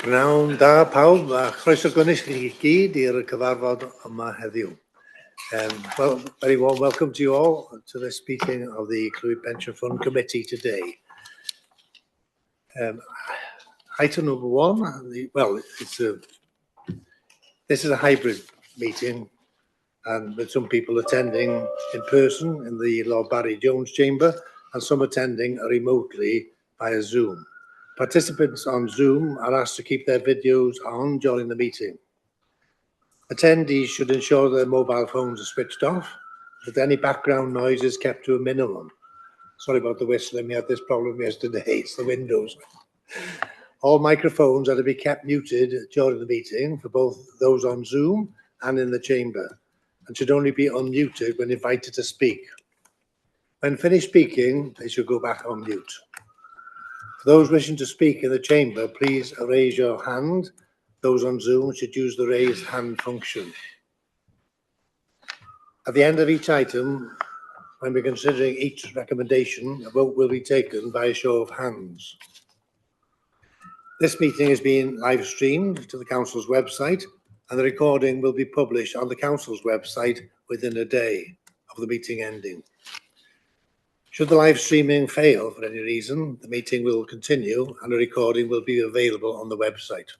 Pnawn da pawb, a chroeso gynnes chi gyd i'r cyfarfod yma heddiw. Well, very warm welcome to you all to this meeting of the Clwyd Pension Fund Committee today. Item number one, this is a hybrid meeting, and with some people attending in person in the Lord Barry Jones chamber and some attending remotely via Zoom. Participants on Zoom are asked to keep their videos on during the meeting. Attendees should ensure their mobile phones are switched off, that any background noise is kept to a minimum. Sorry about the whistling, we had this problem yesterday, it's the windows. All microphones are to be kept muted during the meeting for both those on Zoom and in the chamber, and should only be unmuted when invited to speak. When finished speaking, they should go back on mute. For those wishing to speak in the chamber, please raise your hand. Those on Zoom should use the raised hand function. At the end of each item, when we're considering each recommendation, a vote will be taken by a show of hands. This meeting is being live streamed to the Council's website, and the recording will be published on the Council's website within a day of the meeting ending. Should the live streaming fail for any reason, the meeting will continue and a recording will be available on the website.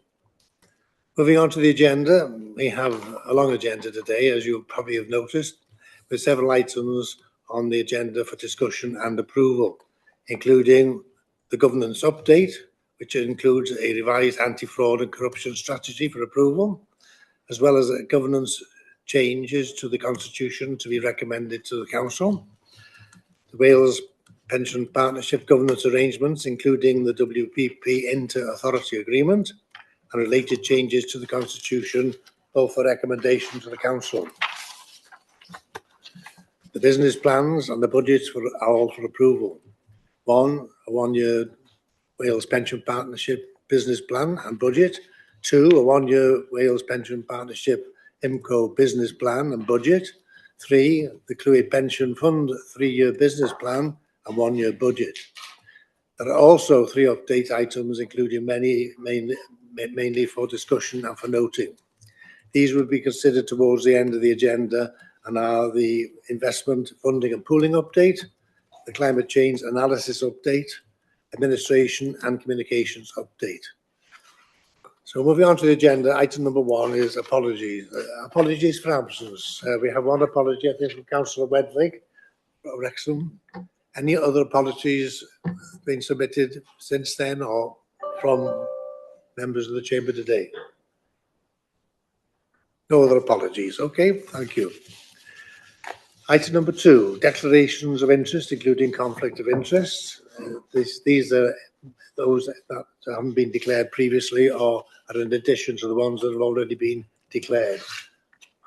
Moving on to the agenda, we have a long agenda today, as you probably have noticed, with several items on the agenda for discussion and approval, including the governance update, which includes a revised anti-fraud and corruption strategy for approval, as well as governance changes to the Constitution to be recommended to the Council. The Wales Pension Partnership governance arrangements, including the WPP Inter-Authority Agreement, and related changes to the Constitution, both for recommendation to the Council. The business plans and the budgets are all for approval. One, a one-year Wales Pension Partnership business plan and budget. Two, a one-year Wales Pension Partnership IMCO business plan and budget. Three, the Clwyd Pension Fund 3-year business plan and 1-year budget. There are also 3 update items, including mainly for discussion and for noting. These will be considered towards the end of the agenda and are the investment, funding and pooling update, the climate change analysis update, administration and communications update. So moving on to the agenda, item number 1 is apologies. Apologies for absence. We have one apology, I think, from Councillor Wedvig, Wrexham. Any other apologies been submitted since then or from members of the chamber today? No other apologies. Okay, thank you. Item number 2, declarations of interest, including conflict of interest. These are those that haven't been declared previously or are in addition to the ones that have already been declared.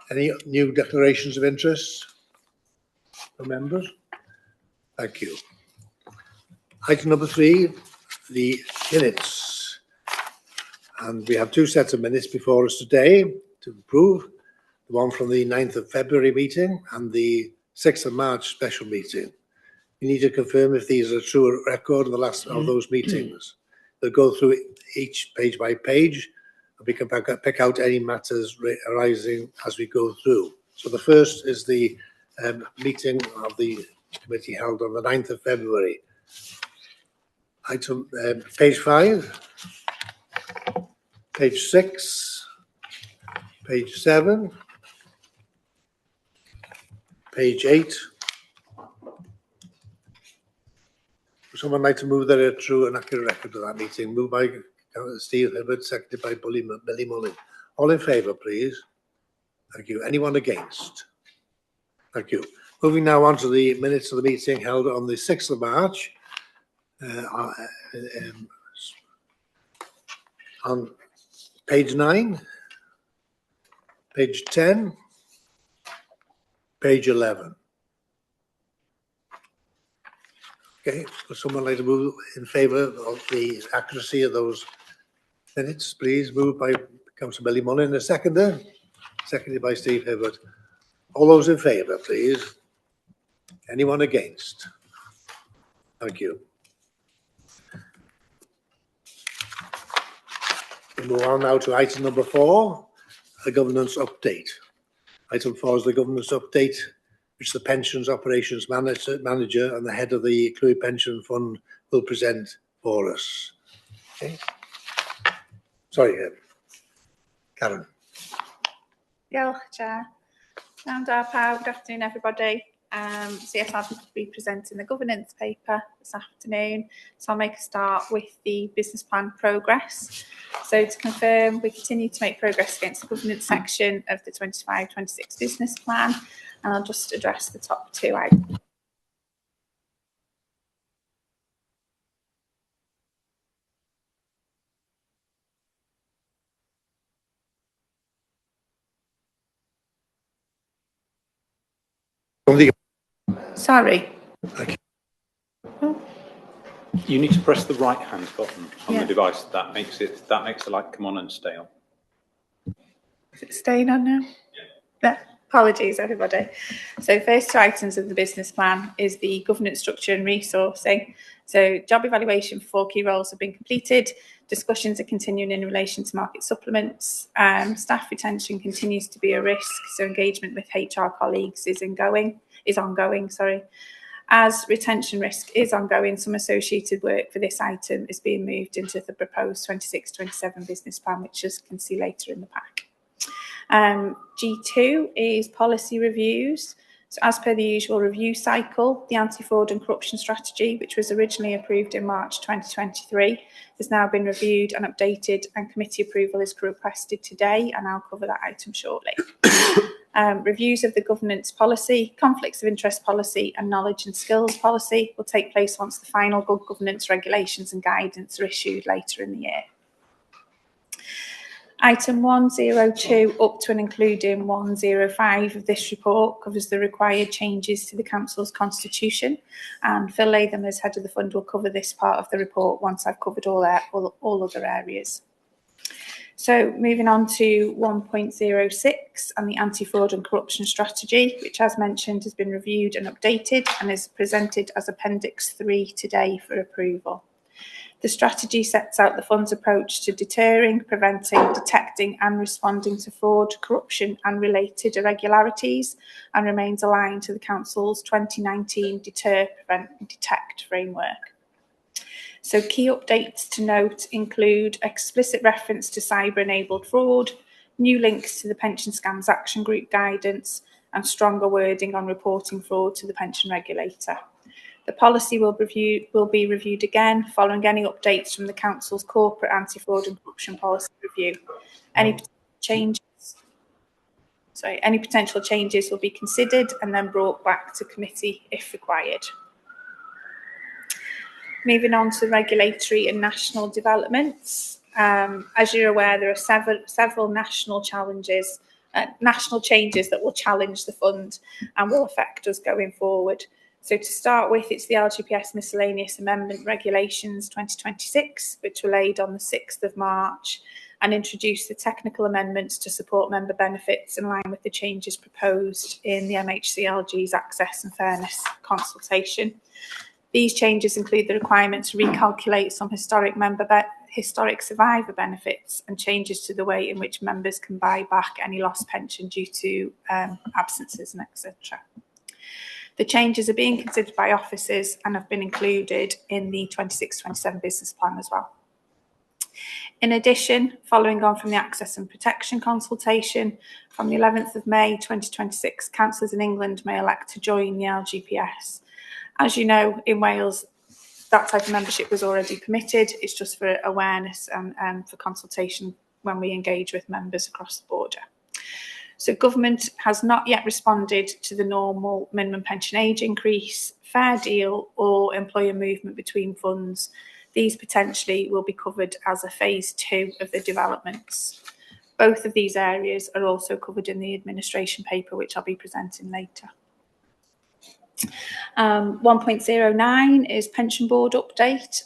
Any new declarations of interest from members? Thank you. Item number 3, the minutes. And we have 2 sets of minutes before us today to approve. The one from the 9th of February meeting and the 6th of March special meeting. You need to confirm if these are true record of the last of those meetings. They'll go through each page by page, and we can pick out any matters arising as we go through. So the first is the meeting of the committee held on the 9th of February. Item page 5, page 6, page 7, page 8. Would someone like to move that a true and accurate record of that meeting? Moved by Steve Hibbert, seconded by Billy Mullin. All in favour, please. Thank you. Anyone against? Thank you. Moving now on to the minutes of the meeting held on the 6th of March. On page 9, page 10, page 11. Okay, would someone like to move in favour of the accuracy of those minutes, please? Moved by Councillor Billy Mullin, a seconder, seconded by Steve Hibbert. All those in favour, please. Anyone against? Thank you. We move on now to item number 4, a governance update. Item 4 is the governance update, which the Pensions Operations Manager and the head of the Clwyd Pension Fund will present for us. Okay. Sorry, Karen. Diolch, Chair. And good afternoon, everybody. So yes, I'll be presenting the governance paper this afternoon. So I'll make a start with the business plan progress. So to confirm, we continue to make progress against the governance section of the 25-26 business plan, and I'll just address the top 2 items. Sorry. Okay. You need to press the right-hand button on the device. That makes the light come on and stay on. Is it staying on now? Yeah. Apologies, everybody. So first 2 items of the business plan is the governance structure and resourcing. So job evaluation for 4 key roles have been completed. Discussions are continuing in relation to market supplements. Staff retention continues to be a risk, so engagement with HR colleagues is ongoing. As retention risk is ongoing, some associated work for this item is being moved into the proposed 26-27 business plan, which you can see later in the pack. G2 is policy reviews. So as per the usual review cycle, the anti-fraud and corruption strategy, which was originally approved in March 2023, has now been reviewed and updated, and committee approval is requested today, and I'll cover that item shortly. Reviews of the governance policy, conflicts of interest policy and knowledge and skills policy will take place once the final good governance regulations and guidance are issued later in the year. Item 102 up to and including 105 of this report covers the required changes to the Council's constitution, and Phil Latham, as head of the fund, will cover this part of the report once I've covered all other areas. So moving on to 1.06 and the anti-fraud and corruption strategy, which, as mentioned, has been reviewed and updated and is presented as Appendix 3 today for approval. The strategy sets out the fund's approach to deterring, preventing, detecting and responding to fraud, corruption and related irregularities, and remains aligned to the Council's 2019 Deter, Prevent and Detect framework. So key updates to note include explicit reference to cyber-enabled fraud, new links to the Pension Scams Action Group guidance, and stronger wording on reporting fraud to the pension regulator. The policy will be reviewed again following any updates from the Council's corporate anti-fraud and corruption policy review. Any potential changes will be considered and then brought back to committee if required. Moving on to regulatory and national developments. As you're aware, there are several national changes that will challenge the fund and will affect us going forward. So to start with, it's the LGPS Miscellaneous Amendment Regulations 2026, which were laid on the 6th of March and introduced the technical amendments to support member benefits in line with the changes proposed in the MHCLG's Access and Fairness consultation. These changes include the requirement to recalculate some historic survivor benefits and changes to the way in which members can buy back any lost pension due to absences and etc. The changes are being considered by officers and have been included in the 26-27 business plan as well. In addition, following on from the Access and Protection consultation, from the 11th of May 2026, councillors in England may elect to join the LGPS. As you know, in Wales, that type of membership was already permitted. It's just for awareness and for consultation when we engage with members across the border. So government has not yet responded to the normal minimum pension age increase, fair deal or employer movement between funds. These potentially will be covered as a phase 2 of the developments. Both of these areas are also covered in the administration paper, which I'll be presenting later. 1.09 is pension board update.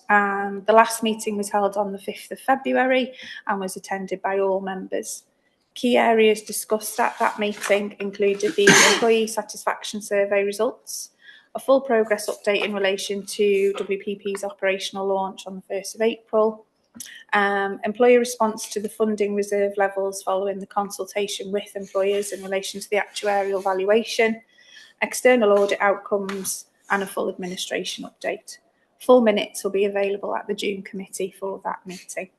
The last meeting was held on the 5th of February and was attended by all members. Key areas discussed at that meeting included the employee satisfaction survey results, a full progress update in relation to WPP's operational launch on the 1st of April, Employer response to the funding reserve levels following the consultation with employers in relation to the actuarial valuation, external audit outcomes, and a full administration update. Full minutes will be available at the June committee for that meeting.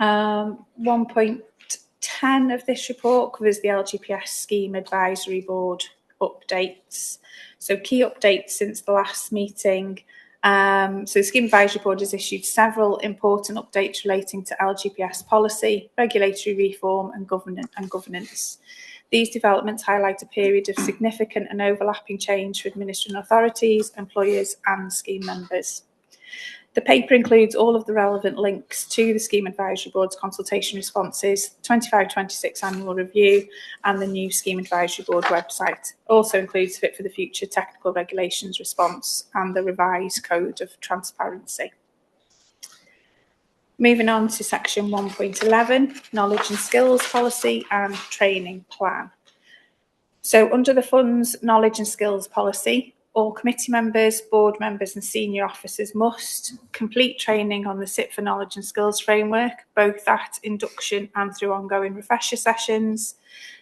1.10 of this report covers the LGPS Scheme Advisory Board updates. So key updates since the last meeting. So the Scheme Advisory Board has issued several important updates relating to LGPS policy, regulatory reform and governance. These developments highlight a period of significant and overlapping change for administering authorities, employers and scheme members. The paper includes all of the relevant links to the Scheme Advisory Board's consultation responses, 25-26 annual review and the new Scheme Advisory Board website. Also includes Fit for the Future technical regulations response and the revised Code of Transparency. Moving on to section 1.11, Knowledge and Skills Policy and Training Plan. So under the Fund's Knowledge and Skills Policy, all committee members, board members and senior officers must complete training on the SIT for Knowledge and Skills framework, both at induction and through ongoing refresher sessions,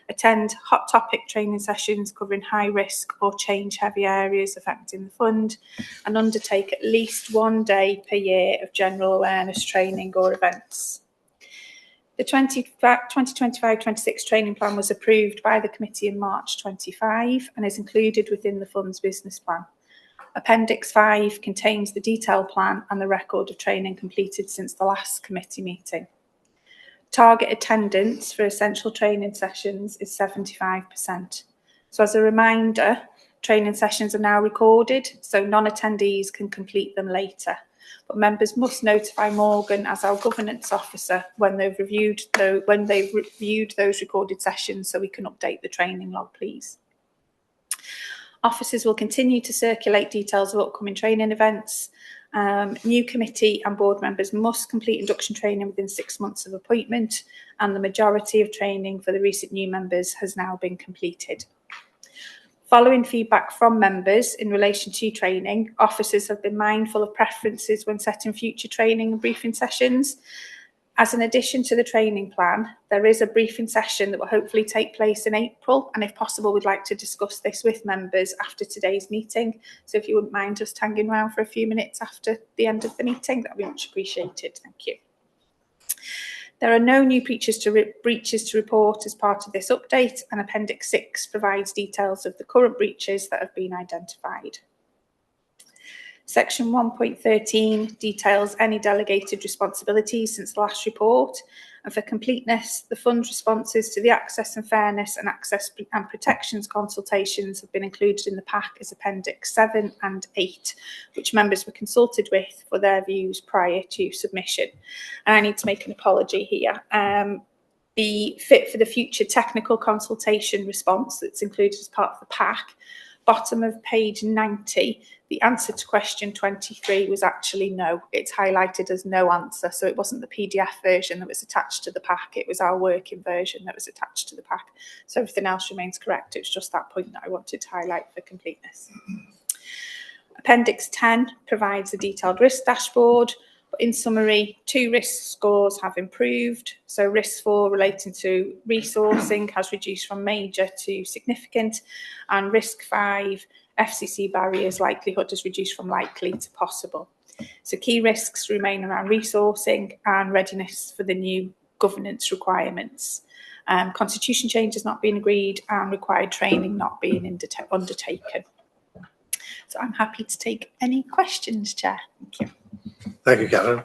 attend hot topic training sessions covering high risk or change heavy areas affecting the fund, and undertake at least 1 day per year of general awareness training or events. The 2025-26 training plan was approved by the committee in March 25 and is included within the fund's business plan. Appendix 5 contains the detailed plan and the record of training completed since the last committee meeting. Target attendance for essential training sessions is 75%. So as a reminder, training sessions are now recorded, so non-attendees can complete them later. But members must notify Morgan as our governance officer when they've reviewed those recorded sessions, so we can update the training log, please. Officers will continue to circulate details of upcoming training events. New committee and board members must complete induction training within 6 months of appointment, and the majority of training for the recent new members has now been completed. Following feedback from members in relation to training, officers have been mindful of preferences when setting future training and briefing sessions. As an addition to the training plan, there is a briefing session that will hopefully take place in April, and if possible, we'd like to discuss this with members after today's meeting. So if you wouldn't mind just hanging around for a few minutes after the end of the meeting, that would be much appreciated. Thank you. There are no new breaches to report as part of this update, and Appendix 6 provides details of the current breaches that have been identified. Section 1.13 details any delegated responsibilities since the last report, and for completeness, the Fund's responses to the Access and Fairness and Access and Protections consultations have been included in the pack as Appendix 7 and 8, which members were consulted with for their views prior to submission. And I need to make an apology here. The Fit for the Future technical consultation response that's included as part of the pack, bottom of page 90, the answer to question 23 was actually no. It's highlighted as no answer, so it wasn't the PDF version that was attached to the pack, it was our working version that was attached to the pack. So everything else remains correct, it's just that point that I wanted to highlight for completeness. Appendix 10 provides a detailed risk dashboard. But in summary, 2 risk scores have improved. So risk 4 relating to resourcing has reduced from major to significant, and risk 5, FCC barriers likelihood, has reduced from likely to possible. So key risks remain around resourcing and readiness for the new governance requirements. Constitution change has not been agreed and required training not being undertaken. So I'm happy to take any questions, Chair. Thank you. Thank you, Karen.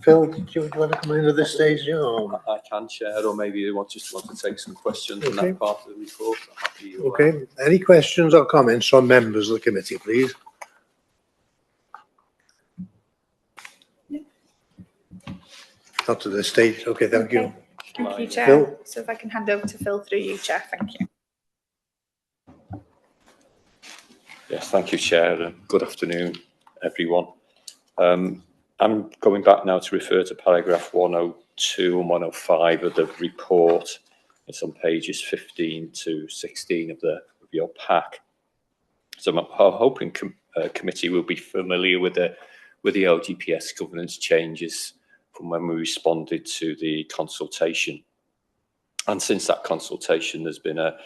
Phil, do you want to come in at this stage? Or? I can, Chair, or maybe you just want to take some questions on that part of the report. I'm happy okay. Any questions or comments from members of the committee, please? Yeah. Not to this stage. Okay, thank you. Thank you, Chair. Phil? So if I can hand over to Phil through you, Chair. Thank you. Yes, thank you, Chair, and good afternoon, everyone. I'm going back now to refer to paragraph 102 and 105 of the report. It's on pages 15 to 16 of your pack. So I'm hoping committee will be familiar with the with the LGPS governance changes from when we responded to the consultation. And since that consultation, there's been a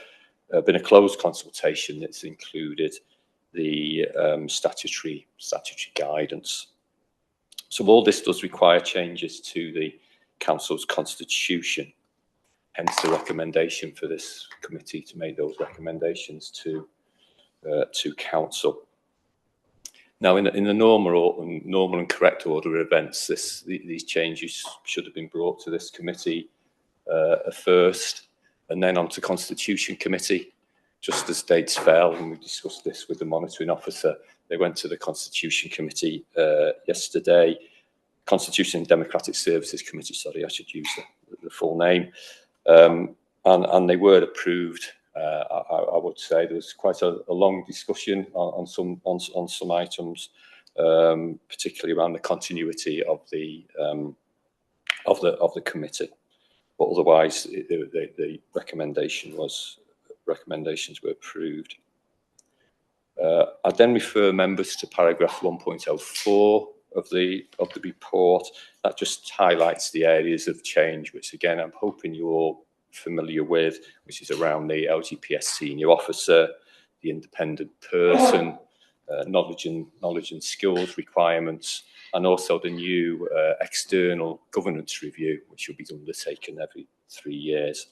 closed consultation that's included the statutory guidance. So all this does require changes to the council's constitution, hence the recommendation for this committee to make those recommendations to council. Now, in the normal and correct order of events, these changes should have been brought to this committee first, and then on to Constitution Committee. Just as dates fell, and we discussed this with the monitoring officer, they went to the Constitution Committee yesterday. Constitution and Democratic Services Committee, sorry, I should use the full name. And they were approved. I would say there was quite a long discussion on some items, particularly around the continuity of the committee. But otherwise, the recommendations were approved. I then refer members to paragraph 1.04 of the report. That just highlights the areas of change, which again I'm hoping you're all familiar with, which is around the LGPS senior officer, the independent person, knowledge and skills requirements, and also the new external governance review, which will be undertaken every 3 years.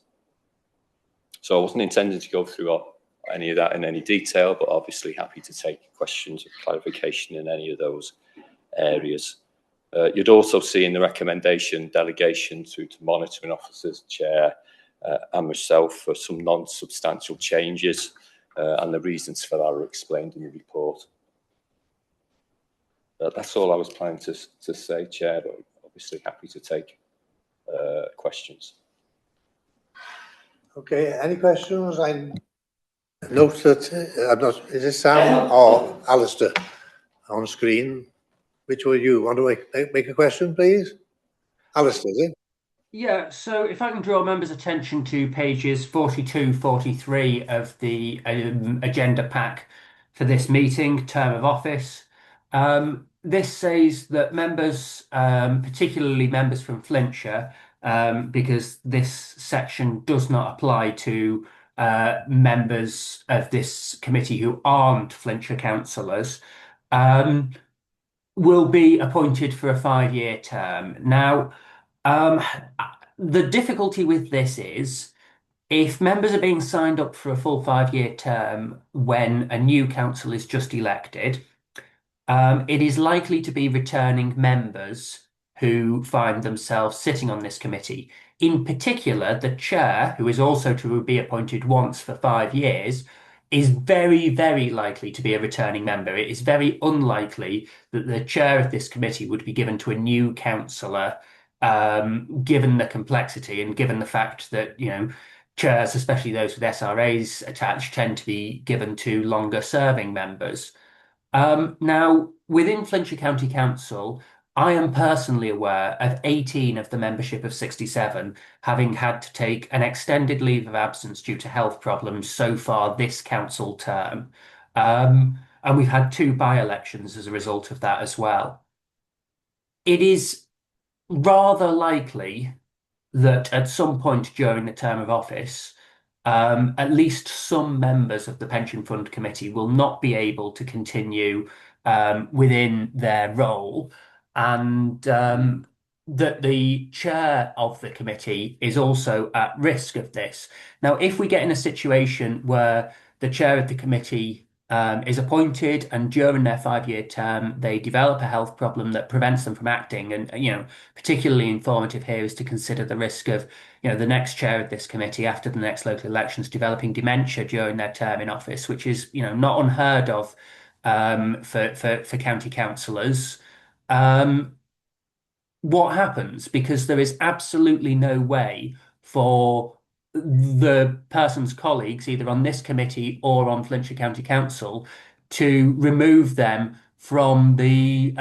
So I wasn't intending to go through any of that in any detail, but obviously happy to take questions or clarification in any of those areas. You'd also see in the recommendation delegation through to monitoring officers, chair, and myself for some non-substantial changes, and the reasons for that are explained in the report. That's all I was planning to say, Chair, but obviously happy to take questions. Okay, any questions? I note that is it Sam or Alistair on screen? Which one you want to make a question, please? Alistair, is it? Yeah, so if I can draw members' attention to pages 42, 43 of the agenda pack for this meeting, term of office. This says that members, particularly members from Flintshire, because this section does not apply to members of this committee who aren't Flintshire councillors, will be appointed for a 5-year term. Now, the difficulty with this is if members are being signed up for a full 5-year term when a new council is just elected, it is likely to be returning members who find themselves sitting on this committee. In particular, the chair, who is also to be appointed once for 5 years, is very, very likely to be a returning member. It is very unlikely that the chair of this committee would be given to a new councillor, given the complexity and given the fact that, chairs, especially those with SRAs attached, tend to be given to longer serving members. Now, within Flintshire County Council, I am personally aware of 18 of the membership of 67 having had to take an extended leave of absence due to health problems so far this council term. And we've had 2 by-elections as a result of that as well. It is rather likely that at some point during the term of office, at least some members of the Pension Fund Committee will not be able to continue within their role, and that the chair of the committee is also at risk of this. Now, if we get in a situation where the chair of the committee is appointed and during their 5-year term they develop a health problem that prevents them from acting, and particularly informative here is to consider the risk of the next chair of this committee after the next local elections developing dementia during their term in office, which is not unheard of for county councillors. What happens? Because there is absolutely no way for the person's colleagues, either on this committee or on Flintshire County Council, to remove them from the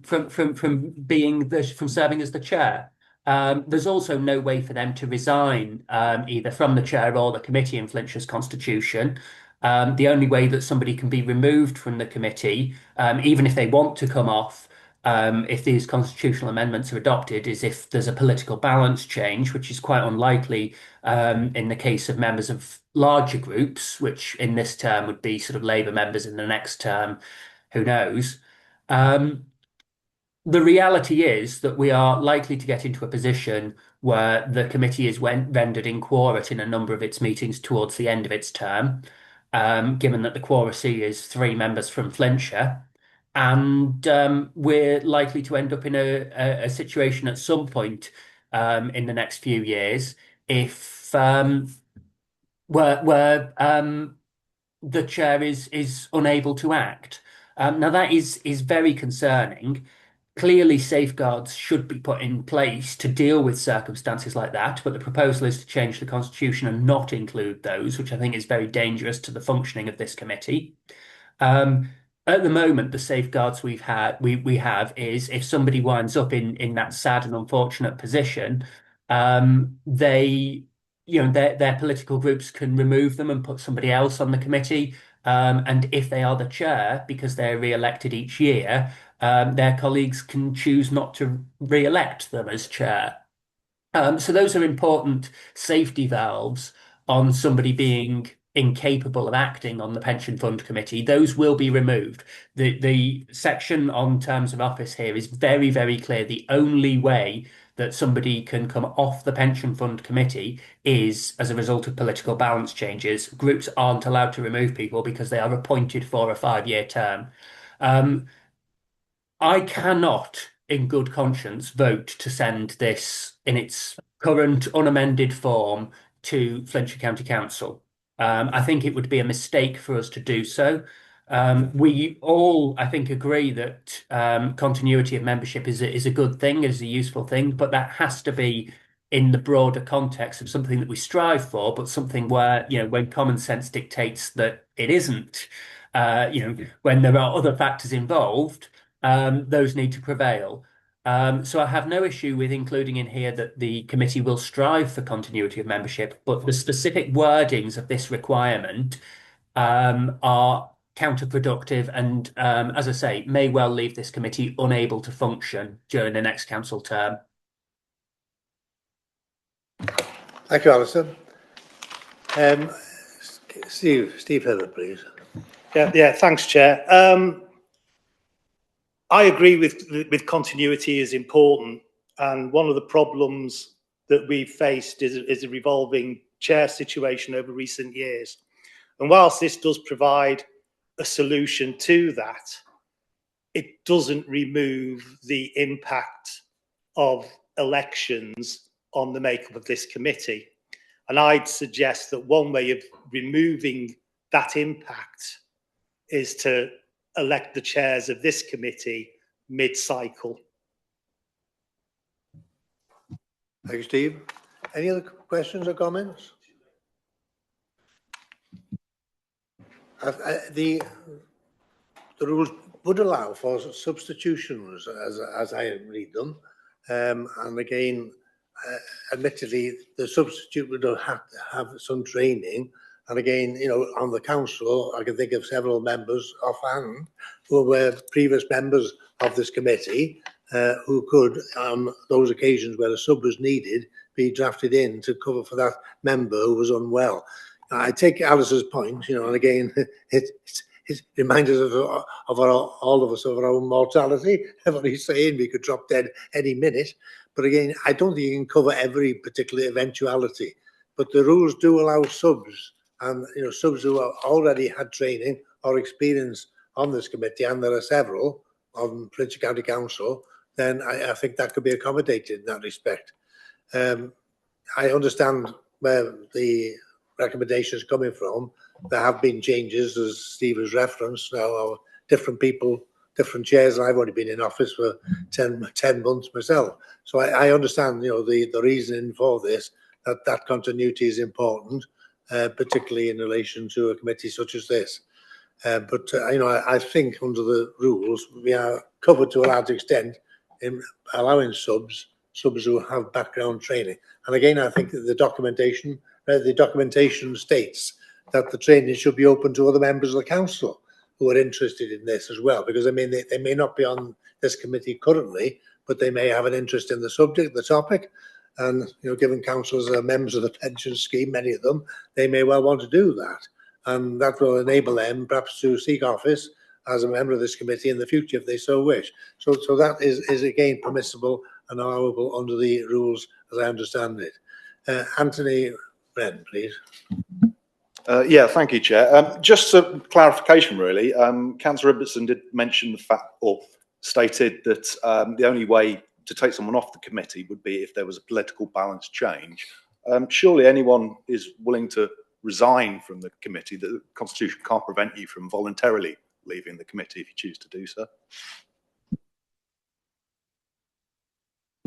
from serving as the chair. There's also no way for them to resign either from the chair or the committee in Flintshire's constitution. The only way that somebody can be removed from the committee, even if they want to come off, if these constitutional amendments are adopted is if there's a political balance change, which is quite unlikely in the case of members of larger groups, which in this term would be sort of Labour members in the next term, who knows. The reality is that we are likely to get into a position where the committee is rendered inquorate in a number of its meetings towards the end of its term, given that the quoracy is 3 members from Flintshire. And we're likely to end up in a situation at some point in the next few years if where the chair is unable to act. Now that is very concerning. Clearly, safeguards should be put in place to deal with circumstances like that, but the proposal is to change the constitution and not include those, which I think is very dangerous to the functioning of this committee. At the moment, the safeguards we have is if somebody winds up in that sad and unfortunate position, they their political groups can remove them and put somebody else on the committee. And if they are the chair, because they're re-elected each year, their colleagues can choose not to re-elect them as chair. So those are important safety valves on somebody being incapable of acting on the pension fund committee. Those will be removed. The section on terms of office here is very, very clear. The only way that somebody can come off the pension fund committee is as a result of political balance changes. Groups aren't allowed to remove people because they are appointed for a 5-year term. I cannot, in good conscience, vote to send this in its current unamended form to Flintshire County Council. I think it would be a mistake for us to do so. We all, I think, agree that continuity of membership is a good thing, is a useful thing, but that has to be in the broader context of something that we strive for, but something where, when common sense dictates that it isn't, when there are other factors involved, those need to prevail. So I have no issue with including in here that the committee will strive for continuity of membership, but the specific wordings of this requirement are counterproductive and, as I say, may well leave this committee unable to function during the next council term. Thank you, Alison. Steve Heather, please. Yeah, thanks, Chair. I agree with continuity is important, and one of the problems that we've faced is a revolving chair situation over recent years. And whilst this does provide a solution to that, it doesn't remove the impact of elections on the makeup of this committee. And I'd suggest that one way of removing that impact is to elect the chairs of this committee mid-cycle. Thank you, Steve. Any other questions or comments? The rules would allow for substitutions as I read them. And again, admittedly, the substitute would have to have some training. And again, on the council, I can think of several members offhand who were previous members of this committee who could, on those occasions where a sub was needed, be drafted in to cover for that member who was unwell. I take Alice's point, and again, it reminds us of all of us of our own mortality. Everybody's saying we could drop dead any minute. But again, I don't think you can cover every particular eventuality. But the rules do allow subs, and subs who have already had training or experience on this committee, and there are several on Flintshire County Council, then I think that could be accommodated in that respect. I understand where the recommendation is coming from. There have been changes, as Steve has referenced, now of different people, different chairs. I've only been in office for 10 months myself. So I understand, the reasoning for this, that continuity is important, particularly in relation to a committee such as this. But I think under the rules, we are covered to a large extent in allowing subs who have background training. And again, I think that the documentation states that the training should be open to other members of the council who are interested in this as well, because I mean, they may not be on this committee currently, but they may have an interest in the subject, the topic. And, you know, given councillors are members of the pension scheme, many of them, they may well want to do that. And that will enable them perhaps to seek office as a member of this committee in the future if they so wish. So that is again permissible and allowable under the rules as I understand it. Anthony Wren, please. Yeah, thank you, Chair. Just a clarification, really. Councillor Ibbotson did mention the fact, or stated that the only way to take someone off the committee would be if there was a political balance change. Surely anyone is willing to resign from the committee. The Constitution can't prevent you from voluntarily leaving the committee if you choose to do so.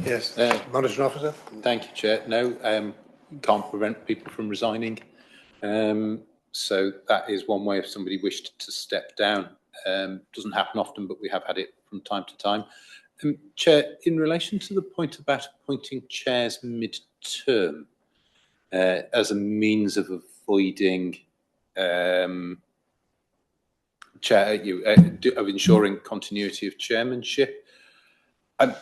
Yes, Monitoring Officer. Thank you, Chair. No, can't prevent people from resigning. So that is one way if somebody wished to step down. Doesn't happen often, but we have had it from time to time. Chair, in relation to the point about appointing chairs mid-term as a means of avoiding of ensuring continuity of chairmanship, I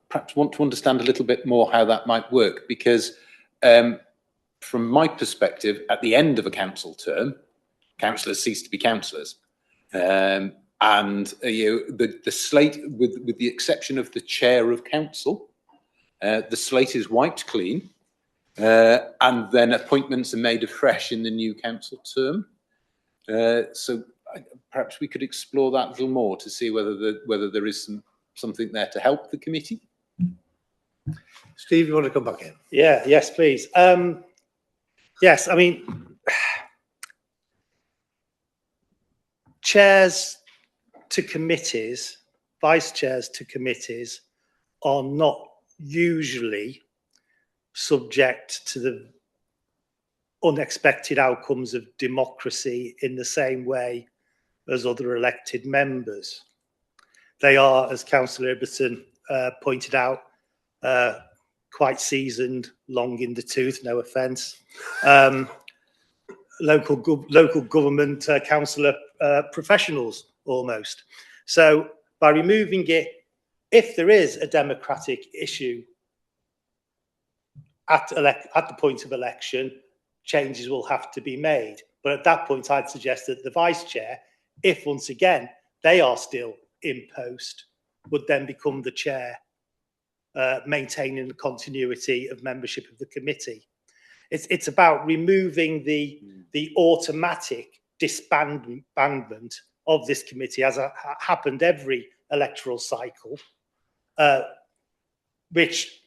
perhaps want to understand a little bit more how that might work, because from my perspective, at the end of a council term, councillors cease to be councillors. And the slate, with the exception of the chair of council, the slate is wiped clean, and then appointments are made afresh in the new council term. So perhaps we could explore that a little more to see whether there is something there to help the committee. Steve, you want to come back in? Yeah, yes, please. Yes, I mean, chairs to committees, vice chairs to committees are not usually subject to the unexpected outcomes of democracy in the same way as other elected members. They are, as Councillor Ibbotson pointed out, quite seasoned, long in the tooth, no offence. Local government councillor professionals almost. So by removing it, if there is a democratic issue at the point of election, changes will have to be made. But at that point, I'd suggest that the vice chair, if once again they are still in post, would then become the chair, maintaining the continuity of membership of the committee. It's about removing the automatic disbandment of this committee, as happened every electoral cycle, which,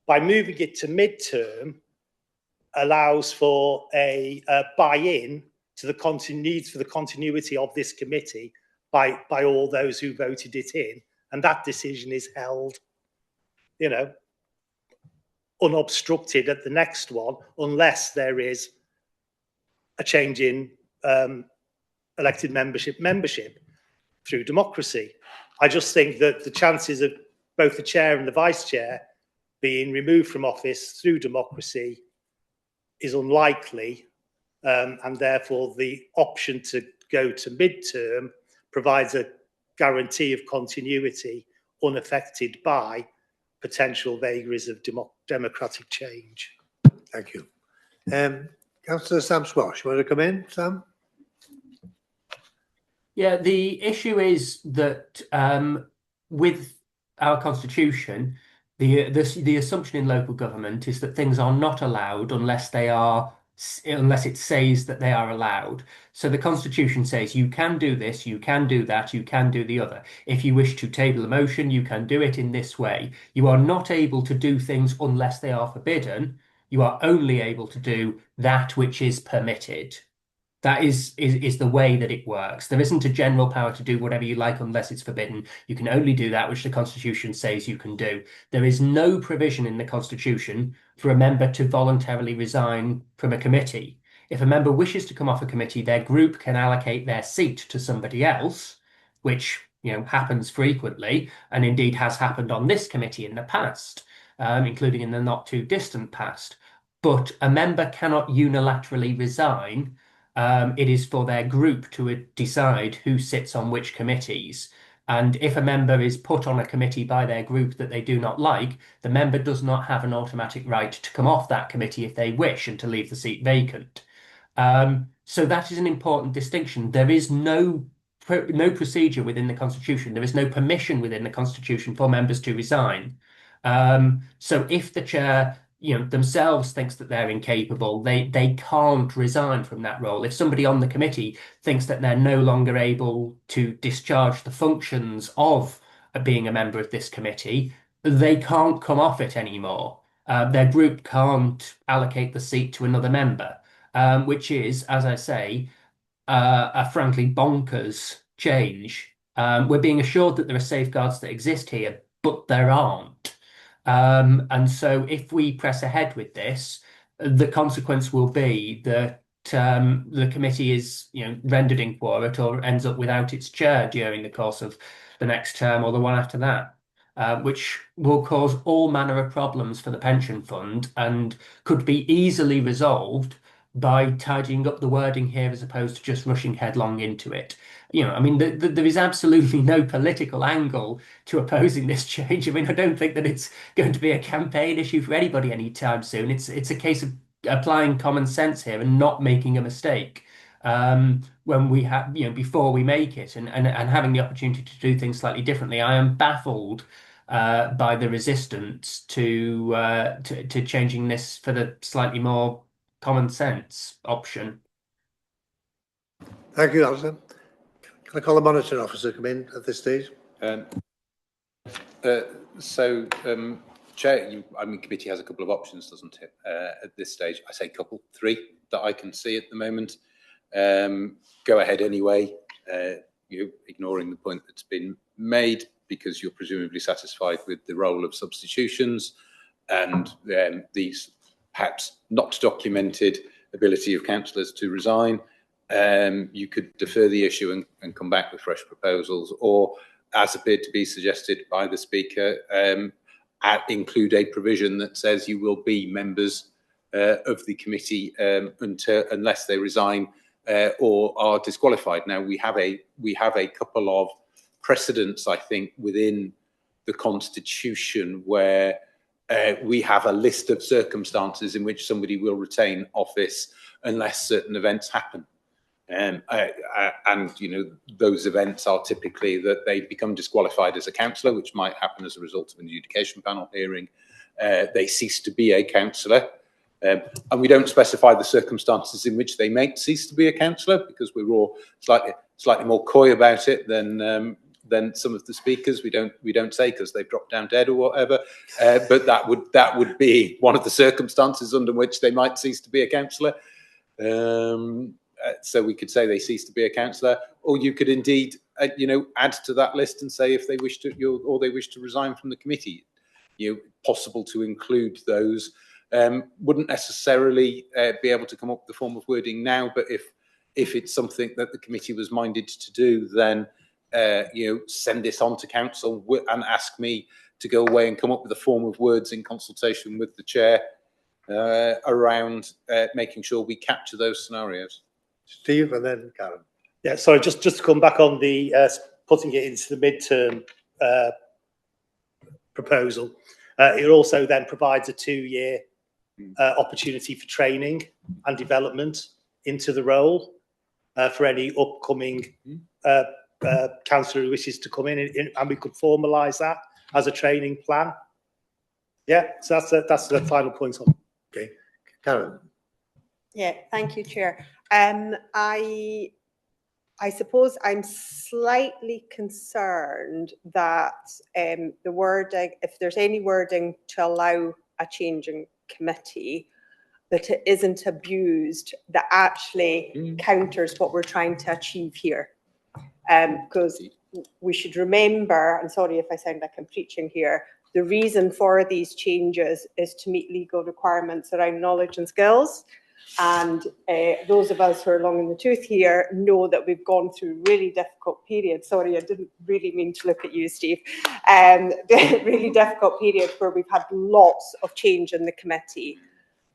by moving it to mid-term, allows for a buy-in to the needs for the continuity of this committee by all those who voted it in, and that decision is held, you know, unobstructed at the next one, unless there is a change in elected membership through democracy. I just think that the chances of both the chair and the vice chair being removed from office through democracy is unlikely, and therefore the option to go to mid-term provides a guarantee of continuity unaffected by potential vagaries of democratic change. Thank you. Councillor Sam Swash, you want to come in, Sam? Yeah, the issue is that with our constitution, the assumption in local government is that things are not allowed unless it says that they are allowed. So the constitution says you can do this, you can do that, you can do the other. If you wish to table a motion, you can do it in this way. You are not able to do things unless they are forbidden. You are only able to do that which is permitted. That is the way that it works. There isn't a general power to do whatever you like unless it's forbidden. You can only do that which the Constitution says you can do. There is no provision in the Constitution for a member to voluntarily resign from a committee. If a member wishes to come off a committee, their group can allocate their seat to somebody else, which, you know, happens frequently, and indeed has happened on this committee in the past, including in the not too distant past. But a member cannot unilaterally resign It is for their group to decide who sits on which committees. And if a member is put on a committee by their group that they do not like, the member does not have an automatic right to come off that committee if they wish and to leave the seat vacant. So that is an important distinction. There is no procedure within the Constitution. There is no permission within the Constitution for members to resign. So if the chair, themselves thinks that they're incapable, they can't resign from that role. If somebody on the committee thinks that they're no longer able to discharge the functions of being a member of this committee, they can't come off it anymore. Their group can't allocate the seat to another member, which is, as I say, a frankly bonkers change. We're being assured that there are safeguards that exist here, but there aren't. And so if we press ahead with this, the consequence will be that the committee is, rendered inquirate or ends up without its chair during the course of the next term or the one after that, which will cause all manner of problems for the pension fund and could be easily resolved by tidying up the wording here as opposed to just rushing headlong into it. There is absolutely no political angle to opposing this change. I don't think that it's going to be a campaign issue for anybody anytime soon. It's a case of applying common sense here and not making a mistake when we have, before we make it and having the opportunity to do things slightly differently. I am baffled by the resistance to changing this for the slightly more common sense option. Thank you, Alison. Can I call the monitoring officer come in at this stage? Chair, committee has a couple of options, doesn't it? At this stage, I say couple, 3 that I can see at the moment. Go ahead anyway, ignoring the point that's been made because you're presumably satisfied with the role of substitutions and these perhaps not documented ability of councillors to resign. You could defer the issue and come back with fresh proposals, or, as appeared to be suggested by the Speaker, include a provision that says you will be members of the committee unless they resign or are disqualified. Now, we have a couple of precedents, I think, within the Constitution where we have a list of circumstances in which somebody will retain office unless certain events happen. And those events are typically that they become disqualified as a councillor, which might happen as a result of an adjudication panel hearing. They cease to be a councillor. And we don't specify the circumstances in which they may cease to be a councillor because we're all slightly more coy about it than some of the speakers. We don't say because they've dropped down dead or whatever. But that would be one of the circumstances under which they might cease to be a councillor. So we could say they cease to be a councillor, or you could indeed, add to that list and say if they wish to, or they wish to resign from the committee. Possible to include those. Wouldn't necessarily be able to come up with the form of wording now, but if it's something that the committee was minded to do, then send this on to council and ask me to go away and come up with a form of words in consultation with the chair around making sure we capture those scenarios. Steve and then Karen. Yeah, sorry, just to come back on the putting it into the midterm proposal. It also then provides a 2-year opportunity for training and development into the role for any upcoming councillor who wishes to come in, and we could formalise that as a training plan. Yeah, so that's the final point on. Okay, Karen. Yeah, thank you, Chair. I suppose I'm slightly concerned that the wording, if there's any wording to allow a change in committee, that it isn't abused, that actually counters what we're trying to achieve here. Because we should remember, and sorry if I sound like I'm preaching here, the reason for these changes is to meet legal requirements around knowledge and skills. And those of us who are long in the tooth here know that we've gone through really difficult periods. Sorry, I didn't really mean to look at you, Steve. Really difficult periods where we've had lots of change in the committee.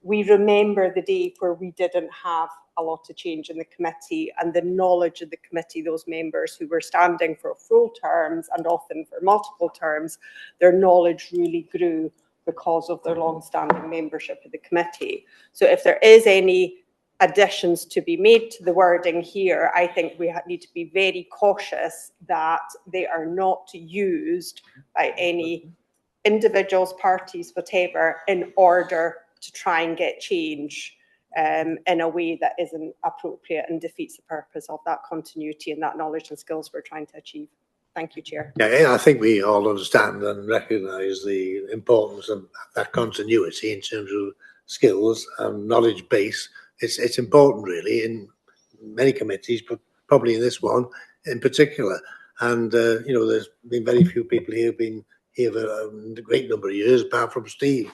we remember the day where we didn't have a lot of change in the committee, and the knowledge of the committee, those members who were standing for full terms and often for multiple terms, their knowledge really grew because of their long-standing membership of the committee. So if there is any additions to be made to the wording here, I think we need to be very cautious that they are not used by any individuals, parties, whatever, in order to try and get change in a way that isn't appropriate and defeats the purpose of that continuity and that knowledge and skills we're trying to achieve. Thank you, Chair. Yeah, I think we all understand and recognise the importance of that continuity in terms of skills and knowledge base. It's important really in many committees, but probably in this one in particular. And you know, there's been very few people here who've been here for a great number of years, apart from Steve.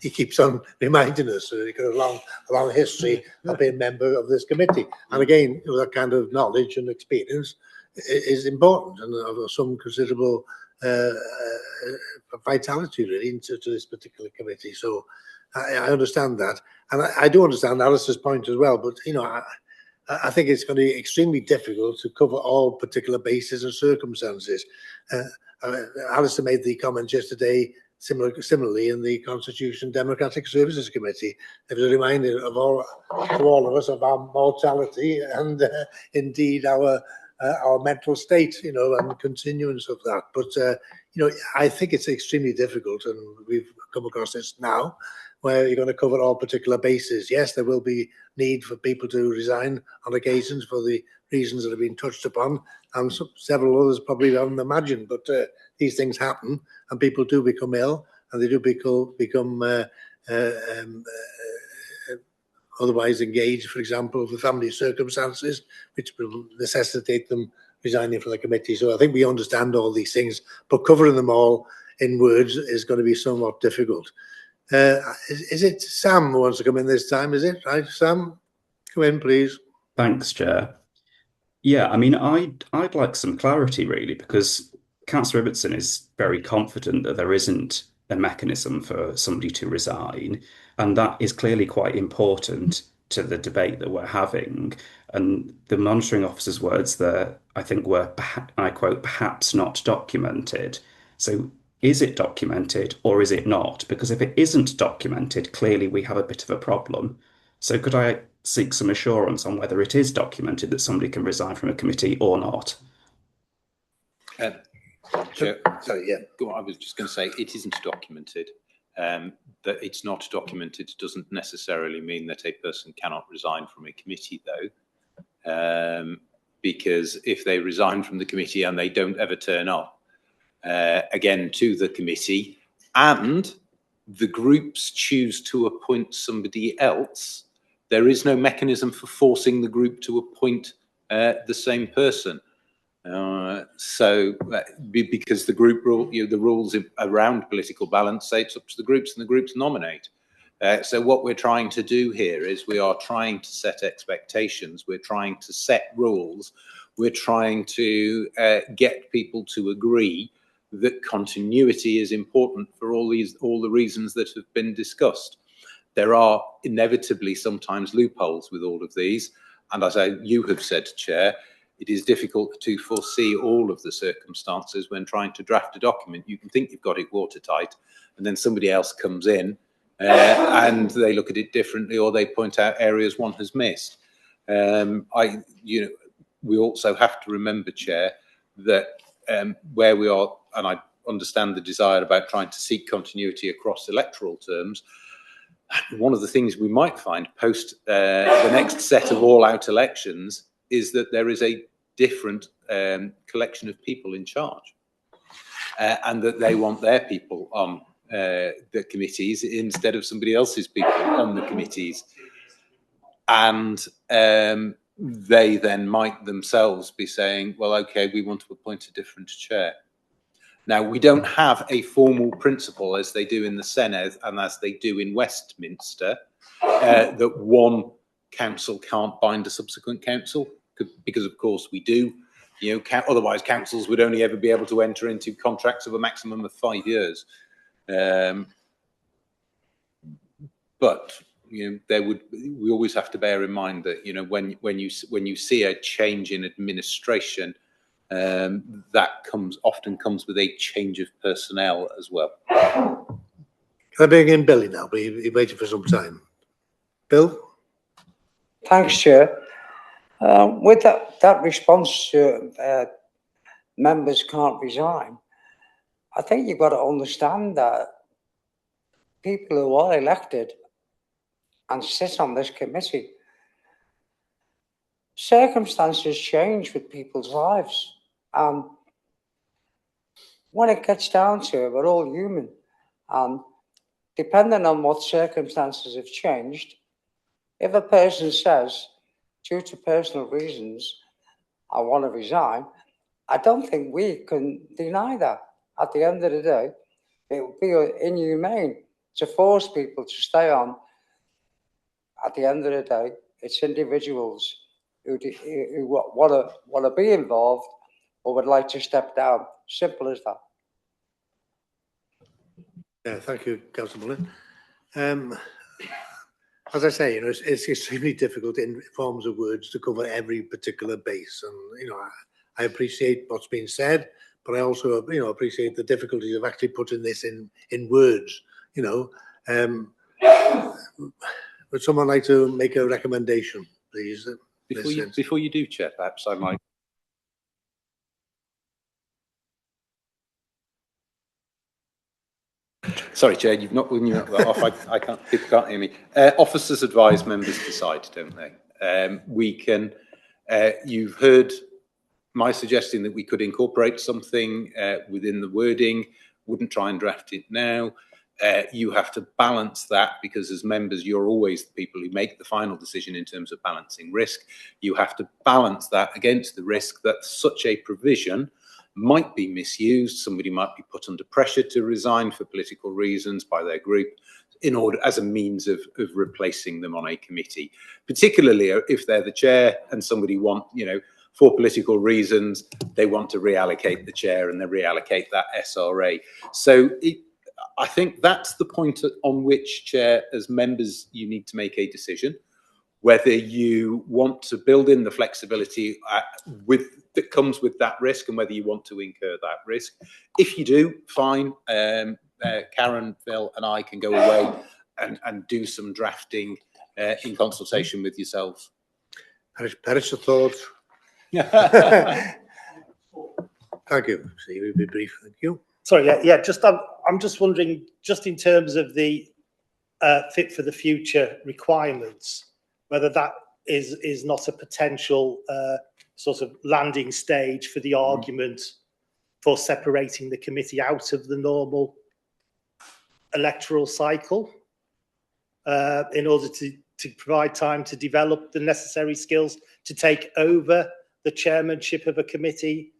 He keeps on reminding us that he's got a long history of being a member of this committee. And again, you know, that kind of knowledge and experience is important and of some considerable vitality really into this particular committee. So I understand that, and I do understand Alistair's point as well. But you know, I think it's going to be extremely difficult to cover all particular bases and circumstances. Alistair made the comment yesterday, similarly in the Constitution Democratic Services Committee. It was a reminder of to all of us of our mortality and indeed our mental state, you know, and continuance of that. But you know, I think it's extremely difficult, and we've come across this now, where you're going to cover all particular bases. Yes, there will be need for people to resign on occasions for the reasons that have been touched upon, and several others probably haven't imagined. But these things happen, and people do become ill, and they do become otherwise engaged, for example, for family circumstances, which will necessitate them resigning from the committee. So I think we understand all these things, but covering them all in words is going to be somewhat difficult. Is it Sam who wants to come in this time? Is it right, Sam? Come in, please. Thanks, Chair. Yeah, I mean, I'd like some clarity really, because Councillor Ibbotson is very confident that there isn't a mechanism for somebody to resign, and that is clearly quite important to the debate that we're having. And the monitoring officer's words there, I think, were, I quote, perhaps not documented. So is it documented or is it not? Because if it isn't documented, clearly we have a bit of a problem. So could I seek some assurance on whether it is documented that somebody can resign from a committee or not? Sorry, yeah. I was just going to say it isn't documented. That it's not documented doesn't necessarily mean that a person cannot resign from a committee, though, because if they resign from the committee and they don't ever turn up again to the committee, and the groups choose to appoint somebody else, there is no mechanism for forcing the group to appoint the same person. Because the group rule, the rules around political balance say it's up to the groups, and the groups nominate. So what we're trying to do here is we are trying to set expectations. We're trying to set rules. We're trying to get people to agree that continuity is important for all the reasons that have been discussed. There are inevitably sometimes loopholes with all of these, and as you have said, Chair, it is difficult to foresee all of the circumstances when trying to draft a document. You can think you've got it watertight, and then somebody else comes in and they look at it differently, or they point out areas one has missed. We also have to remember, Chair, that where we are, and I understand the desire about trying to seek continuity across electoral terms. One of the things we might find post the next set of all-out elections is that there is a different collection of people in charge, and that they want their people on the committees instead of somebody else's people on the committees. And they then might themselves be saying, well, okay, we want to appoint a different chair. Now, we don't have a formal principle as they do in the Senedd and as they do in Westminster, that one council can't bind a subsequent council, because of course we do. Otherwise councils would only ever be able to enter into contracts of a maximum of 5 years. But we always have to bear in mind that, when you see a change in administration, that often comes with a change of personnel as well. Can I bring in Billy now? We've waited for some time. Bill? Thanks, Chair. With that response to members can't resign, I think you've got to understand that people who are elected and sit on this committee, circumstances change with people's lives. When it gets down to it, we're all human. Depending on what circumstances have changed, if a person says, due to personal reasons, I want to resign, I don't think we can deny that. At the end of the day, it would be inhumane to force people to stay on. At the end of the day, it's individuals who want to be involved or would like to step down. Simple as that. Yeah, thank you, Councillor Mullin. As I say, it's extremely difficult in forms of words to cover every particular base, and I appreciate what's been said, but I also appreciate the difficulties of actually putting this in words. Would someone like to make a recommendation, please? Before you do, Chair, perhaps I might. Sorry, Chair, you've not got that off. People can't hear me. Officers advise, members decide, don't they? You've heard my suggesting that we could incorporate something within the wording. Wouldn't try and draft it now. You have to balance that, because as members, you're always the people who make the final decision in terms of balancing risk. You have to balance that against the risk that such a provision might be misused. Somebody might be put under pressure to resign for political reasons by their group in order as a means of replacing them on a committee, particularly if they're the chair and somebody for political reasons, they want to reallocate the chair and they reallocate that SRA. So I think that's the point on which, Chair, as members, you need to make a decision whether you want to build in the flexibility that comes with that risk and whether you want to incur that risk. If you do, fine. Karen, Phil and I can go away and do some drafting in consultation with yourselves. Perish the thoughts. Thank you. So you will be brief. Thank you. Sorry, yeah. I'm just wondering, just in terms of the fit for the future requirements, whether that is not a potential sort of landing stage for the argument for separating the committee out of the normal electoral cycle in order to provide time to develop the necessary skills to take over the chairmanship of a committee,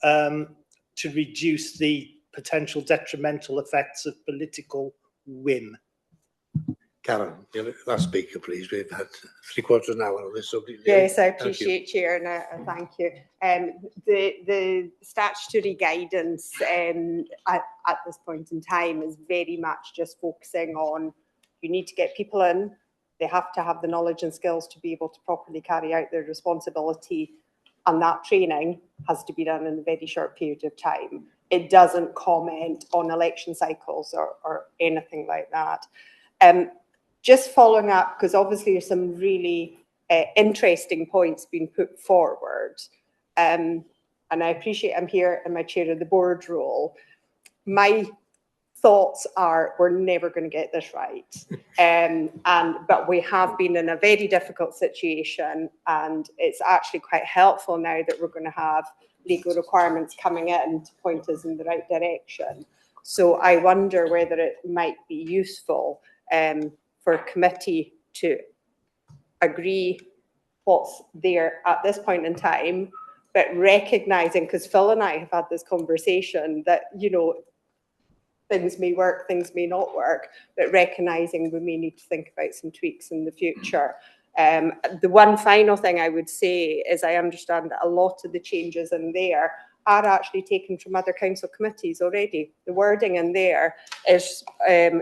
to reduce the potential detrimental effects of political whim. Karen, last speaker, please. We've had 3/4 of an hour on this subject. Yes, I appreciate, Chair, and thank you. The statutory guidance at this point in time is very much just focusing on, you need to get people in, they have to have the knowledge and skills to be able to properly carry out their responsibility, and that training has to be done in a very short period of time. It doesn't comment on election cycles or anything like that. Just following up, because obviously there's some really interesting points being put forward. And I appreciate I'm here in my chair of the board role. My thoughts are we're never going to get this right. But we have been in a very difficult situation, and it's actually quite helpful now that we're going to have legal requirements coming in to point us in the right direction. So I wonder whether it might be useful for a committee to agree what's there at this point in time, but recognising, because Phil and I have had this conversation, that, things may work, things may not work, but recognising we may need to think about some tweaks in the future. The one final thing I would say is I understand that a lot of the changes in there are actually taken from other council committees already. The wording in there is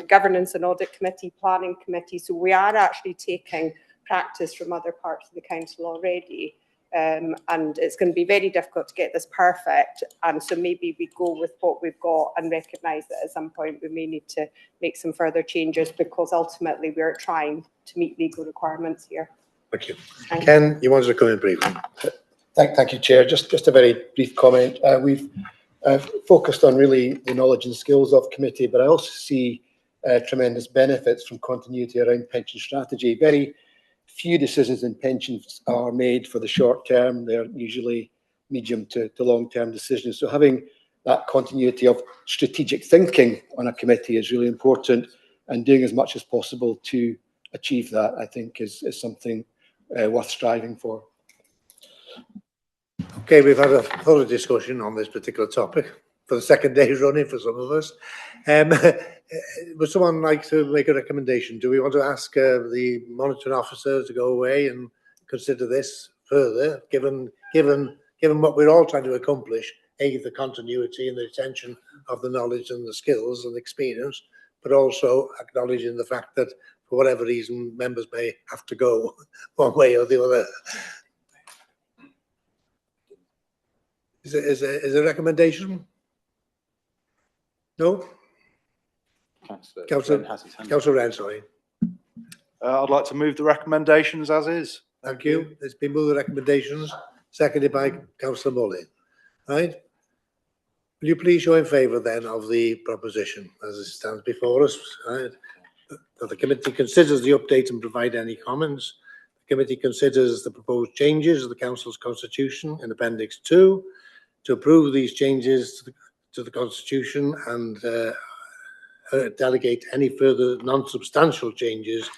Governance and Audit Committee, Planning Committee. So we are actually taking practice from other parts of the council already. And it's going to be very difficult to get this perfect. And so maybe we go with what we've got and recognise that at some point we may need to make some further changes, because ultimately we're trying to meet legal requirements here. Thank you. Ken, you wanted to come in briefly. Thank you, Chair. Just a very brief comment. We've focused on really the knowledge and skills of committee, but I also see tremendous benefits from continuity around pension strategy. Very few decisions in pensions are made for the short term. They're usually medium to long-term decisions. So having that continuity of strategic thinking on a committee is really important, and doing as much as possible to achieve that, I think, is something worth striving for. Okay, we've had a thorough discussion on this particular topic for the second day running for some of us. Would someone like to make a recommendation? Do we want to ask the monitoring officer to go away and consider this further, given what we're all trying to accomplish, the continuity and the retention of the knowledge and the skills and experience, but also acknowledging the fact that for whatever reason members may have to go one way or the other. Is a recommendation? No? Councillor Wren, sorry. I'd like to move the recommendations as is. Thank you. It's been moved the recommendations, seconded by Councillor Mullin. Right? Will you please show in favour then of the proposition as it stands before us? Right? That the committee considers the update and provide any comments. The committee considers the proposed changes of the council's constitution in Appendix 2 to approve these changes to the constitution and delegate any further non-substantial changes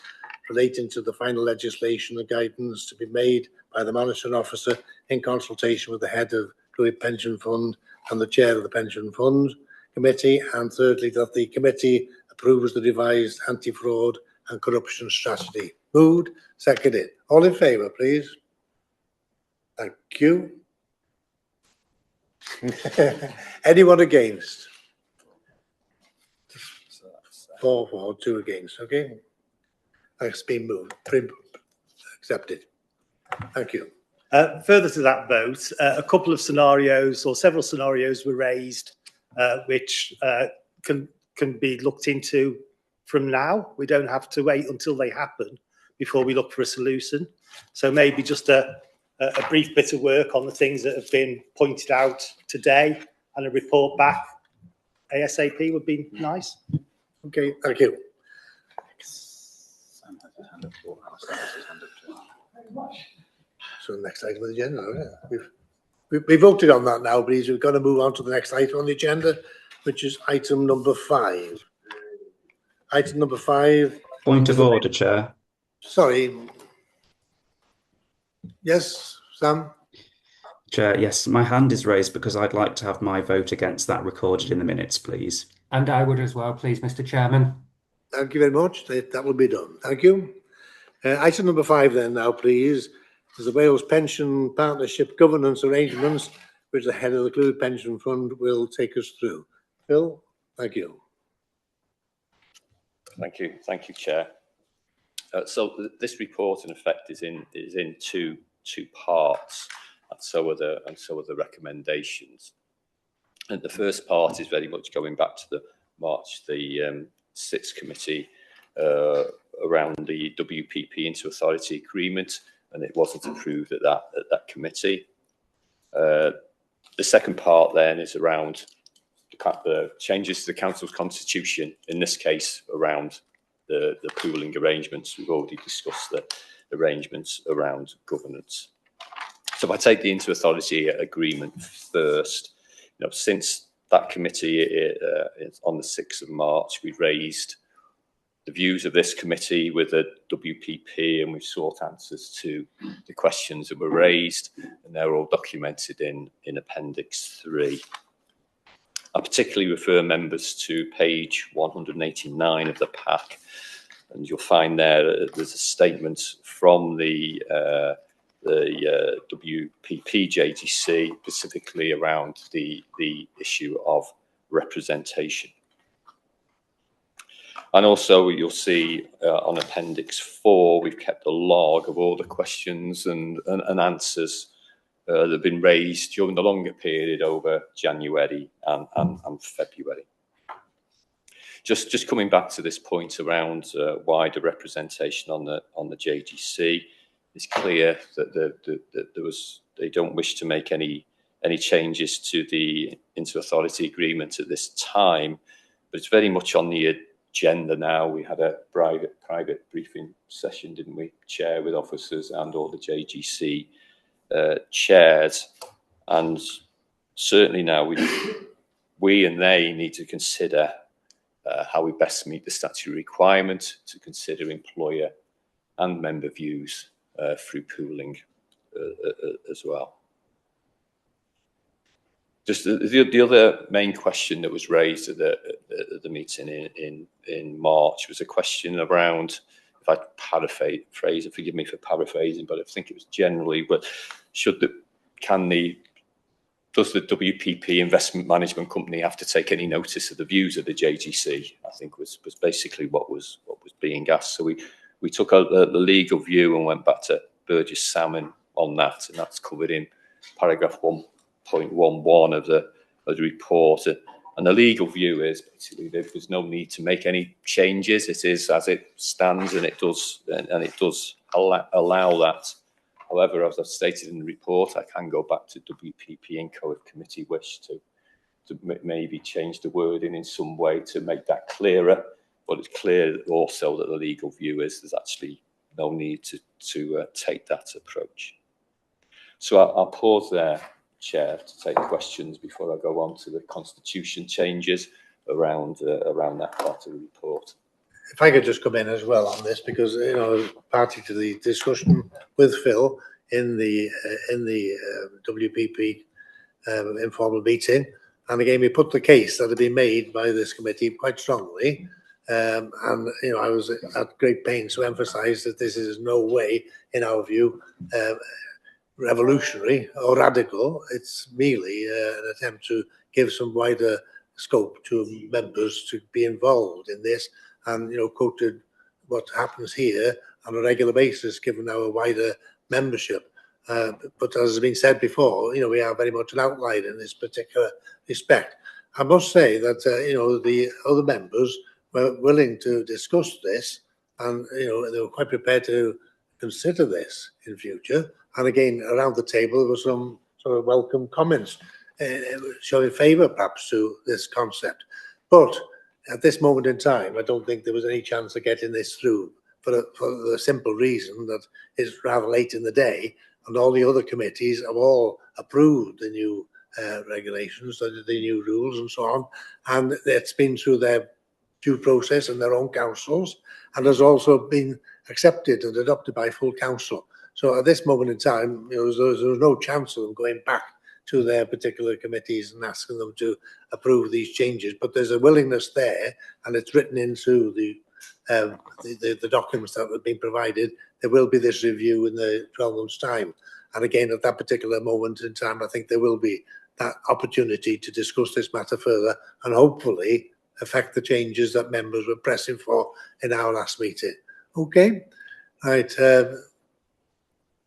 relating to the final legislation and guidance to be made by the monitoring officer in consultation with the head of Clwyd Pension Fund and the chair of the Pension Fund Committee. And thirdly, that the committee approves the revised anti-fraud and corruption strategy. Moved, seconded. All in favour, please. Thank you. Anyone against? 4 for, 2 against. Okay. That's been moved. Accepted. Thank you. Further to that vote, a couple of scenarios or several scenarios were raised, which can be looked into from now. We don't have to wait until they happen before we look for a solution. So maybe just a brief bit of work on the things that have been pointed out today and a report back ASAP would be nice. Okay, thank you. So the next item on the agenda, we voted on that now, please. We've got to move on to the next item on the agenda, which is item number 5. Item number 5. Point of order, Chair. Sorry. Yes, Sam? Chair, yes, my hand is raised because I'd like to have my vote against that recorded in the minutes, please. And I would as well, please, Mr. Chairman. Thank you very much. That will be done. Thank you. Item number 5 then now, please, is the Wales Pension Partnership Governance Arrangements, which the head of the Clwyd Pension Fund will take us through. Phil, thank you. Thank you, Chair. So this report, in effect, is in two parts, and so are the recommendations. And the first part is very much going back to the March the 6th committee around the WPP inter-authority agreement, and it wasn't approved at that committee. The second part then is around the changes to the council's constitution, in this case around the pooling arrangements. We've already discussed the arrangements around governance. So if I take the inter-authority agreement first, since that committee on the 6th of March, we raised the views of this committee with the WPP, and we've sought answers to the questions that were raised, and they're all documented in Appendix 3. I particularly refer members to page 189 of the pack, and you'll find there's a statement from the the WPP JGC, specifically around the issue of representation. And also you'll see on Appendix 4, we've kept a log of all the questions and answers that have been raised during the longer period over January and February. Just coming back to this point around wider representation on the JGC, it's clear that they don't wish to make any changes to the inter-authority agreement at this time, but it's very much on the agenda now. We had a private briefing session, didn't we, Chair, with officers and all the JGC chairs, and certainly now we and they need to consider how we best meet the statutory requirement to consider employer and member views through pooling as well. Just the other main question that was raised at the meeting in March was a question around, if I paraphrase, forgive me for paraphrasing, but I think it was generally, but does the WPP investment management company have to take any notice of the views of the JGC? I think was basically what was being asked. So we took the legal view and went back to Burgess Salmon on that, and that's covered in paragraph 1.11 of the report. And the legal view is basically there's no need to make any changes. It is as it stands, and it does allow that. However, as I've stated in the report, I can go back to WPP and Co if committee wish to maybe change the wording in some way to make that clearer. But it's clear also that the legal view is there's actually no need to take that approach. So I'll pause there, Chair, to take questions before I go on to the constitution changes around that part of the report. If I could just come in as well on this, because party to the discussion with Phil in the WPP informal meeting, and again we put the case that had been made by this committee quite strongly, and I was at great pains to emphasise that this is no way, in our view, revolutionary or radical. It's merely an attempt to give some wider scope to members to be involved in this, and quoted what happens here on a regular basis given our wider membership. But as has been said before, we are very much an outlier in this particular respect. I must say that the other members were willing to discuss this, and they were quite prepared to consider this in future. And again, around the table there were some sort of welcome comments showing favour perhaps to this concept. But at this moment in time, I don't think there was any chance of getting this through for the simple reason that it's rather late in the day, and all the other committees have all approved the new regulations, the new rules and so on, and it's been through their due process and their own councils, and has also been accepted and adopted by full council. So at this moment in time, there was no chance of them going back to their particular committees and asking them to approve these changes. But there's a willingness there, and it's written into the documents that have been provided. There will be this review in the 12 months' time. And again, at that particular moment in time, I think there will be that opportunity to discuss this matter further and hopefully affect the changes that members were pressing for in our last meeting. Okay, right.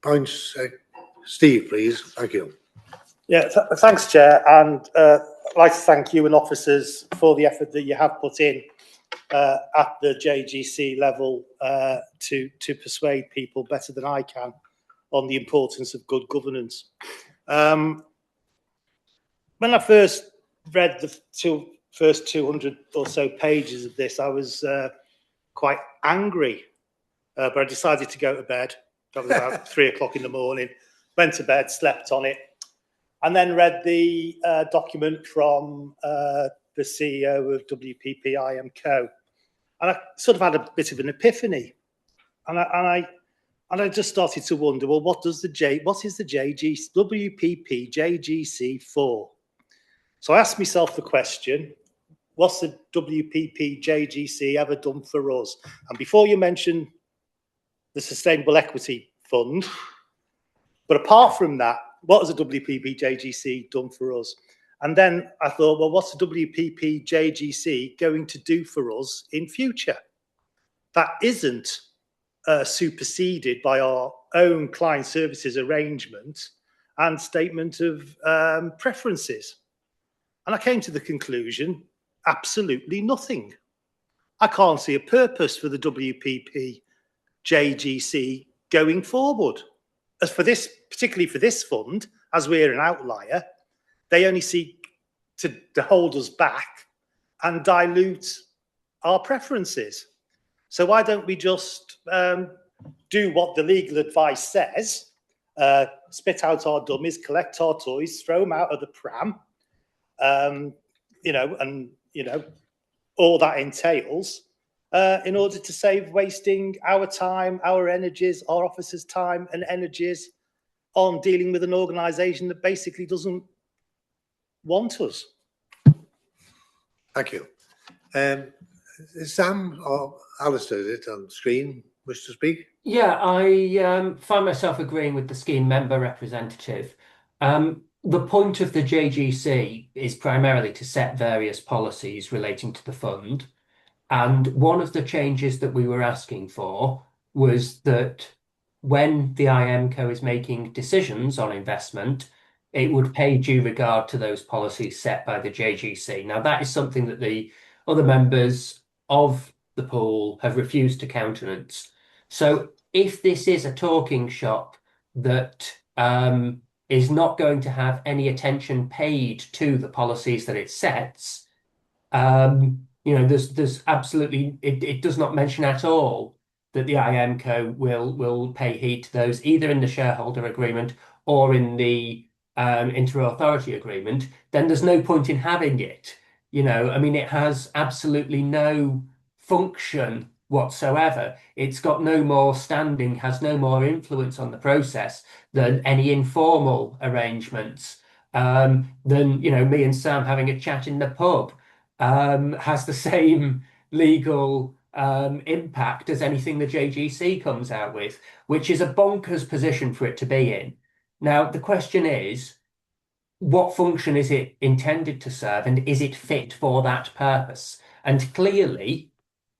Points, Steve, please. Thank you. Yeah, thanks, Chair, and I'd like to thank you and officers for the effort that you have put in at the JGC level to persuade people better than I can on the importance of good governance. When I first read the first 200 or so pages of this, I was quite angry, but I decided to go to bed. That was about 3 o'clock in the morning. Went to bed, slept on it, and then read the document from the CEO of WPP IMCO, and I sort of had a bit of an epiphany, and I just started to wonder, well, what is the WPP JGC for? So I asked myself the question: what's the WPP JGC ever done for us? And before you mention the Sustainable Equity Fund, But apart from that, what has the WPP JGC done for us? And then I thought, well, what's the WPP JGC going to do for us in future? That isn't superseded by our own client services arrangement and statement of preferences. And I came to the conclusion, absolutely nothing. I can't see a purpose for the WPP JGC going forward. As for this, particularly for this fund, as we're an outlier, they only seek to hold us back and dilute our preferences. So why don't we just do what the legal advice says, spit out our dummies, collect our toys, throw them out of the pram, all that entails, in order to save wasting our time, our energies, our officers' time and energies on dealing with an organisation that basically doesn't want us. Thank you. Sam or Alistair, is it on screen, wish to speak? Yeah, I find myself agreeing with the scheme member representative. The point of the JGC is primarily to set various policies relating to the fund. And one of the changes that we were asking for was that when the IMCO is making decisions on investment, it would pay due regard to those policies set by the JGC. Now, that is something that the other members of the pool have refused to countenance. So if this is a talking shop that is not going to have any attention paid to the policies that it sets, there's absolutely, it does not mention at all that the IMCO will pay heed to those, either in the shareholder agreement or in the inter-authority agreement. Then there's no point in having it. It has absolutely no function whatsoever. It's got no more standing, has no more influence on the process than any informal arrangements, than me and Sam having a chat in the pub. Has the same legal impact as anything the JGC comes out with, which is a bonkers position for it to be in. Now, the question is, what function is it intended to serve, and is it fit for that purpose? And clearly,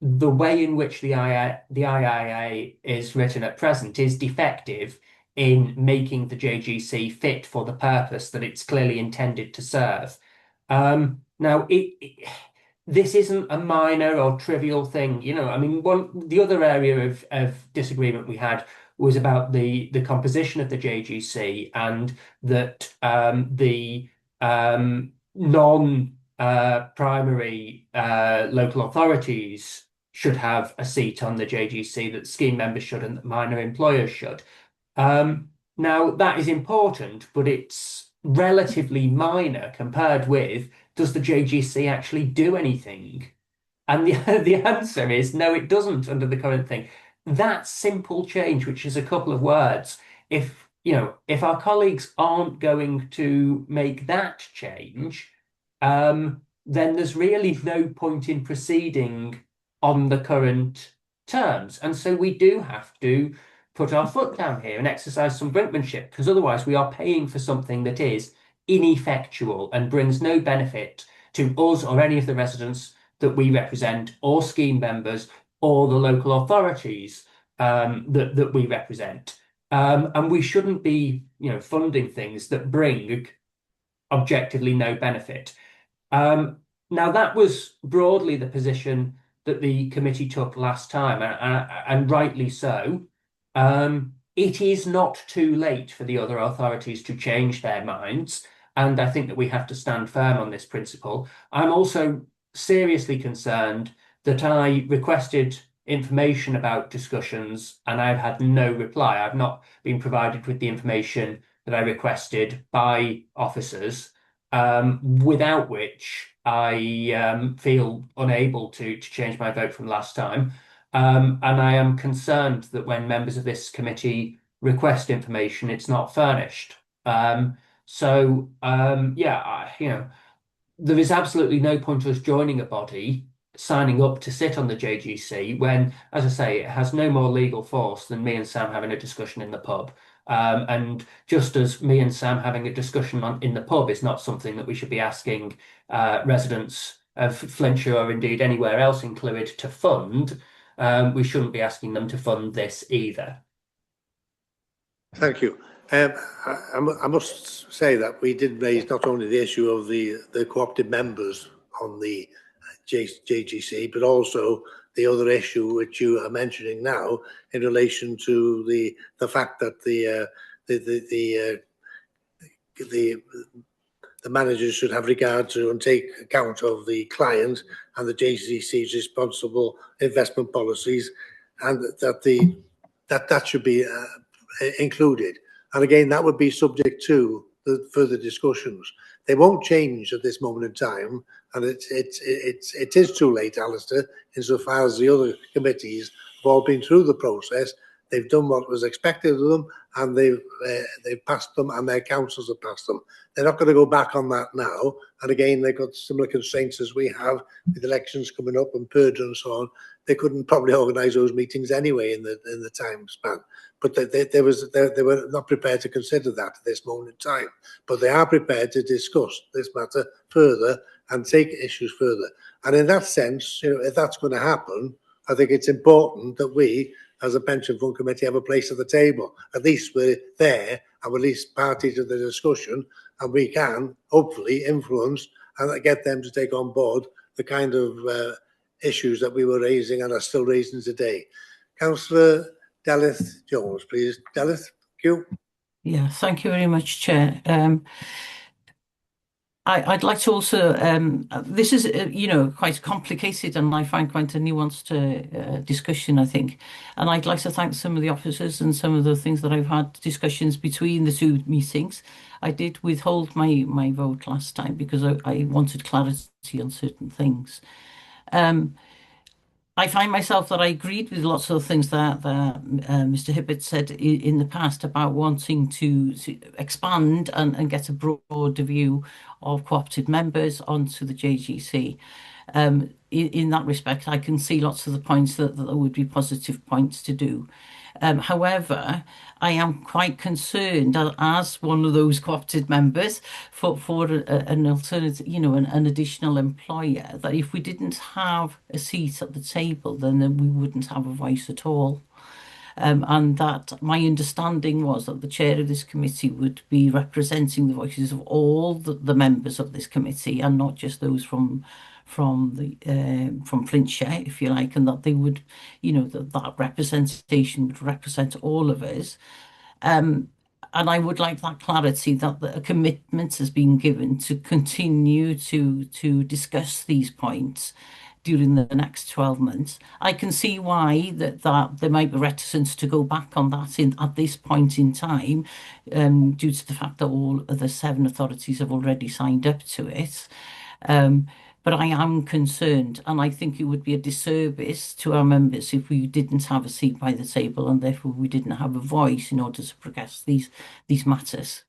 the way in which the IIA is written at present is defective in making the JGC fit for the purpose that it's clearly intended to serve. Now, this isn't a minor or trivial thing. The other area of disagreement we had was about the composition of the JGC, and that the non-primary local authorities should have a seat on the JGC, that scheme members should and that minor employers should. Now, that is important, but it's relatively minor compared with, does the JGC actually do anything? And the answer is no, it doesn't under the current thing. That simple change, which is a couple of words, if our colleagues aren't going to make that change, then there's really no point in proceeding on the current terms. And so we do have to put our foot down here and exercise some brinkmanship, because otherwise we are paying for something that is ineffectual and brings no benefit to us or any of the residents that we represent, or scheme members, or the local authorities that we represent. And we shouldn't be funding things that bring objectively no benefit. Now, that was broadly the position that the committee took last time, and rightly so. It is not too late for the other authorities to change their minds, and I think that we have to stand firm on this principle. I'm also seriously concerned that I requested information about discussions and I've had no reply. I've not been provided with the information that I requested by officers, without which I feel unable to change my vote from last time. And I am concerned that when members of this committee request information, it's not furnished. There is absolutely no point us joining a body, signing up to sit on the JGC when, as I say, it has no more legal force than me and Sam having a discussion in the pub. And just as me and Sam having a discussion in the pub is not something that we should be asking residents of Flintshire or indeed anywhere else in Clwyd to fund, we shouldn't be asking them to fund this either. Thank you. I must say that we did raise not only the issue of the co-opted members on the JGC, but also the other issue which you are mentioning now in relation to the fact that the managers should have regard to and take account of the client and the JGC's responsible investment policies, and that should be included. And again, that would be subject to the further discussions. They won't change at this moment in time, and it is too late, Alistair, insofar as the other committees have all been through the process. They've done what was expected of them, and they've passed them, and their councils have passed them. They're not going to go back on that now. And again, they've got similar constraints as we have with elections coming up and purge and so on. They couldn't probably organise those meetings anyway in the time span. But they were not prepared to consider that at this moment in time. But they are prepared to discuss this matter further and take issues further. And in that sense, if that's going to happen, I think it's important that we, as a pension fund committee, have a place at the table. At least we're there and we're at least party to the discussion, and we can hopefully influence and get them to take on board the kind of issues that we were raising and are still raising today. Councillor Delith Jones, please. Delith, thank you. Yeah, thank you very much, Chair. I'd like to also, this is, quite complicated and I find quite a nuanced discussion, I think. And I'd like to thank some of the officers and some of the things that I've had discussions between the two meetings. I did withhold my vote last time because I wanted clarity on certain things. I find myself that I agreed with lots of the things that Mr. Hibbert said in the past about wanting to expand and get a broader view of co-opted members onto the JGC. In that respect, I can see lots of the points that there would be positive points to do. However, I am quite concerned as one of those co-opted members for an alternative, an additional employer, that if we didn't have a seat at the table, then we wouldn't have a voice at all. And that my understanding was that the chair of this committee would be representing the voices of all the members of this committee and not just those from Flintshire, if you like, and that they would, that representation would represent all of us. And I would like that clarity that a commitment has been given to continue to discuss these points during the next 12 months. I can see why that there might be reticence to go back on that at this point in time, due to the fact that all of the 7 authorities have already signed up to it. But I am concerned, and I think it would be a disservice to our members if we didn't have a seat by the table and therefore we didn't have a voice in order to progress these matters.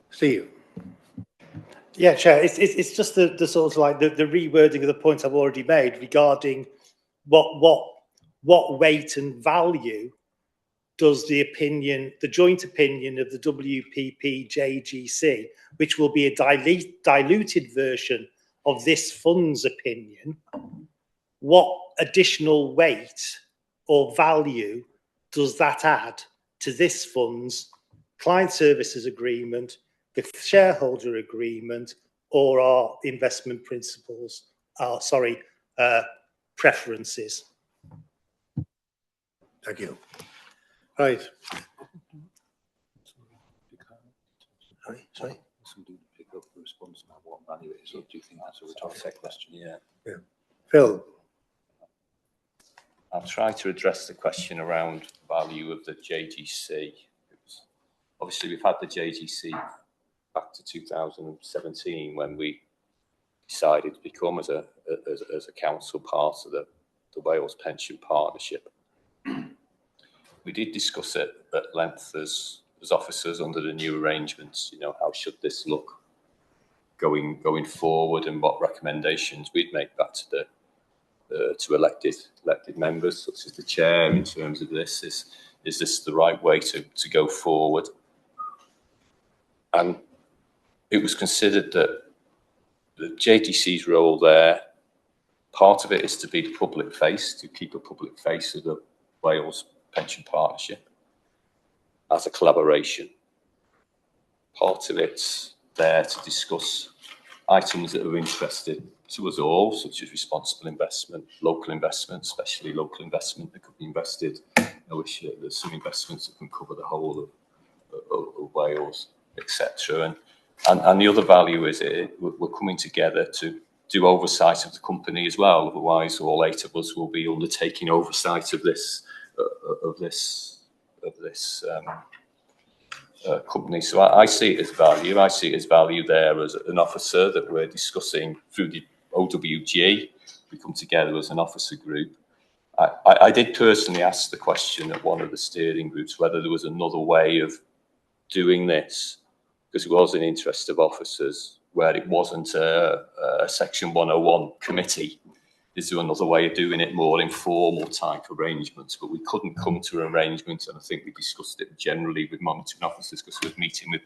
Steve. Yeah, Chair, it's just the sort of like the rewording of the point I've already made regarding what weight and value does the joint opinion of the WPP JGC, which will be a diluted version of this fund's opinion, what additional weight or value does that add to this fund's client services agreement, the shareholder agreement, or our investment principles, preferences? Thank you. Right. Sorry? Somebody pick up the response now, what value it is, or do you think that's a rhetorical question? Yeah. Phil. I'll try to address the question around value of the JGC. Obviously, we've had the JGC back to 2017 when we decided to become as a council part of the Wales Pension Partnership. We did discuss it at length as officers under the new arrangements. How should this look going forward, and what recommendations we'd make back to to elected members, such as the chair, in terms of this. Is this the right way to go forward? And it was considered that the JDC's role there, part of it is to be the public face, to keep a public face of the Wales Pension Partnership as a collaboration. Part of it's there to discuss items that are interested to us all, such as responsible investment, local investment, especially local investment that could be invested. There's some investments that can cover the whole of Wales, etc. And the other value is we're coming together to do oversight of the company as well. Otherwise, all 8 of us will be undertaking oversight of this company. So I see it as value. I see it as value there as an officer that we're discussing through the OWG. We come together as an officer group. I did personally ask the question at one of the steering groups whether there was another way of doing this, because it was in interest of officers where it wasn't a Section 101 committee. Is there another way of doing it, more informal type arrangements? But we couldn't come to an arrangement, and I think we discussed it generally with monitoring officers, because we were meeting with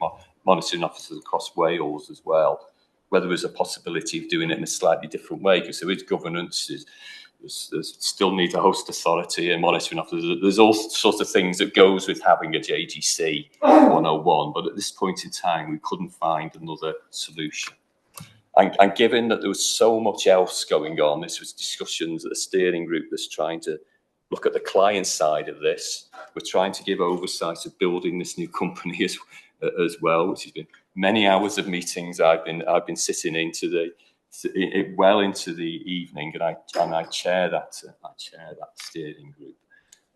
monitoring officers across Wales as well, whether there was a possibility of doing it in a slightly different way, because there is governance, there's still needs a host authority and monitoring officers. There's all sorts of things that goes with having a JGC 101, but at this point in time, we couldn't find another solution. And given that there was so much else going on, this was discussions at the steering group that's trying to look at the client side of this. We're trying to give oversight of building this new company as well, which has been many hours of meetings. I've been sitting into well into the evening, and I chair that steering group.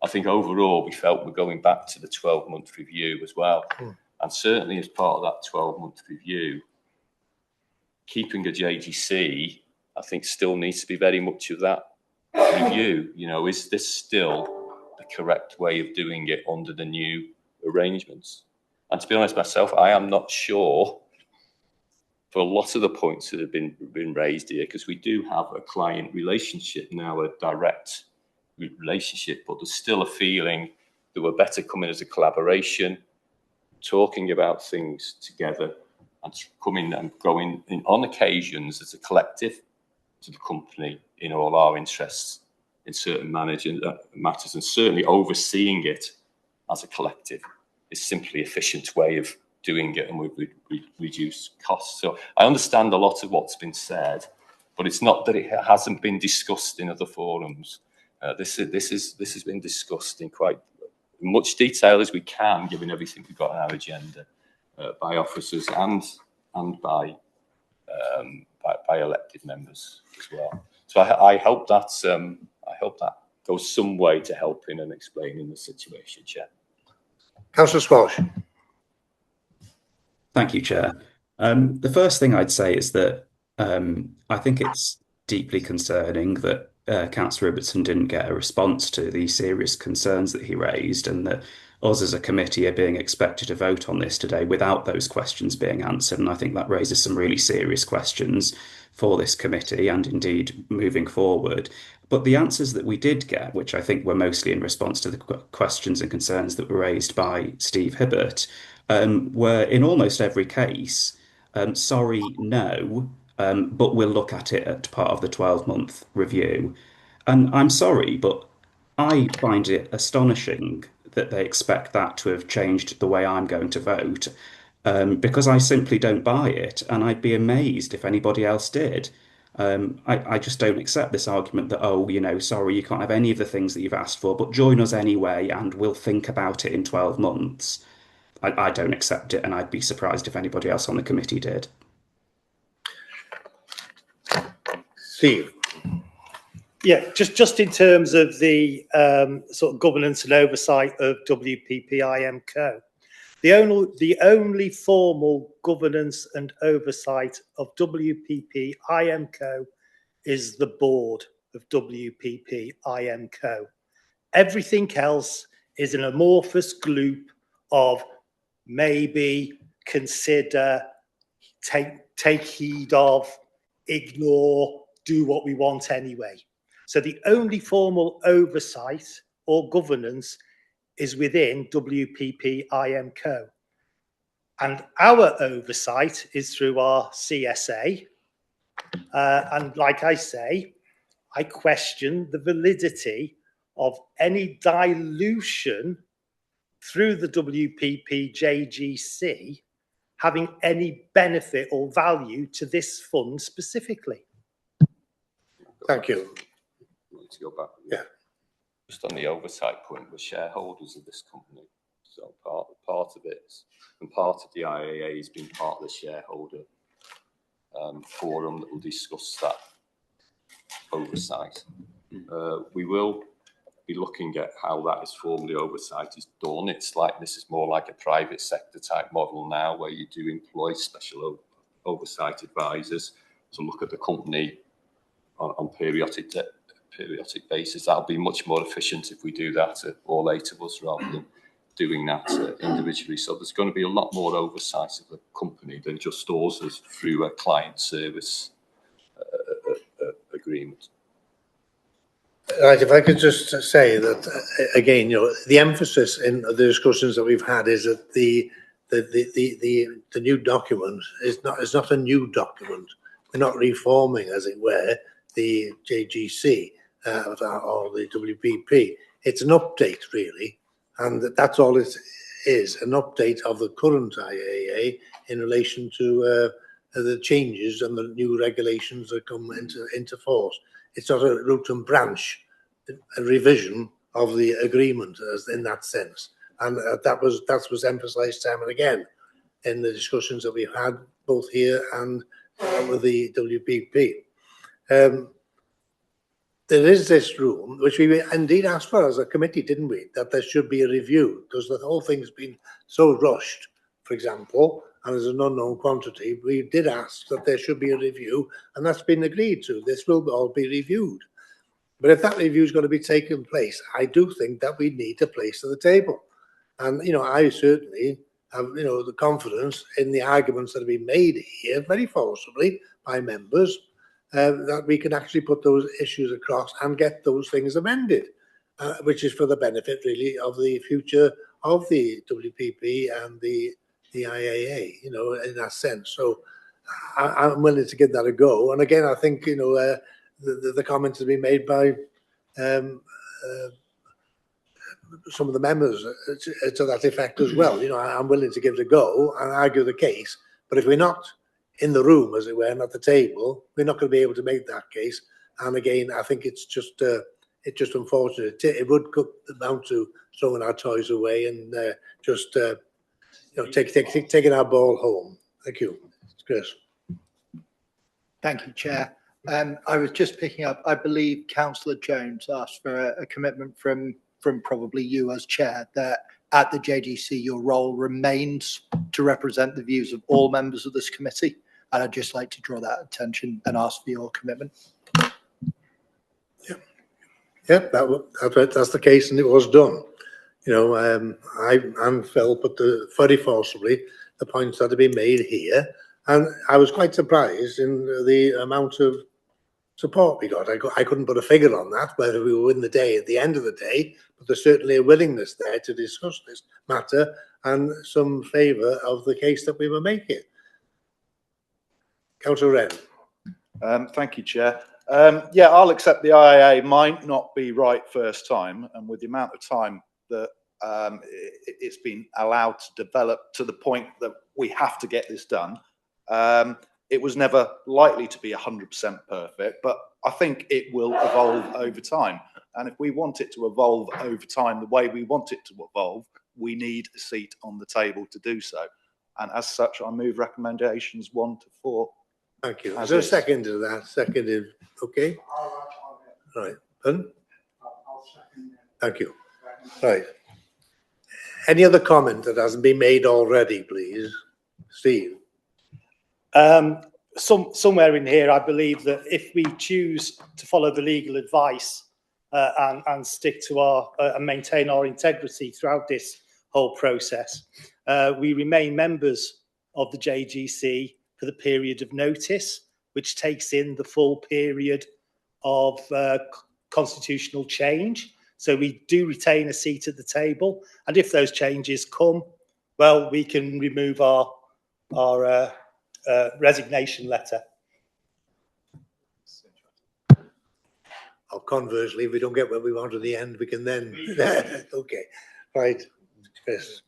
I think overall we felt we're going back to the 12-month review as well, and certainly as part of that 12-month review, keeping a JGC, I think, still needs to be very much of that review. Is this still the correct way of doing it under the new arrangements? And to be honest myself, I am not sure for a lot of the points that have been raised here, because we do have a client relationship now, a direct relationship, but there's still a feeling that we're better coming as a collaboration, talking about things together, and coming and going in on occasions as a collective to the company in all our interests in certain matters, and certainly overseeing it as a collective is simply an efficient way of doing it, and we reduce costs. So I understand a lot of what's been said, but it's not that it hasn't been discussed in other forums. This has been discussed in quite much detail as we can, given everything we've got on our agenda, by officers and by elected members as well. So I hope that goes some way to helping and explaining the situation, Chair. Councillor Squash. Thank you, Chair. The first thing I'd say is that I think it's deeply concerning that Councillor Ibbotson didn't get a response to the serious concerns that he raised, and that us as a committee are being expected to vote on this today without those questions being answered. And I think that raises some really serious questions for this committee and indeed moving forward. But the answers that we did get, which I think were mostly in response to the questions and concerns that were raised by Steve Hibbert, were in almost every case, sorry, no, but we'll look at it at part of the 12-month review. And I'm sorry, but I find it astonishing that they expect that to have changed the way I'm going to vote, because I simply don't buy it, and I'd be amazed if anybody else did. I just don't accept this argument that, oh, sorry, you can't have any of the things that you've asked for, but join us anyway, and we'll think about it in 12 months. I don't accept it, and I'd be surprised if anybody else on the committee did. Steve. Yeah, just in terms of the sort of governance and oversight of WPP IMCO, the only formal governance and oversight of WPP IMCO is the board of WPP IMCO. Everything else is an amorphous gloop of maybe, consider, take heed of, ignore, do what we want anyway. So the only formal oversight or governance is within WPP IMCO. And our oversight is through our CSA. And like I say, I question the validity of any dilution through the WPP JGC having any benefit or value to this fund specifically. Thank you. To go back. Yeah. Just on the oversight point, we're shareholders of this company. So part of it, and part of the IAA has been part of the shareholder forum that will discuss that oversight. We will be looking at how that is formally oversight is done. It's like, this is more like a private sector type model now, where you do employ special oversight advisors to look at the company on periodic basis. That'll be much more efficient if we do that at all 8 of us rather than doing that individually. So there's going to be a lot more oversight of the company than just us as through a client service agreement. Right, if I could just say that again, the emphasis in the discussions that we've had is that the new document is not a new document. We're not reforming, as it were, the JGC or the WPP. It's an update, really, and that's all it is, an update of the current IAA in relation to the changes and the new regulations that come into force. It's not a root and branch, a revision of the agreement in that sense. And that was emphasised time and again in the discussions that we've had both here and with the WPP. There is this room, which we indeed asked for as a committee, didn't we, that there should be a review, because the whole thing's been so rushed, for example, and there's an unknown quantity. We did ask that there should be a review, and that's been agreed to. This will all be reviewed. But if that review is going to be taking place, I do think that we need a place at the table. And, I certainly have, the confidence in the arguments that have been made here very forcibly by members, that we can actually put those issues across and get those things amended, which is for the benefit, really, of the future of the WPP and the IAA, in that sense. So I'm willing to give that a go. And again, I think, the comments have been made by some of the members to that effect as well. I'm willing to give it a go and argue the case. But if we're not in the room, as it were, and at the table, we're not going to be able to make that case. And again, I think it's just unfortunate. It would come down to throwing our toys away and taking our ball home. Thank you, Chris. Thank you, Chair. I was just picking up, I believe Councillor Jones asked for a commitment from probably you as Chair that at the JGC your role remains to represent the views of all members of this committee. And I'd just like to draw that attention and ask for your commitment. Yeah, that's the case, and it was done. I felt, but very forcibly, the points that have been made here, and I was quite surprised in the amount of support we got. I couldn't put a figure on that, whether we will win the day at the end of the day, but there's certainly a willingness there to discuss this matter and some favour of the case that we were making. Councillor Wren. Thank you, Chair. Yeah, I'll accept the IAA might not be right first time, and with the amount of time that it's been allowed to develop to the point that we have to get this done, it was never likely to be 100% perfect, but I think it will evolve over time. And if we want it to evolve over time the way we want it to evolve, we need a seat on the table to do so. And as such, I move recommendations 1 to 4. Thank you. Is there a second to that? Seconded. Okay. Right. Pardon? Thank you. Right. Any other comment that hasn't been made already, please? Steve. Somewhere in here, I believe that if we choose to follow the legal advice and stick to and maintain our integrity throughout this whole process, we remain members of the JGC for the period of notice, which takes in the full period of constitutional change. So we do retain a seat at the table. And if those changes come, well, we can remove our resignation letter. Or conversely, if we don't get what we want at the end, we can then, okay, right, Chris.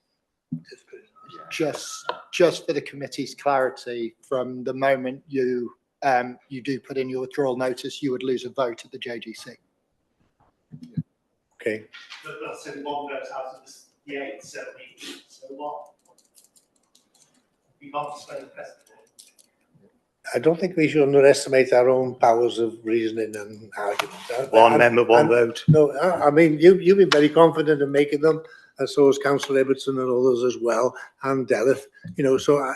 Just for the committee's clarity, from the moment you do put in your withdrawal notice, you would lose a vote at the JGC. Okay. That's in one vote out of the 8, so what? We want to spend the president. I don't think we should underestimate our own powers of reasoning and argument. One member, one vote. No, I mean, you've been very confident in making them, and so has Councillor Ibbotson and others as well, and Delith, you know, so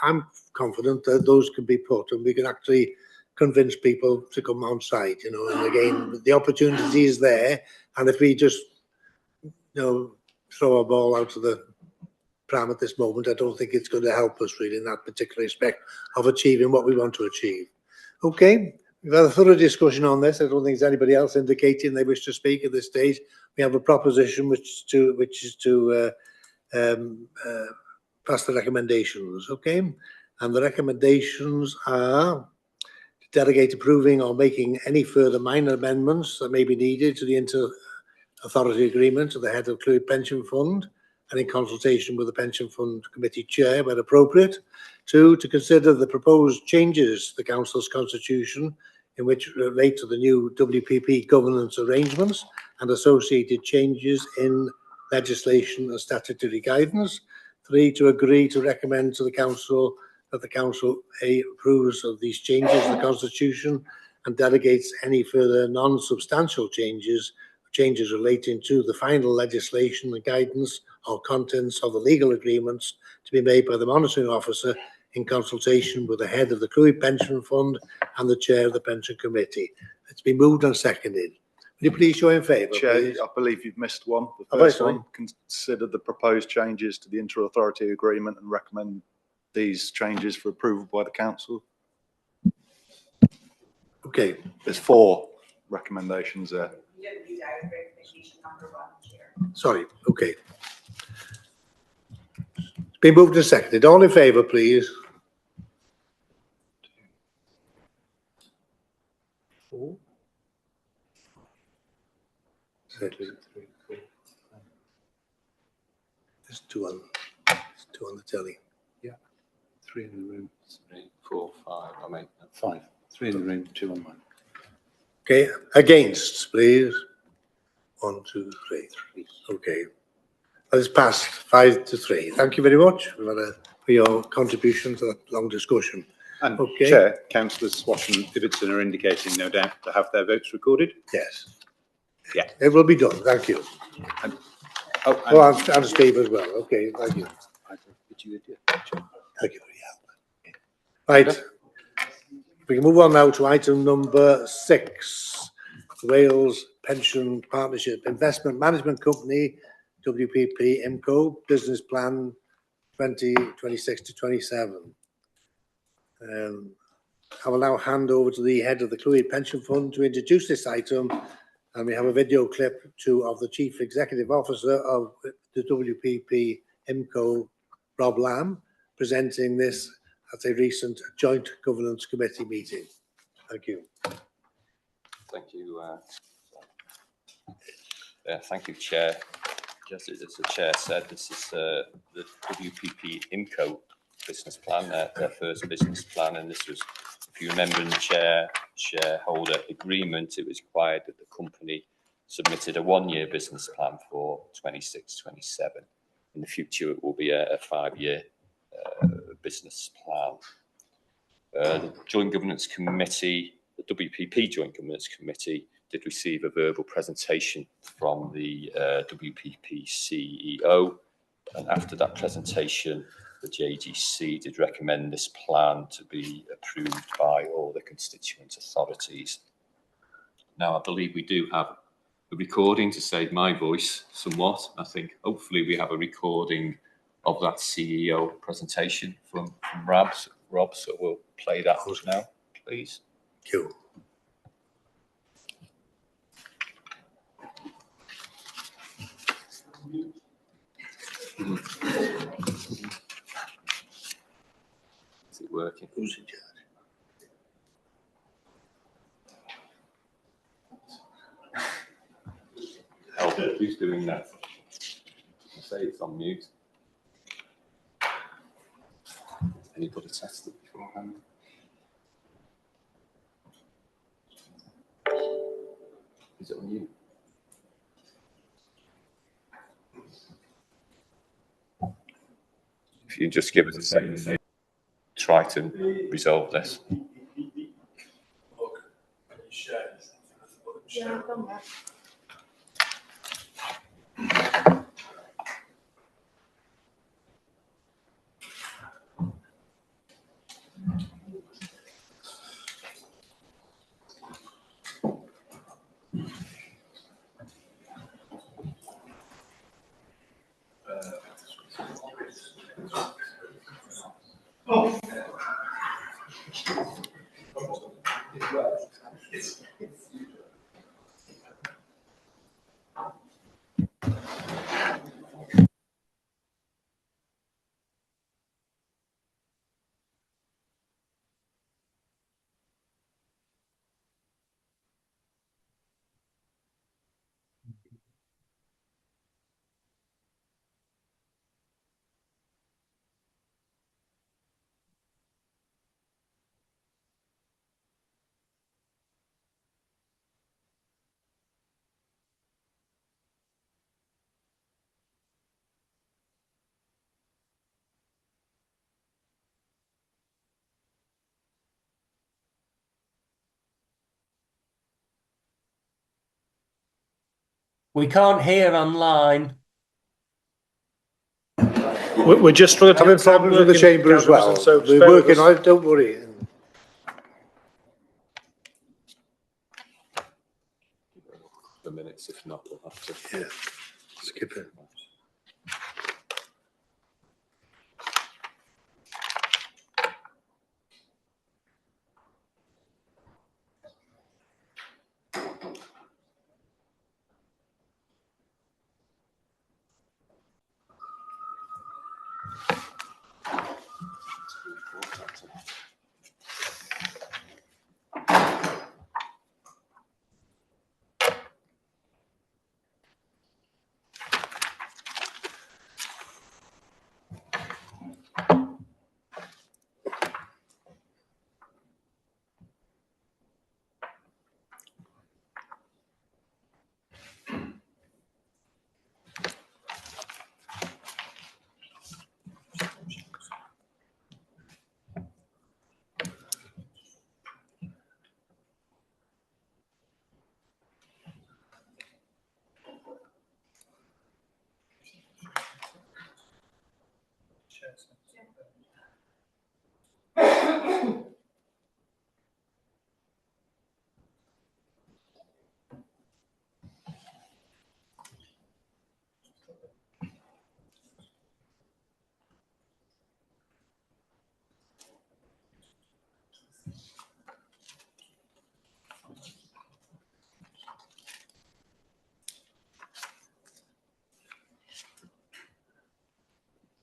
I'm confident that those can be put and we can actually convince people to come on site, you know, and again, the opportunity is there, and if we just, you know, throw a ball out of the pram at this moment, I don't think it's going to help us really in that particular respect of achieving what we want to achieve. Okay, we've had a thorough discussion on this. I don't think there's anybody else indicating they wish to speak at this stage. We have a proposition which is to pass the recommendations. Okay, and the recommendations are to delegate approving or making any further minor amendments that may be needed to the inter-authority agreement to the head of Clwyd Pension Fund, and in consultation with the Pension Fund Committee Chair where appropriate. 2, to consider the proposed changes to the Council's constitution in which relate to the new WPP governance arrangements and associated changes in legislation and statutory guidance. 3, to agree to recommend to the Council that the Council approves of these changes to the constitution and delegates any further non-substantial changes relating to the final legislation and guidance or contents of the legal agreements to be made by the monitoring officer in consultation with the head of the Clwyd Pension Fund and the chair of the Pension Committee. It's been moved and seconded. Will you please show in favour, Chair, please? I believe you've missed one. The Have I, first sorry? one, consider the proposed changes to the inter-authority agreement and recommend these changes for approval by the council. Okay. There's 4 recommendations there. Sorry, okay. It's been moved and seconded. All in favour, please? Four. Six. There's 2 on the telly. Yeah. 3 in the room. 3, 4, 5. I mean, 5. 3 in the room, 2 on mine. Okay, against, please. 1, 2, 3. Okay. That is passed 5-3. Thank you very much for your contribution to that long discussion. And okay. Chair, Councillors Swash and Ibbotson are indicating, no doubt, to have their votes recorded. Yes. Yeah. It will be done. Thank you. And and Steve as well. Okay, thank you. Thank you for your help. Right. We can move on now to item number 6. Wales Pension Partnership Investment Management Company, WPP IMCO, Business Plan 2026 to 27. I will now hand over to the head of the Clwyd Pension Fund to introduce this item, and we have a video clip of the Chief Executive Officer of the WPP IMCO, Rob Lamb, presenting this at a recent Joint Governance Committee meeting. Thank you. Thank you. Thank you, Chair. Just as the Chair said, this is the WPP IMCO business plan, their first business plan, and this was, if you remember, in the shareholder agreement, it was required that the company submitted a 1-year business plan for 26-27. In the future, it will be a 5-year business plan. The Joint Governance Committee, the WPP Joint Governance Committee, did receive a verbal presentation from the WPP CEO, and after that presentation, the JGC did recommend this plan to be approved by all the constituent authorities. Now, I believe we do have a recording to save my voice somewhat. I think hopefully we have a recording of that CEO presentation from Rob, so we'll play that now, please. Thank you. Is it working? Who's in charge? Help, who's doing that? I say it's on mute. Anybody test it beforehand? Is it on you? If you just give us a second, try to resolve this. Yeah, I've done that. We can't hear online. We're just struggling to Having get sound problems with the working, chamber as Councillor well. Robertson, so We're bear with working us. on it, don't worry. For minutes, if not, we'll have to. Yeah, skip it.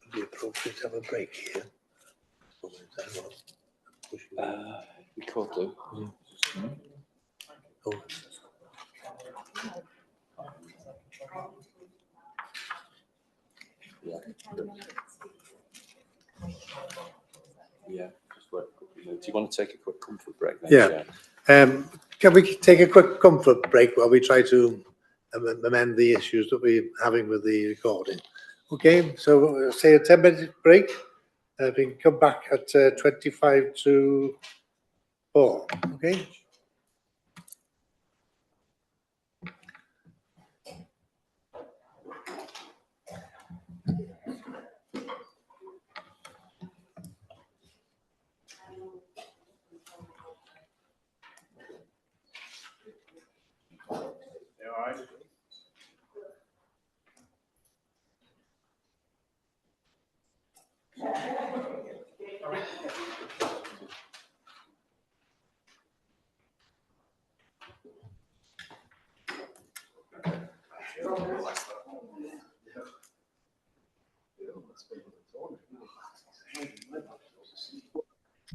Would it be appropriate to have a break here? We could do. Oh. Yeah. Yeah, just wait a couple of minutes. Do you want to take a quick comfort break then, Yeah. Chair? Can we take a quick comfort break while we try to amend the issues that we're having with the recording? Okay, so say a 10-minute break. We can come back at 25 to 4. Okay.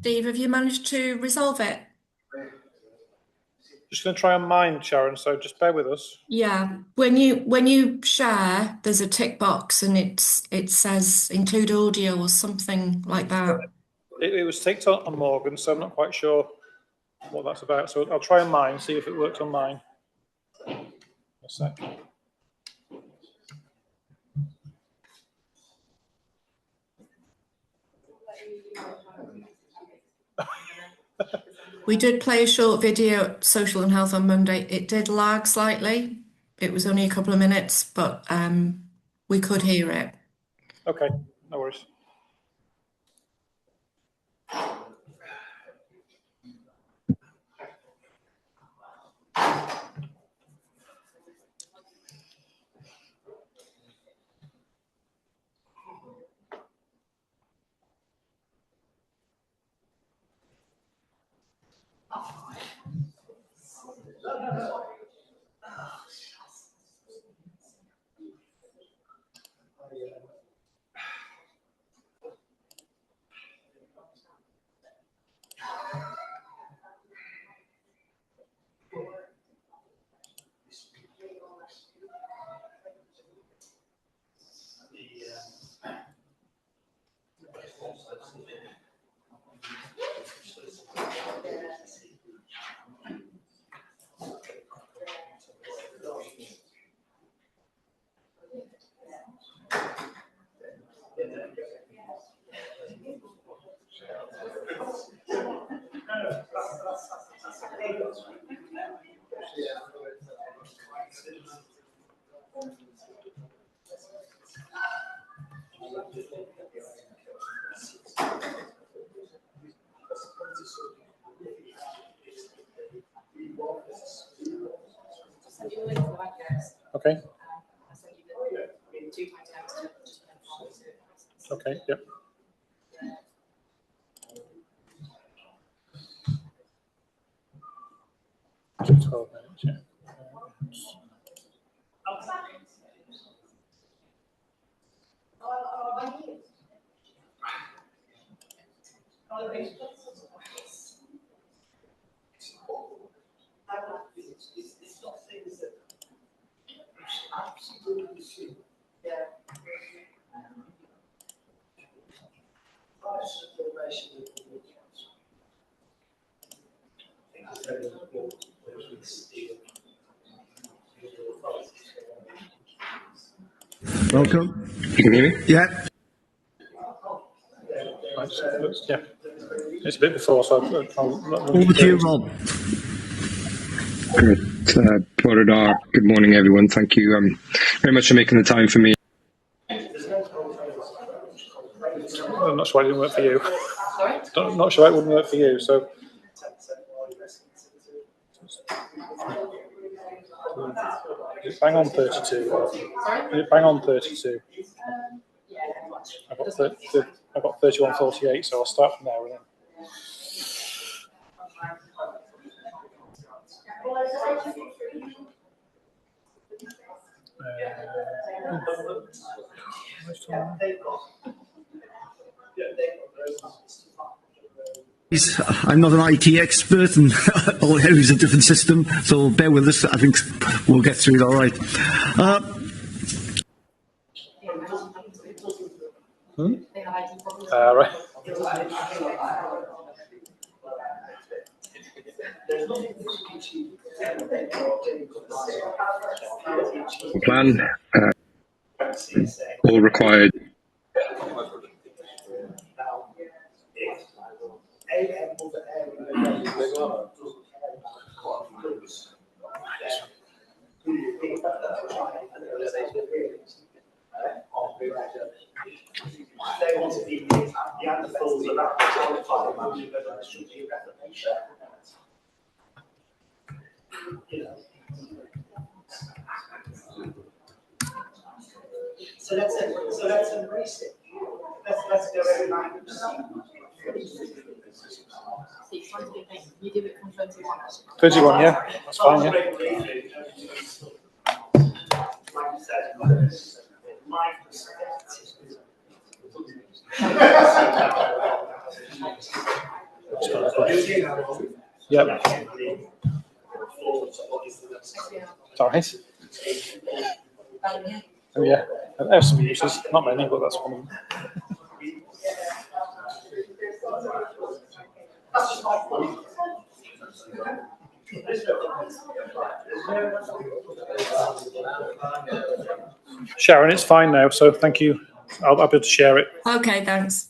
Steve, have you managed to resolve it? Just going to try on mine, Sharon, so just bear with us. Yeah, when you share, there's a tick box and it says include audio or something like that. It was ticked on Morgan, so I'm not quite sure what that's about. So I'll try on mine, see if it works on mine. A sec. We did play a short video at Social and Health on Monday. It did lag slightly. It was only a couple of minutes, but we could hear it. Okay, no worries. Okay. Okay, yep. To 12 minutes, yeah. Welcome. You can hear me? Yeah. Right, so yeah. It's a bit before, so I'll Over to you, Rob. Good. Good morning, everyone. Thank you very much for making the time for me. I'm not sure it didn't work for you. Sorry? I'm not sure it wouldn't work for you, so. Bang on 32. Sorry? Bang on 32. I've got 31.48, so I'll start from there and then. I'm not an IT expert and all I use a different system, so bear with us. I think we'll get through it all right. Right. Plan, all required. So let's embrace it. Let's go every night. You do it from 21. 31, yeah, that's fine, yeah. Yeah. Sorry. Oh yeah, there's some uses, not many, but that's one of them. Sharon, it's fine now, so thank you. I'll be able to share it. Okay, thanks.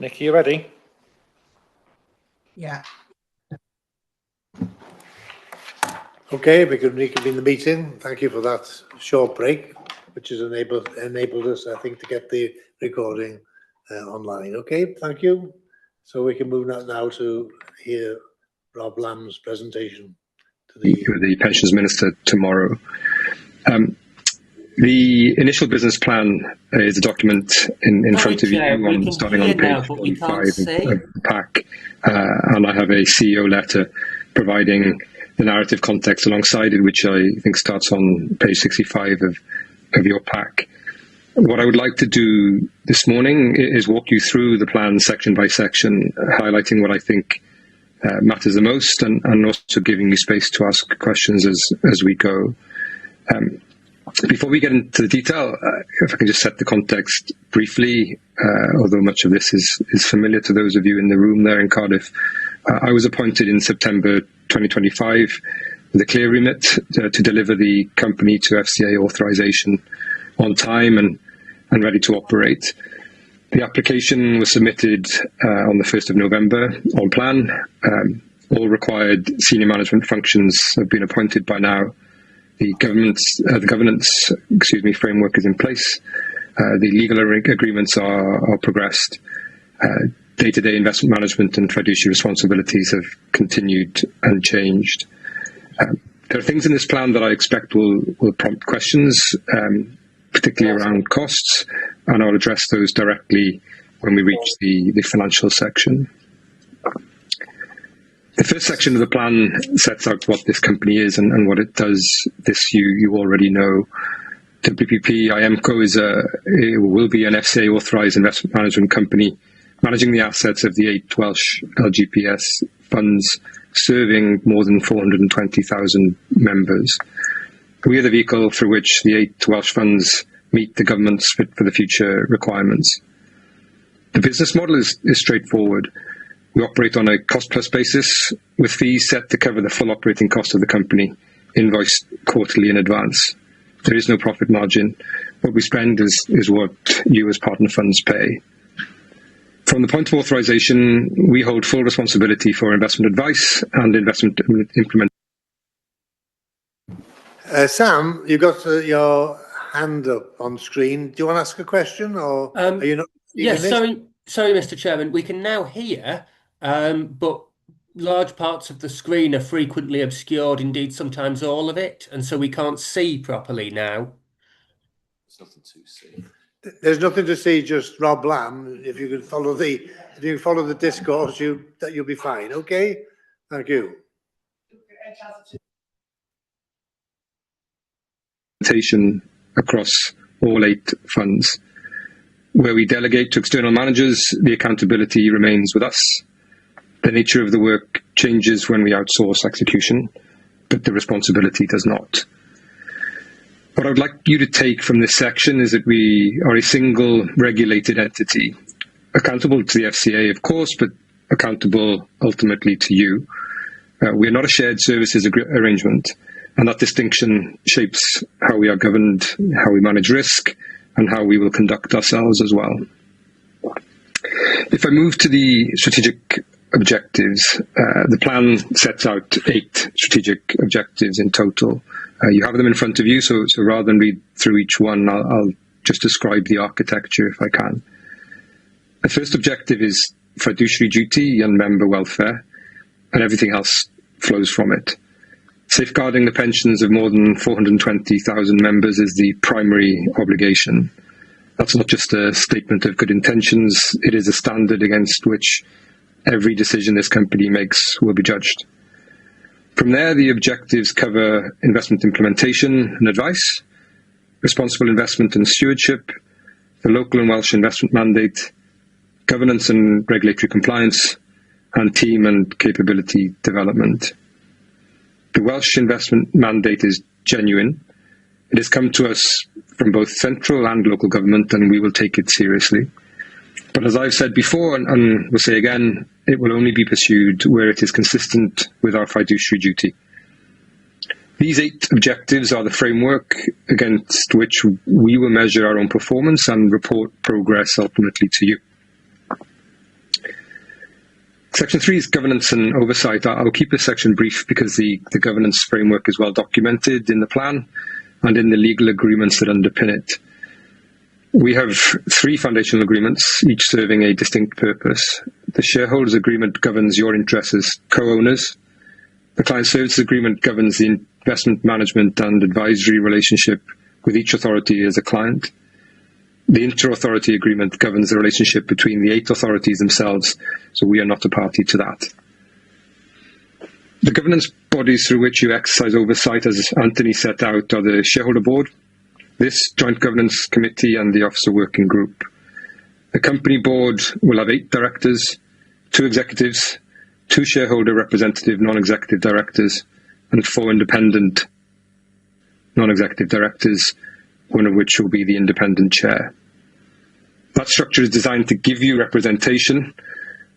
Nick, are you ready? Yeah. Okay, we can reconvene the meeting. Thank you for that short break, which has enabled us, I think, to get the recording online. Okay, thank you. So we can move now to hear Rob Lamb's presentation to the Pensions Minister tomorrow. The initial business plan is a document in front of Chair, you, we can starting hear on now, page but we 45 can't see. of the pack, and I have a CEO letter providing the narrative context alongside it, which I think starts on page 65 of your pack. What I would like to do this morning is walk you through the plan section by section, highlighting what I think matters the most, and also giving you space to ask questions as we go. Before we get into the detail, if I can just set the context briefly, although much of this is familiar to those of you in the room there in Cardiff. I was appointed in September 2025 with a clear remit to deliver the company to FCA authorisation on time and ready to operate. The application was submitted on the 1st of November on plan. All required senior management functions have been appointed by now. The governance framework is in place. The legal agreements are progressed. Day-to-day investment management and fiduciary responsibilities have continued unchanged. There are things in this plan that I expect will prompt questions, particularly around costs, and I'll address those directly when we reach the financial section. The first section of the plan sets out what this company is and what it does. This you already know. WPP IMCO will be an FCA authorised investment management company managing the assets of the 8 Welsh LGPS funds, serving more than 420,000 members. We are the vehicle through which the 8 Welsh funds meet the government's Fit for the Future requirements. The business model is straightforward. We operate on a cost-plus basis, with fees set to cover the full operating cost of the company, invoiced quarterly in advance. There is no profit margin. What we spend is what you as partner funds pay. From the point of authorisation, we hold full responsibility for investment advice and investment implementation. Sam, you've got your hand up on screen. Do you want to ask a question, or are you not? Yes, sorry, Mr. Chairman. We can now hear, but large parts of the screen are frequently obscured, indeed sometimes all of it, and so we can't see properly now. There's nothing to see. There's nothing to see, just Rob Lamb. If you can follow the discourse, you'll be fine. Okay, thank you. Across all 8 funds. Where we delegate to external managers, the accountability remains with us. The nature of the work changes when we outsource execution, but the responsibility does not. What I would like you to take from this section is that we are a single regulated entity, accountable to the FCA, of course, but accountable ultimately to you. We are not a shared services arrangement, and that distinction shapes how we are governed, how we manage risk, and how we will conduct ourselves as well. If I move to the strategic objectives, the plan sets out 8 strategic objectives in total. You have them in front of you, so rather than read through each one, I'll just describe the architecture if I can. The first objective is fiduciary duty and member welfare, and everything else flows from it. Safeguarding the pensions of more than 420,000 members is the primary obligation. That's not just a statement of good intentions, it is a standard against which every decision this company makes will be judged. From there, the objectives cover investment implementation and advice, responsible investment and stewardship, the local and Welsh investment mandate, governance and regulatory compliance, and team and capability development. The Welsh investment mandate is genuine. It has come to us from both central and local government, and we will take it seriously. But as I've said before, and will say again, it will only be pursued where it is consistent with our fiduciary duty. These 8 objectives are the framework against which we will measure our own performance and report progress ultimately to you. Section 3 is governance and oversight. I'll keep this section brief because the governance framework is well documented in the plan and in the legal agreements that underpin it. We have 3 foundational agreements, each serving a distinct purpose. The shareholders agreement governs your interests as co-owners. The client services agreement governs the investment management and advisory relationship with each authority as a client. The inter-authority agreement governs the relationship between the 8 authorities themselves, so we are not a party to that. The governance bodies through which you exercise oversight, as Anthony set out, are the shareholder board, this joint governance committee and the officer working group. The company board will have 8 directors, 2 executives, 2 shareholder representative non-executive directors, and 4 independent non-executive directors, one of which will be the independent chair. That structure is designed to give you representation,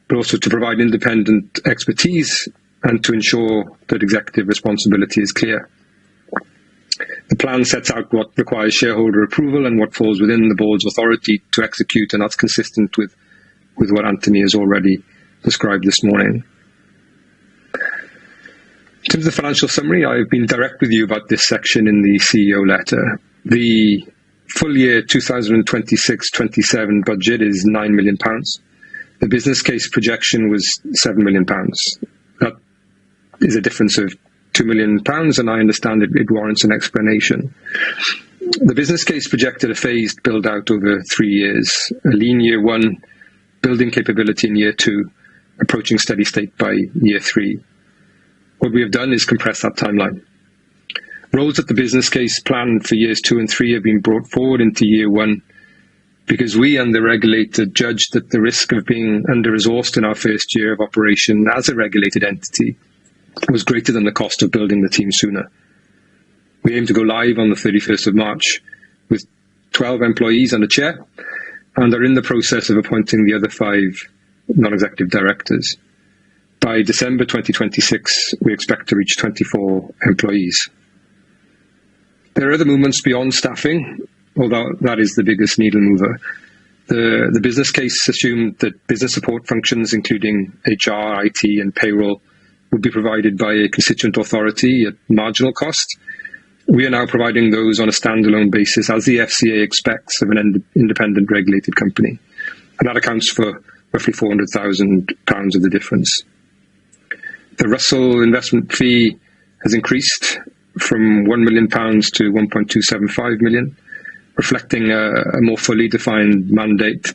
but also to provide independent expertise and to ensure that executive responsibility is clear. The plan sets out what requires shareholder approval and what falls within the board's authority to execute, and that's consistent with what Anthony has already described this morning. In terms of the financial summary, I've been direct with you about this section in the CEO letter. The full year 2026-27 budget is £9 million. The business case projection was £7 million. That is a difference of £2 million, and I understand it warrants an explanation. The business case projected a phased build out over 3 years, a lean year 1, building capability in year 2, approaching steady state by year 3. What we have done is compress that timeline. Roles that the business case planned for years 2 and 3 have been brought forward into year 1 because we and the regulator judged that the risk of being under-resourced in our first year of operation as a regulated entity was greater than the cost of building the team sooner. We aim to go live on the 31st of March with 12 employees and a chair, and are in the process of appointing the other 5 non-executive directors. By December 2026, we expect to reach 24 employees. There are other movements beyond staffing, although that is the biggest needle mover. The business case assumed that business support functions, including HR, IT, and payroll, would be provided by a constituent authority at marginal cost. We are now providing those on a standalone basis, as the FCA expects of an independent regulated company, and that accounts for roughly £400,000 of the difference. The Russell investment fee has increased from £1 million to 1.275 million, reflecting a more fully defined mandate,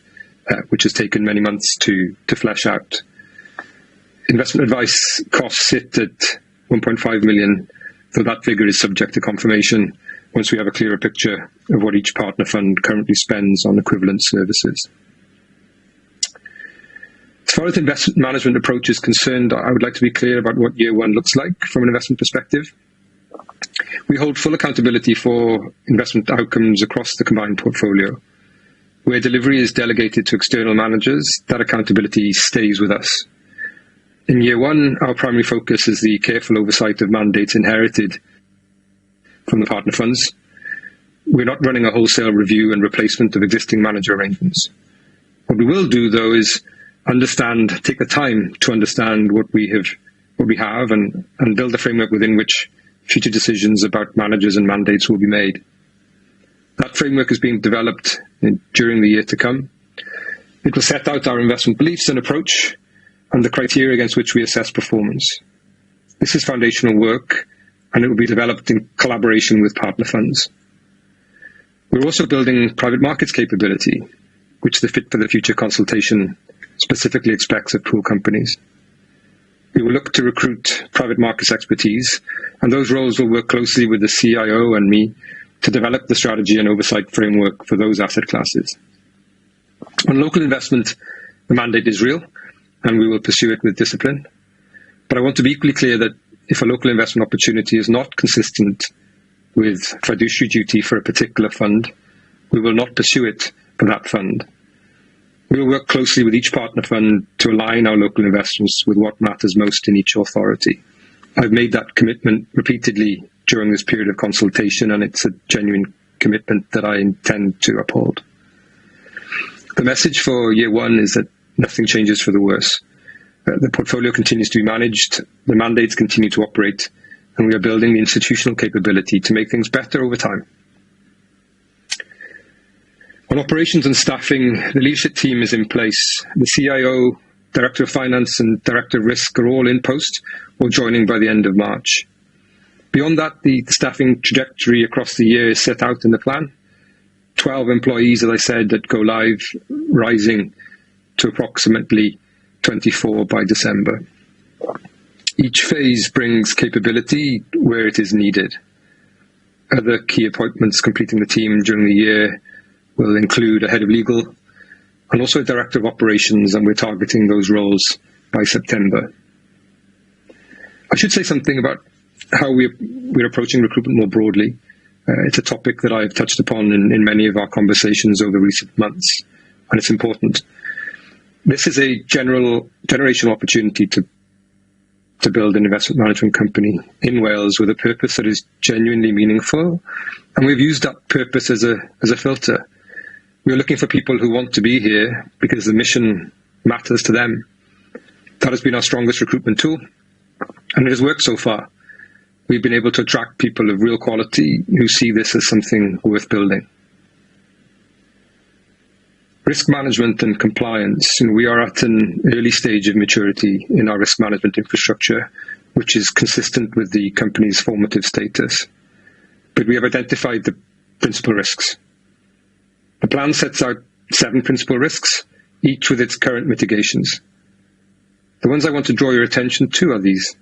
which has taken many months to flesh out. Investment advice costs sit at 1.5 million, though that figure is subject to confirmation once we have a clearer picture of what each partner fund currently spends on equivalent services. As far as the investment management approach is concerned, I would like to be clear about what year 1 looks like from an investment perspective. We hold full accountability for investment outcomes across the combined portfolio. Where delivery is delegated to external managers, that accountability stays with us. In year 1, our primary focus is the careful oversight of mandates inherited from the partner funds. We're not running a wholesale review and replacement of existing manager arrangements. What we will do, though, is take the time to understand what we have and build a framework within which future decisions about managers and mandates will be made. That framework is being developed during the year to come. It will set out our investment beliefs and approach and the criteria against which we assess performance. This is foundational work, and it will be developed in collaboration with partner funds. We're also building private markets capability, which the Fit for the Future consultation specifically expects of pool companies. We will look to recruit private markets expertise, and those roles will work closely with the CIO and me to develop the strategy and oversight framework for those asset classes. On local investment, the mandate is real, and we will pursue it with discipline. But I want to be equally clear that if a local investment opportunity is not consistent with fiduciary duty for a particular fund, we will not pursue it for that fund. We will work closely with each partner fund to align our local investments with what matters most in each authority. I've made that commitment repeatedly during this period of consultation, and it's a genuine commitment that I intend to uphold. The message for year 1 is that nothing changes for the worse. The portfolio continues to be managed, the mandates continue to operate, and we are building the institutional capability to make things better over time. On operations and staffing, the leadership team is in place. The CIO, Director of Finance and Director of Risk are all in post or joining by the end of March. Beyond that, the staffing trajectory across the year is set out in the plan. 12 employees, as I said, that go live, rising to approximately 24 by December. Each phase brings capability where it is needed. Other key appointments completing the team during the year will include a head of legal and also a director of operations, and we're targeting those roles by September. I should say something about how we're approaching recruitment more broadly. It's a topic that I've touched upon in many of our conversations over recent months, and it's important. This is a generational opportunity to build an investment management company in Wales with a purpose that is genuinely meaningful, and we've used that purpose as a filter. We're looking for people who want to be here because the mission matters to them. That has been our strongest recruitment tool, and it has worked so far. We've been able to attract people of real quality who see this as something worth building. Risk management and compliance. We are at an early stage of maturity in our risk management infrastructure, which is consistent with the company's formative status. But we have identified the principal risks. The plan sets out 7 principal risks, each with its current mitigations. The ones I want to draw your attention to are these.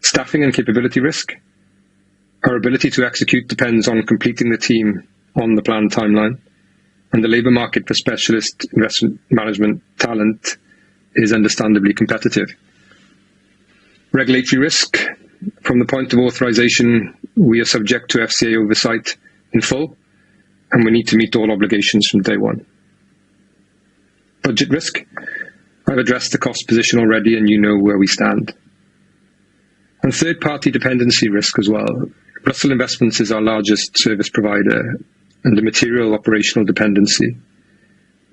Staffing and capability risk. Our ability to execute depends on completing the team on the planned timeline, and the labour market for specialist investment management talent is understandably competitive. Regulatory risk. From the point of authorisation, we are subject to FCA oversight in full, and we need to meet all obligations from day one. Budget risk. I've addressed the cost position already, and you know where we stand. And third-party dependency risk as well. Russell Investments is our largest service provider and a material operational dependency.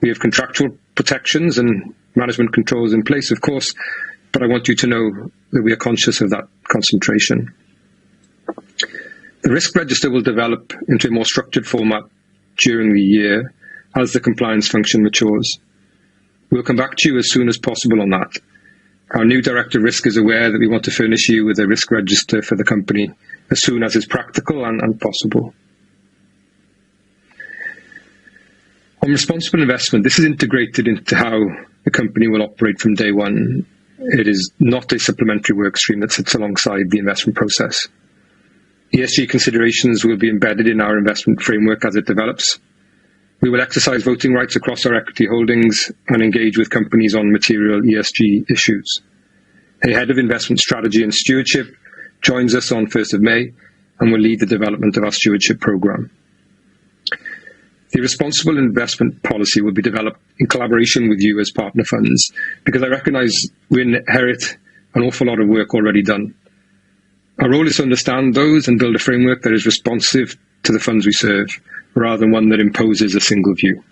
We have contractual protections and management controls in place, of course, but I want you to know that we are conscious of that concentration. The risk register will develop into a more structured format during the year as the compliance function matures. We'll come back to you as soon as possible on that. Our new Director of Risk is aware that we want to furnish you with a risk register for the company as soon as is practical and possible. On responsible investment, this is integrated into how the company will operate from day one. It is not a supplementary work stream that sits alongside the investment process. ESG considerations will be embedded in our investment framework as it develops. We will exercise voting rights across our equity holdings and engage with companies on material ESG issues. A head of investment strategy and stewardship joins us on 1st of May and will lead the development of our stewardship programme. The responsible investment policy will be developed in collaboration with you as partner funds, because I recognise we inherit an awful lot of work already done. Our role is to understand those and build a framework that is responsive to the funds we serve, rather than one that imposes a single view.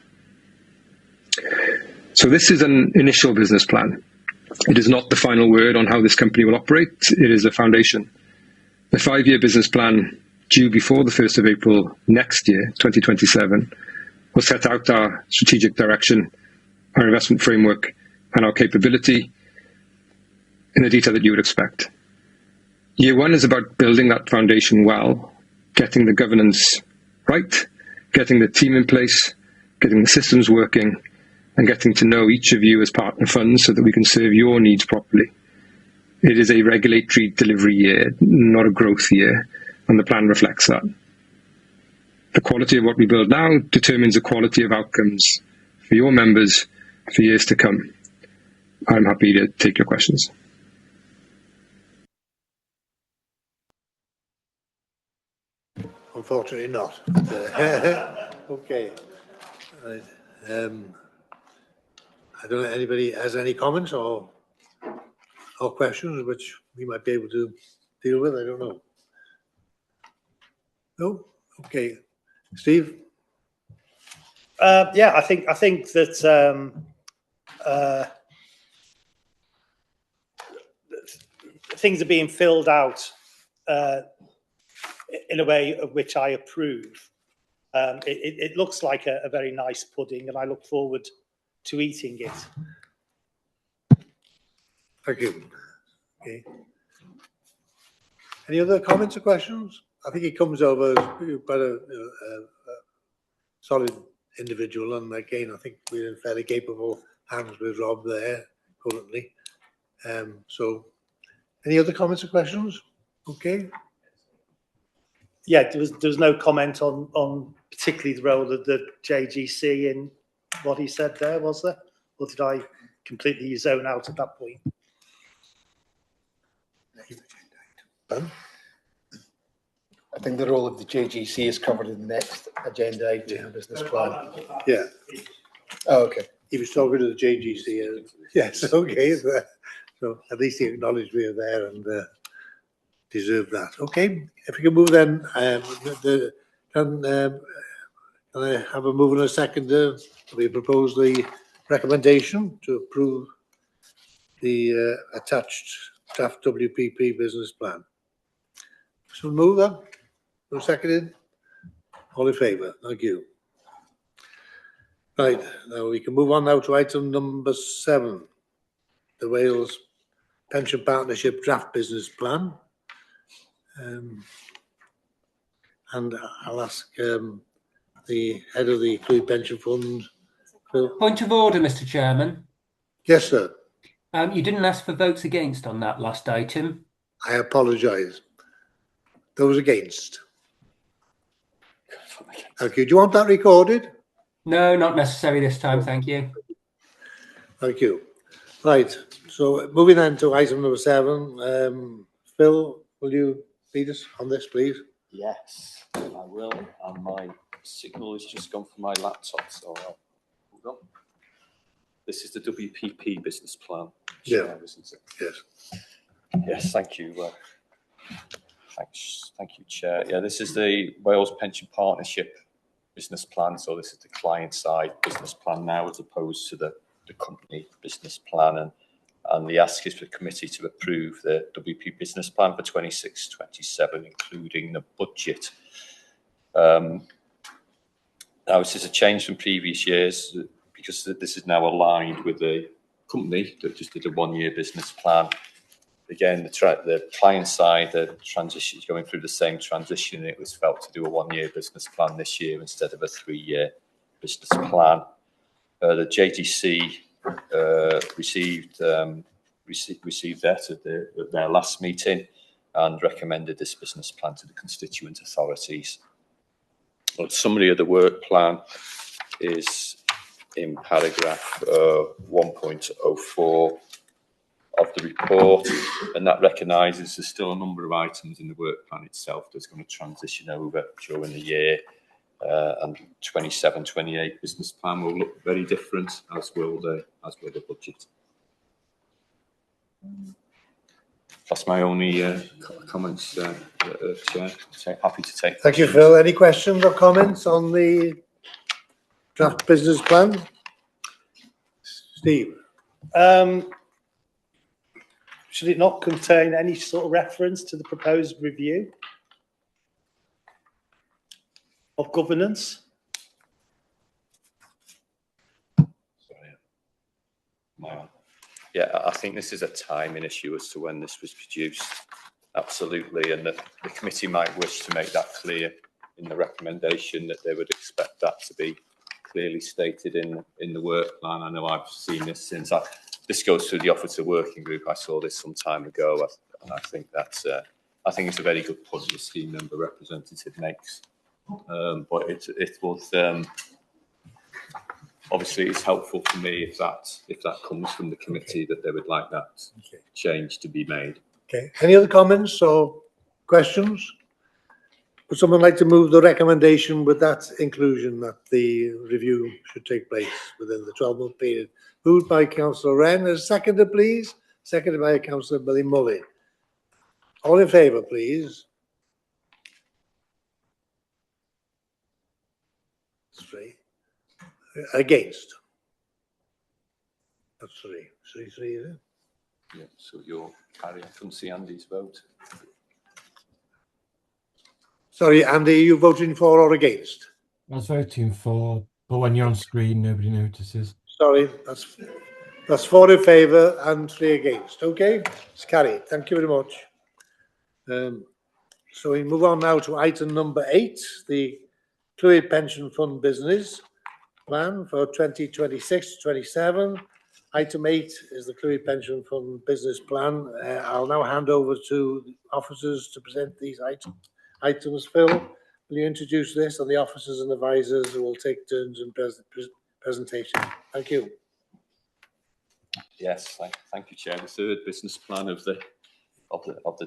So this is an initial business plan. It is not the final word on how this company will operate. It is a foundation. The 5-year business plan, due before the 1st of April next year, 2027, will set out our strategic direction, our investment framework, and our capability in the detail that you would expect. Year 1 is about building that foundation well, getting the governance right, getting the team in place, getting the systems working, and getting to know each of you as partner funds so that we can serve your needs properly. It is a regulatory delivery year, not a growth year, and the plan reflects that. The quality of what we build now determines the quality of outcomes for your members for years to come. I'm happy to take your questions. Unfortunately not. Okay. Right. I don't know if anybody has any comments or questions which we might be able to deal with. I don't know. No? Okay. Steve? Yeah, I think that things are being filled out in a way of which I approve. It looks like a very nice pudding, and I look forward to eating it. Thank you. Okay. Any other comments or questions? I think he comes over as quite a solid individual, and again, I think we're in fairly capable hands with Rob there currently. So, any other comments or questions? Okay. Yeah, there was no comment on particularly the role of the JGC in what he said there, was there? Or did I completely zone out at that point? I think the role of the JGC is covered in the next agenda item, business plan. Yeah. Oh, okay. He was talking to the JGC. Yes, okay. So at least he acknowledged we are there and deserve that. Okay, if we can move then, can I have a move and a second? We propose the recommendation to approve the attached draft WPP business plan. So move that. No seconded. All in favour? Thank you. Right, now we can move on now to item number 7, the Wales Pension Partnership draft business plan. And I'll ask the head of the Clwyd Pension Fund, Phil. Point of order, Mr. Chairman. Yes, sir. You didn't ask for votes against on that last item. I apologise. Those against? Thank you. Do you want that recorded? No, not necessary this time, thank you. Thank you. Right, so moving on to item number 7. Phil, will you lead us on this, please? Yes, I will. And my signal has just gone from my laptop, so I'll hold on. This is the WPP business plan. Yeah. Isn't it? Yes. Yes, thank you. Thank you, Chair. Yeah, this is the Wales Pension Partnership business plan. So this is the client side business plan now, as opposed to the company business plan. And the ask is for the committee to approve the WP business plan for 26-27, including the budget. Now, this is a change from previous years because this is now aligned with the company that just did a 1-year business plan. Again, the client side, the transition is going through the same transition. It was felt to do a 1-year business plan this year instead of a 3-year business plan. The JGC received that at their last meeting and recommended this business plan to the constituent authorities. A summary of the work plan is in paragraph 1.04 of the report, and that recognises there's still a number of items in the work plan itself that's going to transition over during the year, and 27-28 business plan will look very different, as will the budget. That's my only comments, Chair. Happy to take. Thank you, Phil. Any questions or comments on the draft business plan? Steve? Should it not contain any sort of reference to the proposed review of governance? Yeah, I think this is a timing issue as to when this was produced. Absolutely, and the committee might wish to make that clear in the recommendation, that they would expect that to be clearly stated in the work plan. I know I've seen this since this goes through the Officer Working Group. I saw this some time ago, and I think that's I think it's a very good point the scheme member representative makes. But it was obviously it's helpful for me if that comes from the committee, that they would like that change to be made. Okay. Any other comments or questions? Would someone like to move the recommendation with that inclusion, that the review should take place within the 12-month period? Moved by Councillor Wren. As seconded, please. Seconded by Councillor Billy Mully. All in favour, please. 3. Against? That's 3. 3, is it? Yeah, so you're carrying. I couldn't see Andy's vote. Sorry, Andy, are you voting for or against? I was voting for, but when you're on screen, nobody notices. Sorry, that's 4 in favour and 3 against. Okay, it's carried. Thank you very much. So we move on now to item number 8, the Clwyd Pension Fund Business Plan for 2026-27. Item 8 is the Clwyd Pension Fund Business Plan. I'll now hand over to the officers to present these items. Phil, will you introduce this, and the officers and advisors will take turns in presentation. Thank you. Yes, thank you, Chair. The third business plan of the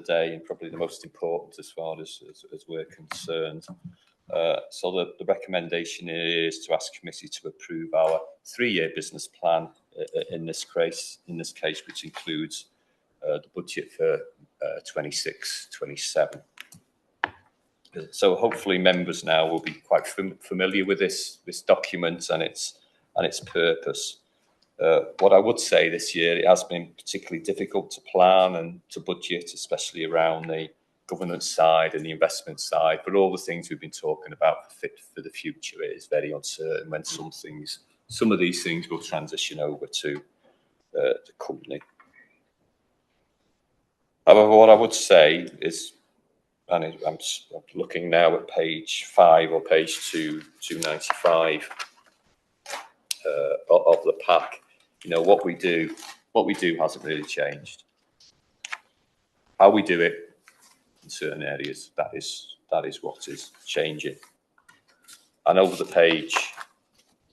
day, and probably the most important as far as we're concerned. So the recommendation is to ask committee to approve our 3-year business plan in this case, which includes the budget for 26-27. So hopefully members now will be quite familiar with this document and its purpose. What I would say this year, it has been particularly difficult to plan and to budget, especially around the governance side and the investment side. But all the things we've been talking about for the future, it is very uncertain when some of these things will transition over to the company. However, what I would say is, and I'm looking now at page 5 or page 295 of the pack. You know, what we do hasn't really changed. How we do it in certain areas, that is what is changing. And over the page,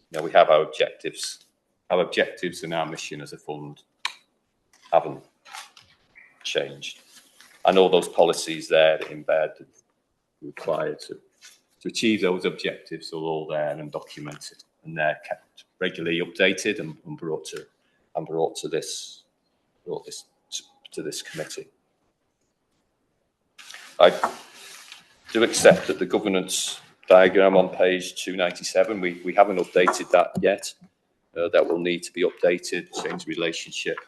you know, we have our objectives. Our objectives and our mission as a fund haven't changed. And all those policies there that embed required to achieve those objectives are all there and documented, and they're kept regularly updated and brought to this committee. I do accept that the governance diagram on page 297, we haven't updated that yet. That will need to be updated, change relationship.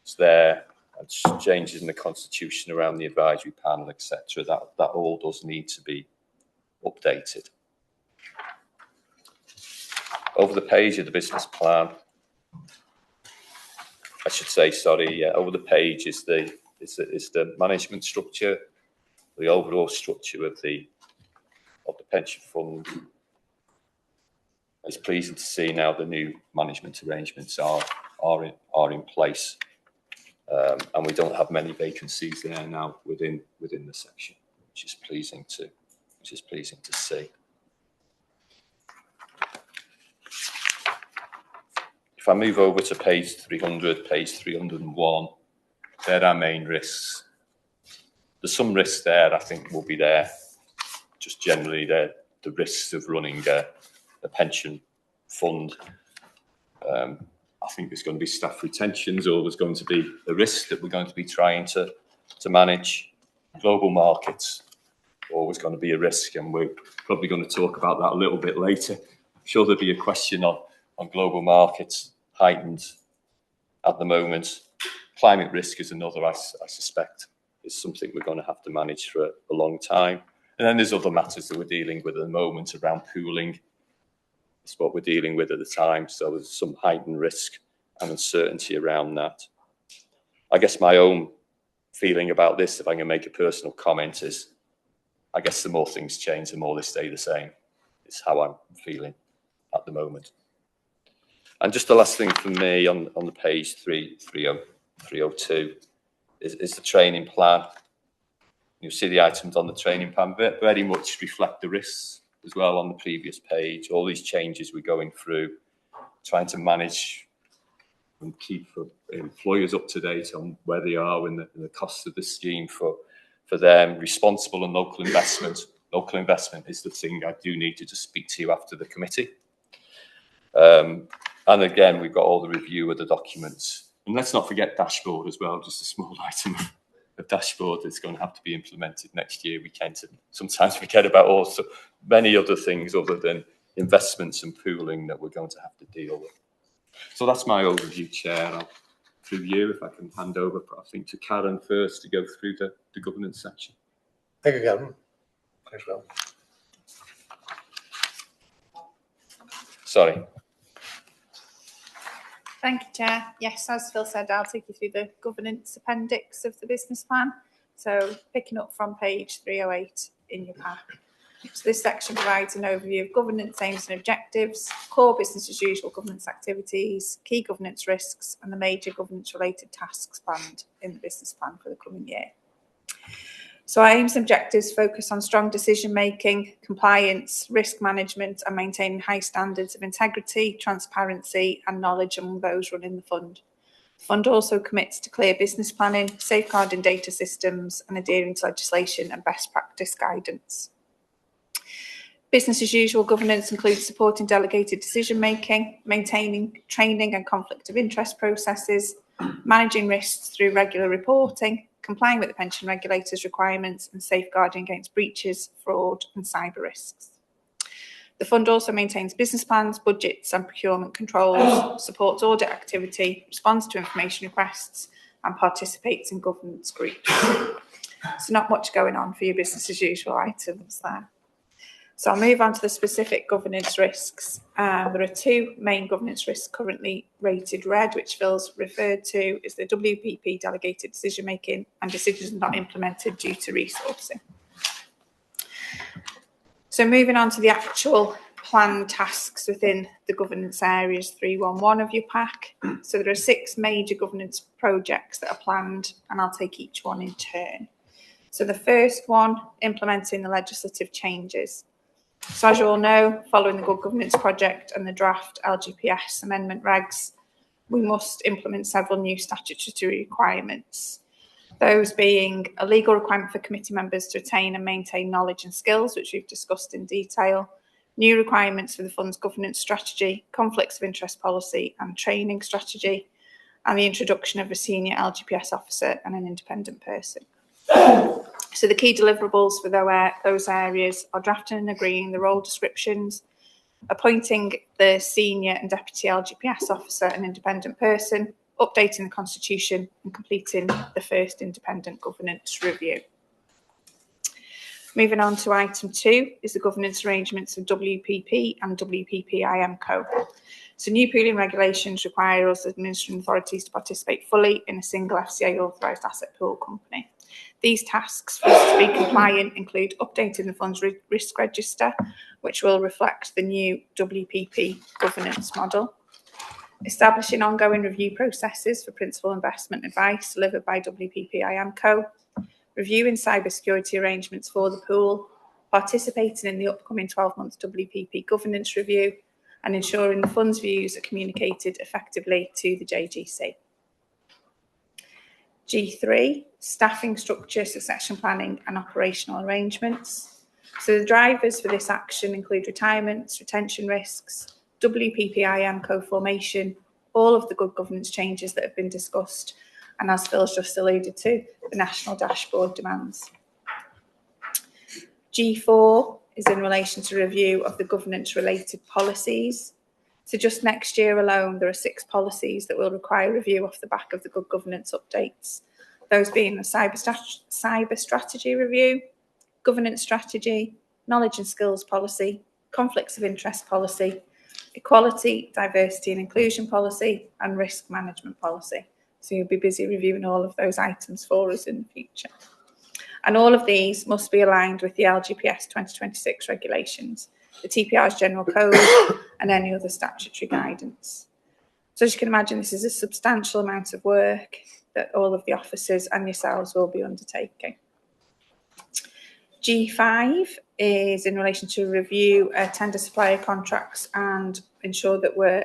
It's there, and changes in the constitution around the advisory panel, etc. That all does need to be updated. Over the page of the business plan, I should say, sorry, over the page is the management structure, the overall structure of the pension fund. It's pleasing to see now the new management arrangements are in place, and we don't have many vacancies there now within the section, which is pleasing to see. If I move over to page 300, page 301, there are main risks. There's some risks there I think will be there. Just generally, the risks of running a pension fund. I think there's going to be staff retentions, or there's going to be a risk that we're going to be trying to manage. Global markets, always going to be a risk, and we're probably going to talk about that a little bit later. I'm sure there'll be a question on global markets, heightened at the moment. Climate risk is another, I suspect, is something we're going to have to manage for a long time. And then there's other matters that we're dealing with at the moment around pooling. It's what we're dealing with at the time. So there's some heightened risk and uncertainty around that. I guess my own feeling about this, if I can make a personal comment, is I guess the more things change, the more they stay the same. It's how I'm feeling at the moment. And just the last thing for me on the page 302 is the training plan. You'll see the items on the training plan very much reflect the risks as well on the previous page. All these changes we're going through, trying to manage and keep employers up to date on where they are in the costs of the scheme for them. Responsible and local investment. Local investment is the thing I do need to just speak to you after the committee. And again, we've got all the review of the documents. And let's not forget dashboard as well, just a small item of dashboard that's going to have to be implemented next year. We tend to sometimes forget about also many other things other than investments and pooling that we're going to have to deal with. So that's my overview, Chair. I'll through you, if I can hand over, I think, to Karen first to go through the governance section. Thank you, Karen. Thanks, Will. Sorry. Thank you, Chair. Yes, as Phil said, I'll take you through the governance appendix of the business plan. So picking up from page 308 in your pack. So this section provides an overview of governance aims and objectives, core business as usual governance activities, key governance risks, and the major governance related tasks planned in the business plan for the coming year. So our aims and objectives focus on strong decision making, compliance, risk management, and maintaining high standards of integrity, transparency, and knowledge among those running the fund. The fund also commits to clear business planning, safeguarding data systems, and adhering to legislation and best practice guidance. Business as usual governance includes supporting delegated decision making, maintaining training and conflict of interest processes, managing risks through regular reporting, complying with the pension regulators' requirements, and safeguarding against breaches, fraud, and cyber risks. The fund also maintains business plans, budgets, and procurement controls, supports audit activity, responds to information requests, and participates in governance groups. So not much going on for your business as usual items there. So I'll move on to the specific governance risks. There are two main governance risks currently rated red, which Phil's referred to as the WPP delegated decision making and decisions not implemented due to resourcing. So moving on to the actual planned tasks within the governance areas 311 of your pack. So there are 6 major governance projects that are planned, and I'll take each one in turn. So the first one, implementing the legislative changes. So as you all know, following the Good Governance Project and the draft LGPS amendment regs, we must implement several new statutory requirements. Those being a legal requirement for committee members to retain and maintain knowledge and skills, which we've discussed in detail, new requirements for the fund's governance strategy, conflicts of interest policy and training strategy, and the introduction of a senior LGPS officer and an independent person. So the key deliverables for those areas are drafting and agreeing the role descriptions, appointing the senior and deputy LGPS officer and independent person, updating the constitution, and completing the first independent governance review. Moving on to item 2 is the governance arrangements of WPP and WPP IMCO. So new pooling regulations require us as administrative authorities to participate fully in a single FCA authorised asset pool company. These tasks for us to be compliant include updating the fund's risk register, which will reflect the new WPP governance model, establishing ongoing review processes for principal investment advice delivered by WPP IMCO, reviewing cybersecurity arrangements for the pool, participating in the upcoming 12-month WPP governance review, and ensuring the fund's views are communicated effectively to the JGC. G3, staffing structure, succession planning and operational arrangements. So the drivers for this action include retirements, retention risks, WPP IMCO formation, all of the good governance changes that have been discussed, and as Phil's just alluded to, the national dashboard demands. G4 is in relation to review of the governance related policies. So just next year alone, there are 6 policies that will require review off the back of the good governance updates. Those being the cyber strategy review, governance strategy, knowledge and skills policy, conflicts of interest policy, equality, diversity and inclusion policy, and risk management policy. So you'll be busy reviewing all of those items for us in the future. And all of these must be aligned with the LGPS 2026 regulations, the TPR's general code, and any other statutory guidance. So as you can imagine, this is a substantial amount of work that all of the officers and yourselves will be undertaking. G5 is in relation to review tender supplier contracts and ensure that we're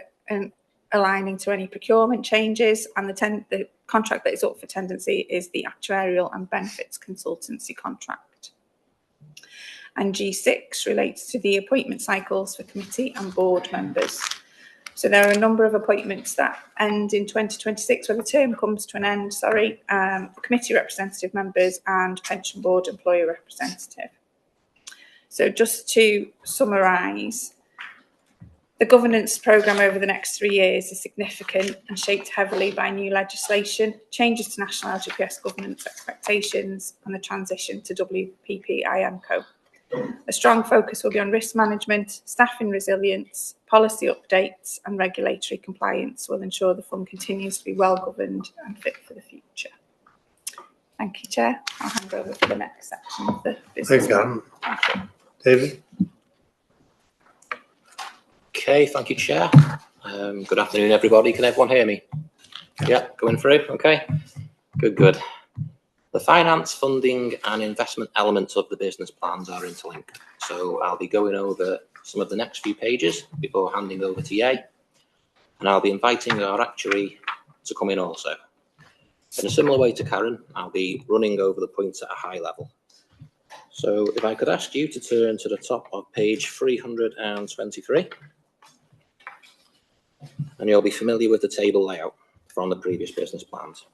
aligning to any procurement changes, and the contract that is up for tendency is the actuarial and benefits consultancy contract. And G6 relates to the appointment cycles for committee and board members. So there are a number of appointments that end in 2026 when the term comes to an end, committee representative members and pension board employer representative. So just to summarise, The governance programme over the next 3 years is significant and shaped heavily by new legislation, changes to national LGPS governance expectations and the transition to WPP IMCO. A strong focus will be on risk management, staffing resilience, policy updates and regulatory compliance will ensure the fund continues to be well governed and fit for the future. Thank you, Chair. I'll hand over to the next section of the business. Thanks, Karen. David? Okay, thank you, Chair. Good afternoon, everybody. Can everyone hear me? Yeah, going through? Okay. Good. The finance, funding and investment elements of the business plans are interlinked. So I'll be going over some of the next few pages before handing over to Ye. And I'll be inviting our actuary to come in also. In a similar way to Karen, I'll be running over the points at a high level. So if I could ask you to turn to the top of page 323. And you'll be familiar with the table layout from the previous business plans.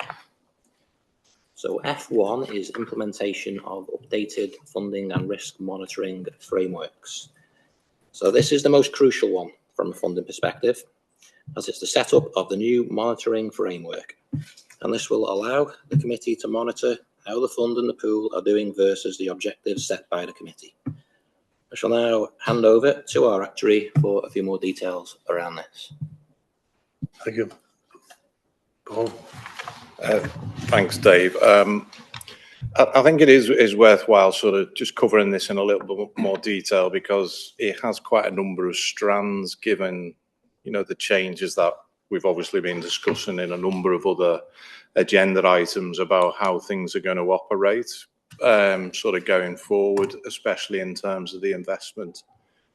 So F1 is implementation of updated funding and risk monitoring frameworks. So this is the most crucial one from a funding perspective, as it's the setup of the new monitoring framework. And this will allow the committee to monitor how the fund and the pool are doing versus the objectives set by the committee. I shall now hand over to our actuary for a few more details around this. Thank you. Paul? Thanks, Dave. I think it is worthwhile sort of just covering this in a little bit more detail because it has quite a number of strands given, you know, the changes that we've obviously been discussing in a number of other agenda items about how things are going to operate sort of going forward, especially in terms of the investment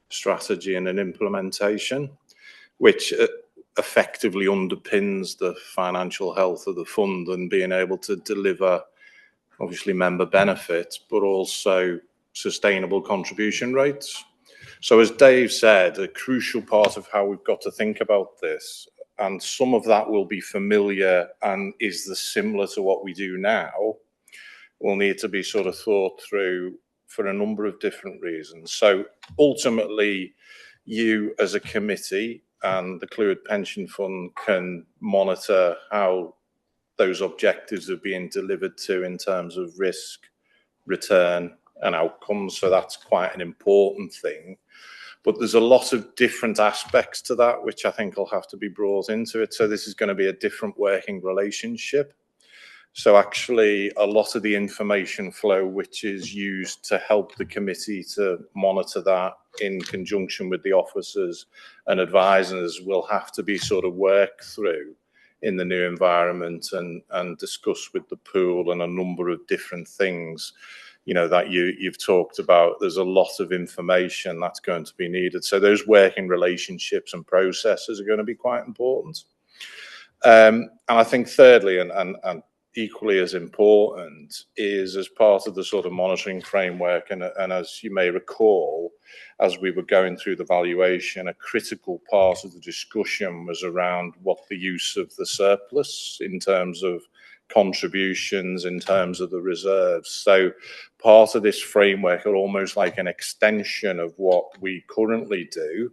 strategy and an implementation, which effectively underpins the financial health of the fund and being able to deliver obviously member benefits, but also sustainable contribution rates. So as Dave said, a crucial part of how we've got to think about this, and some of that will be familiar and is similar to what we do now, will need to be sort of thought through for a number of different reasons. So ultimately, you as a committee and the Clwyd Pension Fund can monitor how those objectives are being delivered to in terms of risk, return and outcomes. So that's quite an important thing. But there's a lot of different aspects to that, which I think will have to be brought into it. So this is going to be a different working relationship. So actually a lot of the information flow, which is used to help the committee to monitor that in conjunction with the officers and advisors, will have to be sort of worked through in the new environment and discussed with the pool and a number of different things, you know, that you've talked about. There's a lot of information that's going to be needed. So those working relationships and processes are going to be quite important. And I think thirdly, and equally as important, is as part of the sort of monitoring framework, and as you may recall, as we were going through the valuation, a critical part of the discussion was around what the use of the surplus in terms of contributions, in terms of the reserves. So part of this framework, or almost like an extension of what we currently do,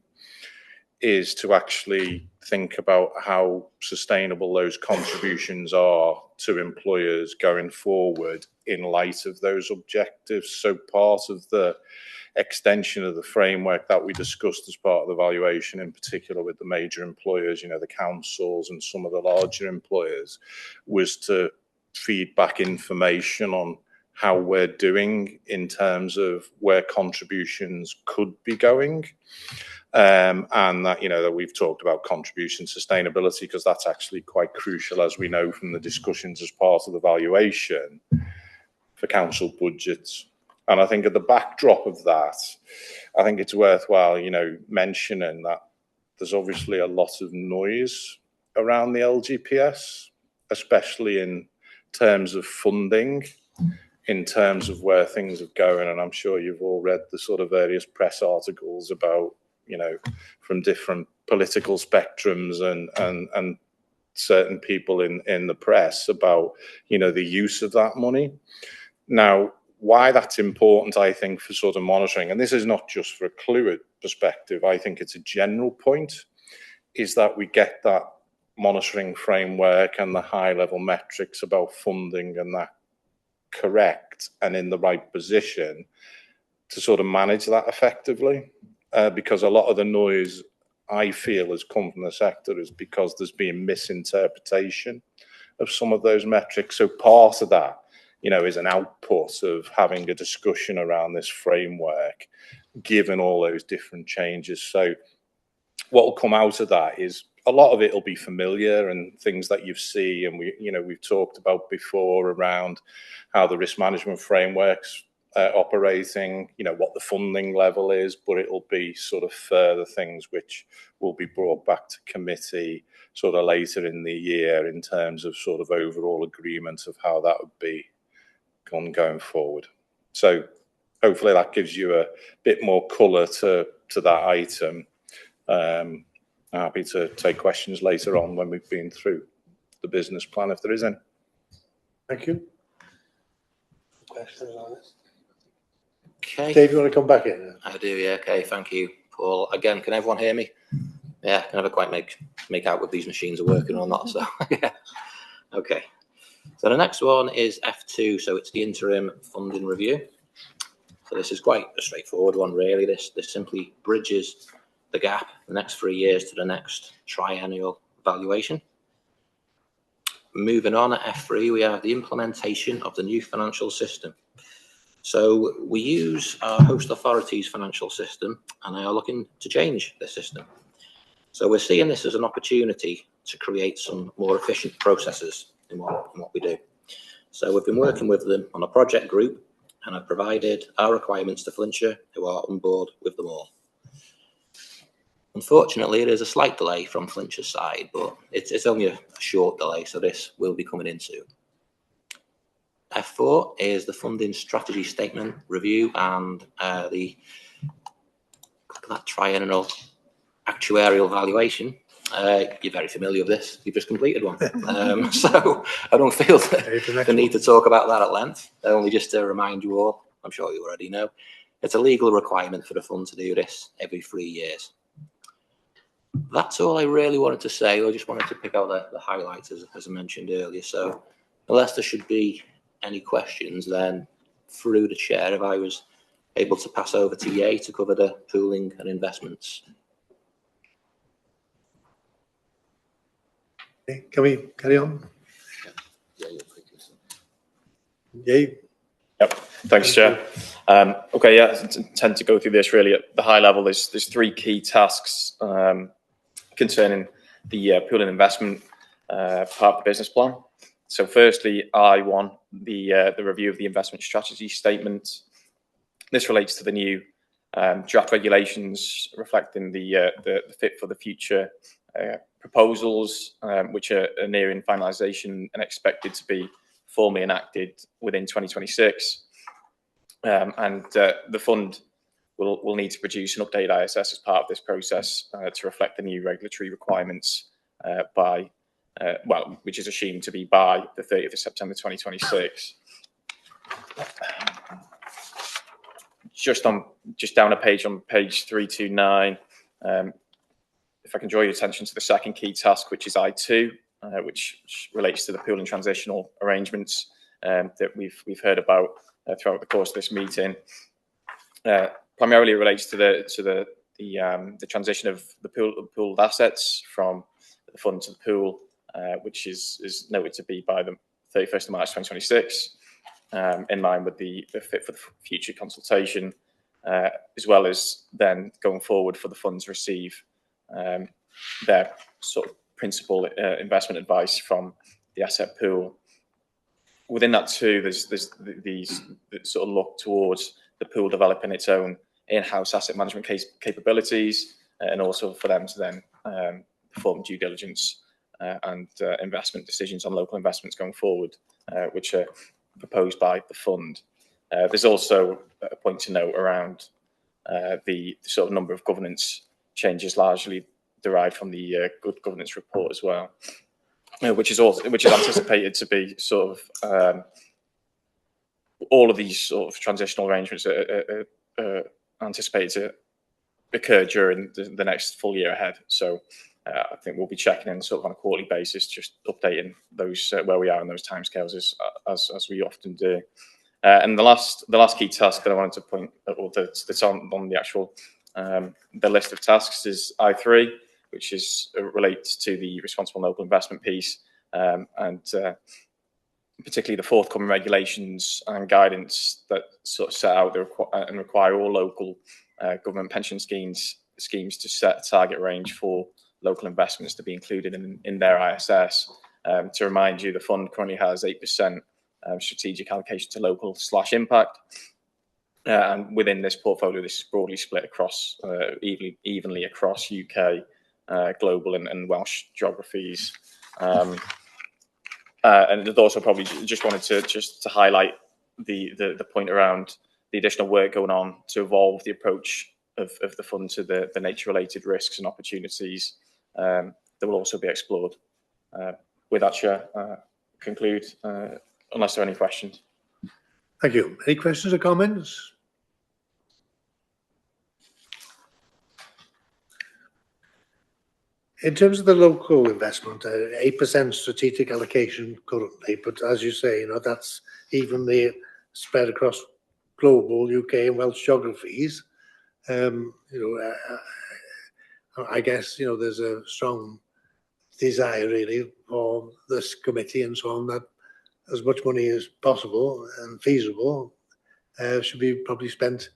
is to actually think about how sustainable those contributions are to employers going forward in light of those objectives. So part of the extension of the framework that we discussed as part of the valuation, in particular with the major employers, you know, the councils and some of the larger employers, was to feed back information on how we're doing in terms of where contributions could be going. And that, you know, that we've talked about contribution sustainability, because that's actually quite crucial, as we know from the discussions as part of the valuation for council budgets. And I think at the backdrop of that, I think it's worthwhile, you know, mentioning that there's obviously a lot of noise around the LGPS, especially in terms of funding, in terms of where things are going. And I'm sure you've all read the sort of various press articles about, you know, from different political spectrums and certain people in the press about, you know, the use of that money. Now, why that's important, I think, for sort of monitoring, and this is not just for a Clwyd perspective, I think it's a general point, is that we get that monitoring framework and the high level metrics about funding and that correct and in the right position to sort of manage that effectively. Because a lot of the noise I feel has come from the sector is because there's been misinterpretation of some of those metrics. So part of that, you know, is an output of having a discussion around this framework, given all those different changes. So what will come out of that is a lot of it will be familiar and things that you've seen, and we've talked about before around how the risk management frameworks operating, what the funding level is, but it'll be sort of further things which will be brought back to committee sort of later in the year in terms of sort of overall agreement of how that would be going forward. So hopefully that gives you a bit more colour to that item. I'm happy to take questions later on when we've been through the business plan, if there is any. Thank you. Questions on this? Okay. Dave, you want to come back in? I do, yeah. Okay, thank you, Paul. Again, can everyone hear me? Yeah, I can never quite make out whether these machines are working or not. So, yeah. Okay. So the next one is F2. So it's the interim funding review. So this is quite a straightforward one, really. This simply bridges the gap, the next 3 years to the next triennial valuation. Moving on at F3, we have the implementation of the new financial system. So we use our host authority's financial system and they are looking to change the system. So we're seeing this as an opportunity to create some more efficient processes in what we do. So we've been working with them on a project group and I've provided our requirements to Flintshire, who are on board with them all. Unfortunately, there is a slight delay from Flintshire's side, but it's only a short delay, so this will be coming in soon. F4 is the funding strategy statement review and that triennial actuarial valuation. You're very familiar with this. You've just completed one. So I don't feel the need to talk about that at length. Only just to remind you all, I'm sure you already know, it's a legal requirement for the fund to do this every 3 years. That's all I really wanted to say. I just wanted to pick out the highlights as I mentioned earlier. So unless there should be any questions, then through the chair, if I was able to pass over to Ye to cover the pooling and investments. Okay, can we carry on? Ye? Yep. Thanks, Chair. Okay, yeah, I tend to go through this really at the high level. There's 3 key tasks concerning the pooling investment part of the business plan. So firstly, I1, the review of the investment strategy statement. This relates to the new draft regulations reflecting the fit for the future proposals, which are nearing finalisation and expected to be formally enacted within 2026. And the fund will need to produce an updated ISS as part of this process to reflect the new regulatory requirements which is assumed to be by the 30th of September 2026. Just down a page on page 329, if I can draw your attention to the second key task, which is I2, which relates to the pool and transitional arrangements that we've heard about throughout the course of this meeting. Primarily, it relates to the transition of the pooled assets from the fund to the pool, which is noted to be by the 31st of March 2026, in line with the fit for the future consultation, as well as then going forward for the fund to receive their sort of principal investment advice from the asset pool. Within that too, there's these that sort of look towards the pool developing its own in-house asset management capabilities, and also for them to then perform due diligence and investment decisions on local investments going forward, which are proposed by the fund. There's also a point to note around the sort of number of governance changes largely derived from the good governance report as well, which is anticipated to be sort of all of these sort of transitional arrangements are anticipated to occur during the next full year ahead. So I think we'll be checking in sort of on a quarterly basis, just updating those where we are in those timescales as we often do. And the last key task that I wanted to point out, that's on the actual the list of tasks, is I3, which is relates to the responsible local investment piece, and particularly the forthcoming regulations and guidance that sort of set out and require all local government pension schemes to set a target range for local investments to be included in their ISS. To remind you, the fund currently has 8% strategic allocation to local/impact. And within this portfolio, this is broadly split across evenly across UK, global and Welsh geographies. And also probably just wanted to highlight the point around the additional work going on to evolve the approach of the fund to the nature-related risks and opportunities that will also be explored. With that, Chair, conclude, unless there are any questions. Thank you. Any questions or comments? In terms of the local investment, 8% strategic allocation currently, but as you say, that's evenly spread across global, UK and Welsh geographies. I guess, there's a strong desire really for this committee and so on that as much money as possible and feasible should be probably spent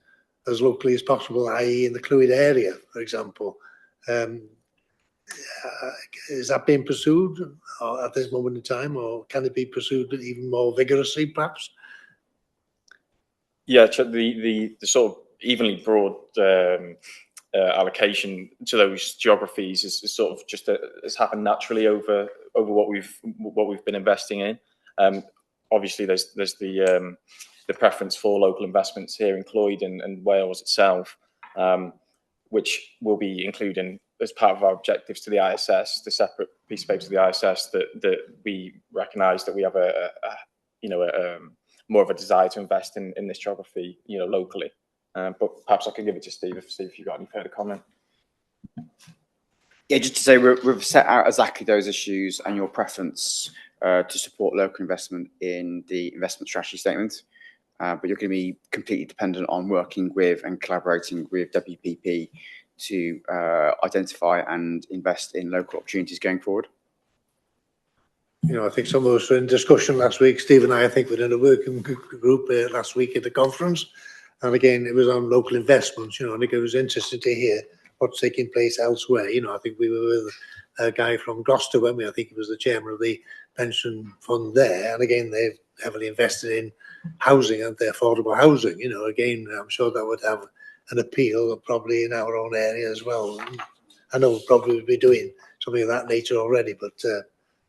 as locally as possible, i.e. in the Clwyd area, for example. Is that being pursued at this moment in time, or can it be pursued even more vigorously, perhaps? Yeah, the sort of evenly broad allocation to those geographies is sort of just has happened naturally over what we've been investing in. Obviously, there's the preference for local investments here in Clwyd and Wales itself, which will be including as part of our objectives to the ISS, the separate piece of paper to the ISS, that we recognise that we have a more of a desire to invest in this geography, locally. But perhaps I could give it to Steve if you've got any further comment. Yeah, just to say we've set out exactly those issues and your preference to support local investment in the investment strategy statement. But you're going to be completely dependent on working with and collaborating with WPP to identify and invest in local opportunities going forward. I think some of us were in discussion last week. Steve and I think we're in a working group last week at the conference. And again, it was on local investments, I think it was interesting to hear what's taking place elsewhere. I think we were with a guy from Gloucester, weren't we? I think he was the chairman of the pension fund there. And again, they've heavily invested in housing and their affordable housing. Again, I'm sure that would have an appeal probably in our own area as well. I know we'll probably be doing something of that nature already, but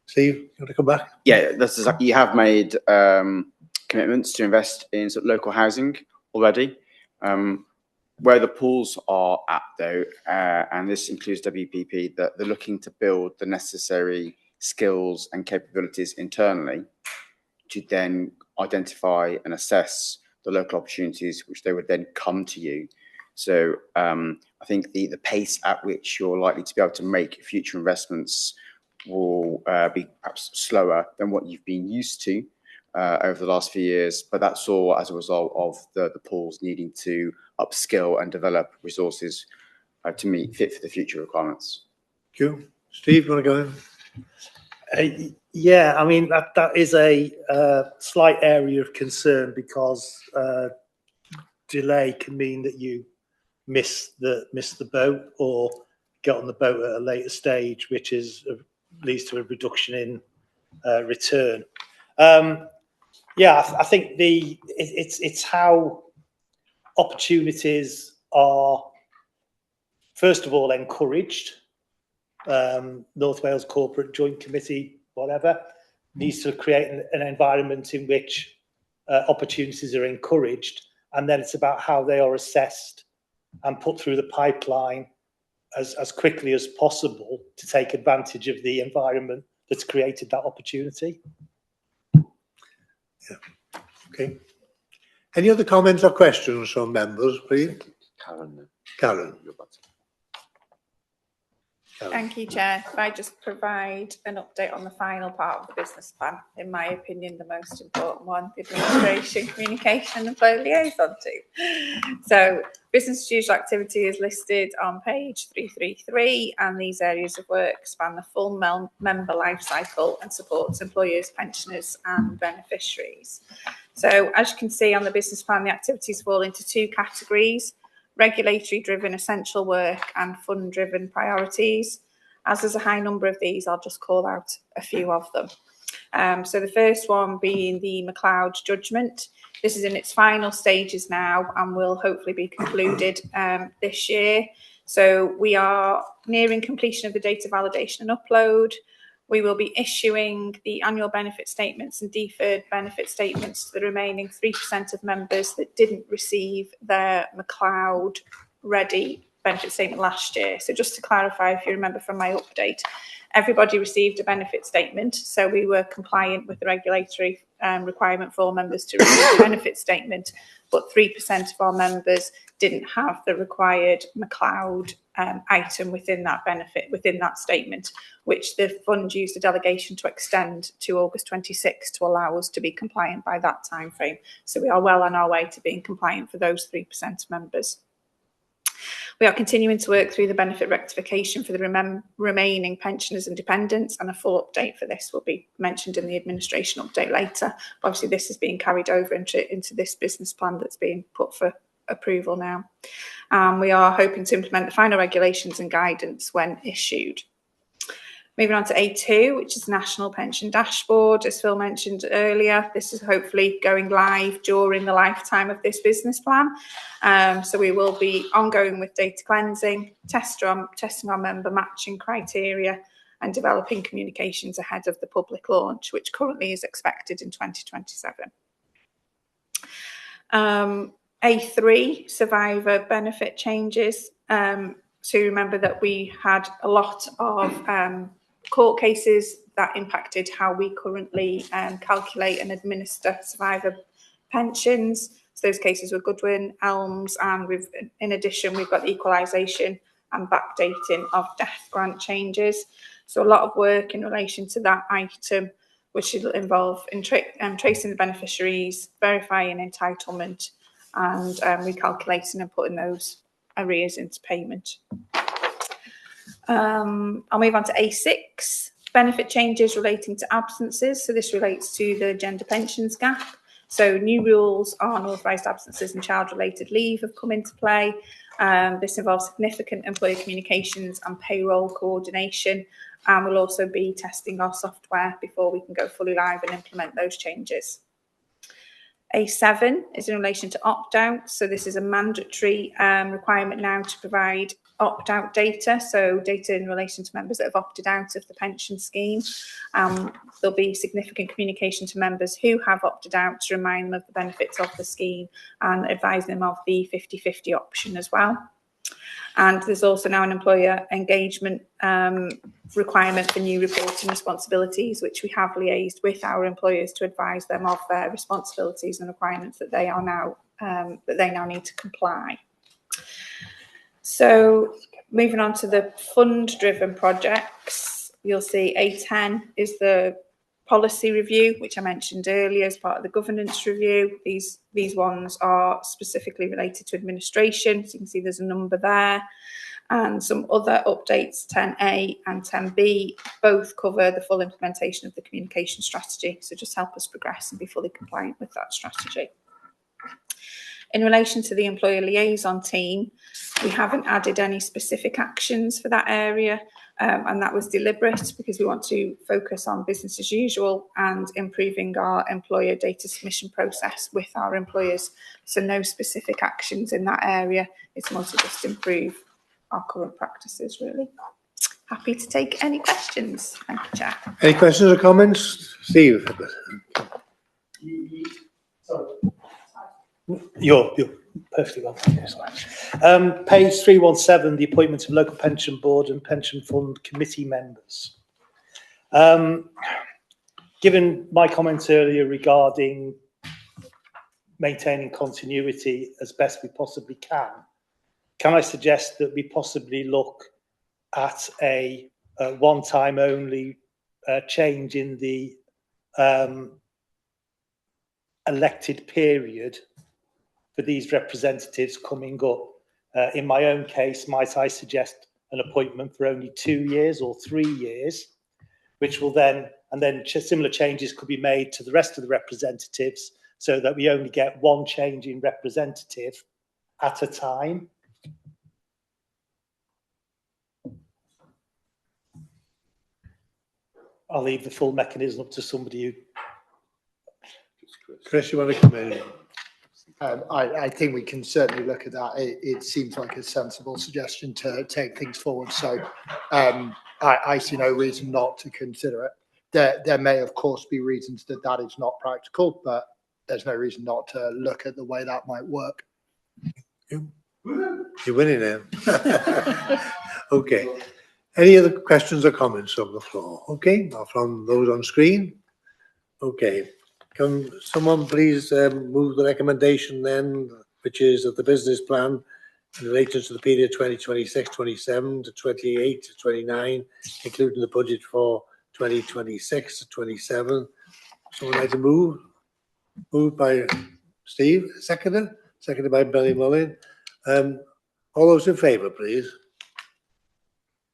Steve, you want to come back? Yeah, that's exactly. You have made commitments to invest in sort of local housing already. Where the pools are at, though, and this includes WPP, that they're looking to build the necessary skills and capabilities internally to then identify and assess the local opportunities, which they would then come to you. So I think the pace at which you're likely to be able to make future investments will be perhaps slower than what you've been used to over the last few years, but that's all as a result of the pools needing to upskill and develop resources to meet fit for the future requirements. Thank you. Steve, you want to go in? Yeah, I mean, that is a slight area of concern because delay can mean that you miss the boat or get on the boat at a later stage, which leads to a reduction in return. Yeah, I think it's how opportunities are first of all encouraged. North Wales Corporate Joint Committee, whatever, needs to create an environment in which opportunities are encouraged, and then it's about how they are assessed and put through the pipeline as quickly as possible to take advantage of the environment that's created that opportunity. Yeah. Okay. Any other comments or questions from members, please? Karen. Karen. Thank you, Chair. If I just provide an update on the final part of the business plan, in my opinion, the most important one, the administration, communication and employee liaison team. So business as usual activity is listed on page 333, and these areas of work span the full member life cycle and supports employers, pensioners and beneficiaries. So as you can see on the business plan, the activities fall into two categories: regulatory driven essential work and fund driven priorities. As there's a high number of these, I'll just call out a few of them. So the first one being the McLeod judgment. This is in its final stages now and will hopefully be concluded this year. So we are nearing completion of the data validation and upload. We will be issuing the annual benefit statements and deferred benefit statements to the remaining 3% of members that didn't receive their McLeod ready benefit statement last year. So just to clarify, if you remember from my update, everybody received a benefit statement. So we were compliant with the regulatory requirement for all members to receive a benefit statement, but 3% of our members didn't have the required McLeod item within that benefit, within that statement, which the fund used a delegation to extend to August 26 to allow us to be compliant by that time frame. So we are well on our way to being compliant for those 3% of members. We are continuing to work through the benefit rectification for the remaining pensioners and dependents, and a full update for this will be mentioned in the administration update later. But obviously this is being carried over into this business plan that's being put for approval now. We are hoping to implement the final regulations and guidance when issued. Moving on to A2, which is National Pension Dashboard. As Phil mentioned earlier, this is hopefully going live during the lifetime of this business plan. So we will be ongoing with data cleansing, testing our member matching criteria and developing communications ahead of the public launch, which currently is expected in 2027. A3, survivor benefit changes. So remember that we had a lot of court cases that impacted how we currently calculate and administer survivor pensions. So those cases were Goodwin, Elms, and in addition, we've got the equalisation and backdating of death grant changes. So a lot of work in relation to that item, which will involve tracing the beneficiaries, verifying entitlement, and recalculating and putting those arrears into payment. I'll move on to A6, benefit changes relating to absences. So this relates to the gender pensions gap. So new rules on authorised absences and child-related leave have come into play. This involves significant employer communications and payroll coordination, and we'll also be testing our software before we can go fully live and implement those changes. A7 is in relation to opt-out. So this is a mandatory requirement now to provide opt-out data, so data in relation to members that have opted out of the pension scheme. There'll be significant communication to members who have opted out to remind them of the benefits of the scheme and advise them of the 50-50 option as well. And there's also now an employer engagement requirement for new reporting responsibilities, which we have liaised with our employers to advise them of their responsibilities and requirements that they are now need to comply. So moving on to the fund-driven projects, you'll see A10 is the policy review, which I mentioned earlier as part of the governance review. These ones are specifically related to administration. So you can see there's a number there. And some other updates, 10A and 10B, both cover the full implementation of the communication strategy. So just help us progress and be fully compliant with that strategy. In relation to the employer liaison team, we haven't added any specific actions for that area, and that was deliberate because we want to focus on business as usual and improving our employer data submission process with our employers. So no specific actions in that area. It's more to just improve our current practices, really. Happy to take any questions. Thank you, Chair. Any questions or comments? Steve? Sorry. You're perfectly well. Page 317, the appointment of local pension board and pension fund committee members. Given my comments earlier regarding maintaining continuity as best we possibly can I suggest that we possibly look at a one-time only change in the elected period for these representatives coming up? In my own case, might I suggest an appointment for only 2 years or 3 years, which will then, similar changes could be made to the rest of the representatives so that we only get one change in representative at a time. I'll leave the full mechanism up to somebody who... Chris, you want to come in? I think we can certainly look at that. It seems like a sensible suggestion to take things forward. So I see no reason not to consider it. There may, of course, be reasons that is not practical, but there's no reason not to look at the way that might work. You're winning now. Okay. Any other questions or comments from the floor? Okay, or from those on screen? Okay. Can someone please move the recommendation then, which is that the business plan related to the period 2026-27 to 28-29, including the budget for 2026 to 27. Someone like to move? Moved by Steve, seconded by Billy Mullin. All those in favour, please.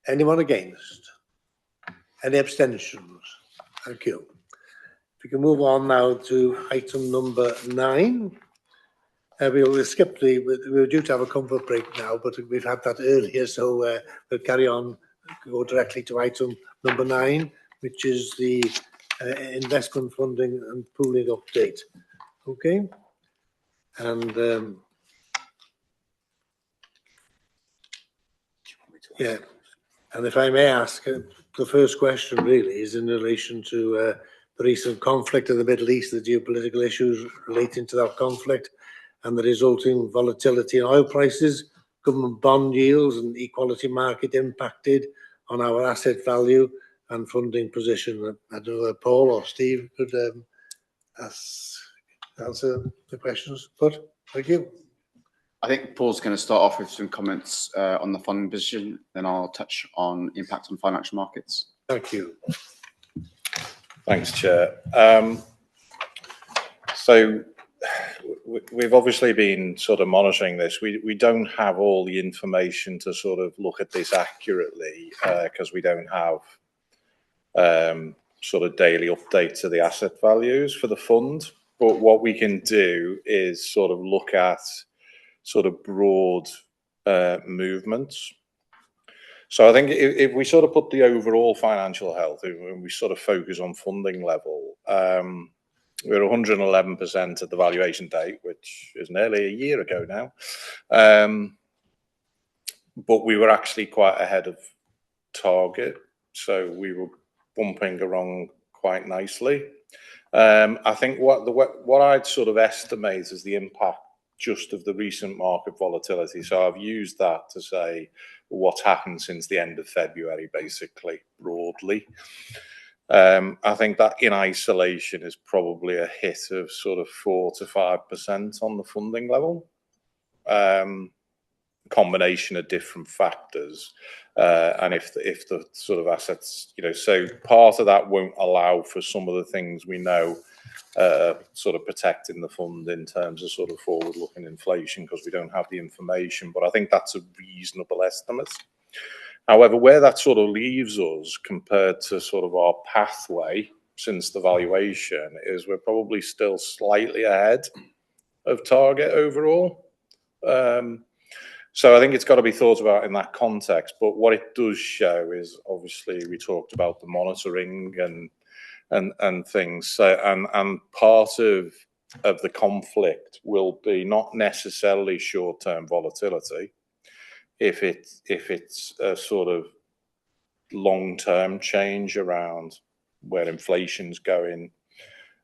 Anyone against? Any abstentions? Thank you. If we can move on now to item number 9. We'll skip we were due to have a comfort break now, but we've had that earlier, so we'll carry on, go directly to item number 9, which is the investment funding and pooling update. Okay. And yeah, and if I may ask, the first question really is in relation to the recent conflict in the Middle East, the geopolitical issues relating to that conflict, and the resulting volatility in oil prices, government bond yields, and equality market impacted on our asset value and funding position. I don't know whether Paul or Steve could answer the questions. But thank you. I think Paul's going to start off with some comments on the funding position, then I'll touch on impact on financial markets. Thank you. Thanks, Chair. So we've obviously been sort of monitoring this. We don't have all the information to sort of look at this accurately because we don't have sort of daily updates of the asset values for the fund. But what we can do is sort of look at sort of broad movements. So I think if we sort of put the overall financial health, and we sort of focus on funding level, we're 111% at the valuation date, which is nearly a year ago now. But we were actually quite ahead of target, so we were bumping along quite nicely. I think what I'd sort of estimate is the impact just of the recent market volatility. So I've used that to say what's happened since the end of February, basically, broadly. I think that in isolation is probably a hit of sort of 4 to 5% on the funding level. Combination of different factors. And if the sort of assets, so part of that won't allow for some of the things we know sort of protecting the fund in terms of sort of forward-looking inflation because we don't have the information. But I think that's a reasonable estimate. However, where that sort of leaves us compared to sort of our pathway since the valuation is we're probably still slightly ahead of target overall. So I think it's got to be thought about in that context. But what it does show is obviously we talked about the monitoring and things. So, and part of the conflict will be not necessarily short-term volatility. If it's a sort of long-term change around where inflation's going,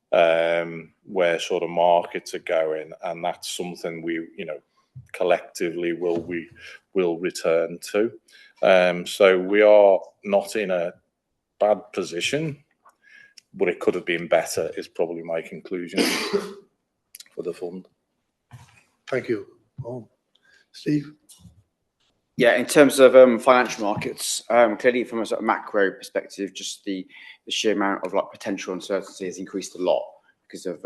where sort of markets are going, and that's something we, collectively will return to. So we are not in a bad position, but it could have been better is probably my conclusion for the fund. Thank you. Oh, Steve? Yeah, in terms of financial markets, clearly from a sort of macro perspective, just the sheer amount of like potential uncertainty has increased a lot because of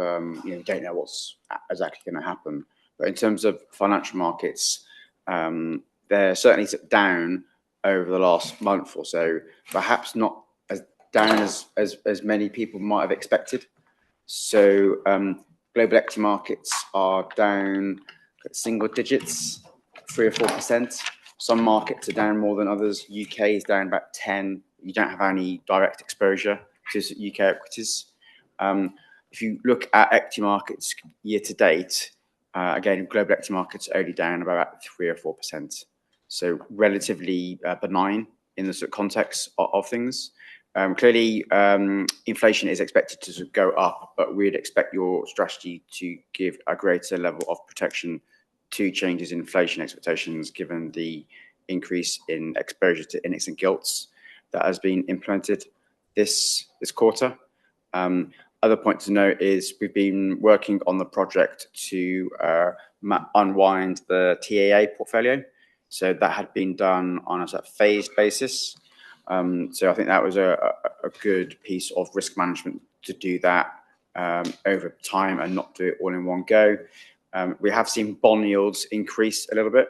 you don't know what's exactly going to happen. But in terms of financial markets, they're certainly down over the last month or so, perhaps not as down as many people might have expected. So global equity markets are down single digits, 3 or 4%. Some markets are down more than others. UK is down about 10. You don't have any direct exposure to UK equities. If you look at equity markets year to date, again, global equity markets are only down about 3 or 4%. So relatively benign in the sort of context of things. Clearly, inflation is expected to go up, but we'd expect your strategy to give a greater level of protection to changes in inflation expectations, given the increase in exposure to innocent gilts that has been implemented this quarter. Other point to note is we've been working on the project to unwind the TAA portfolio. So that had been done on a sort of phased basis. So I think that was a good piece of risk management to do that over time and not do it all in one go. We have seen bond yields increase a little bit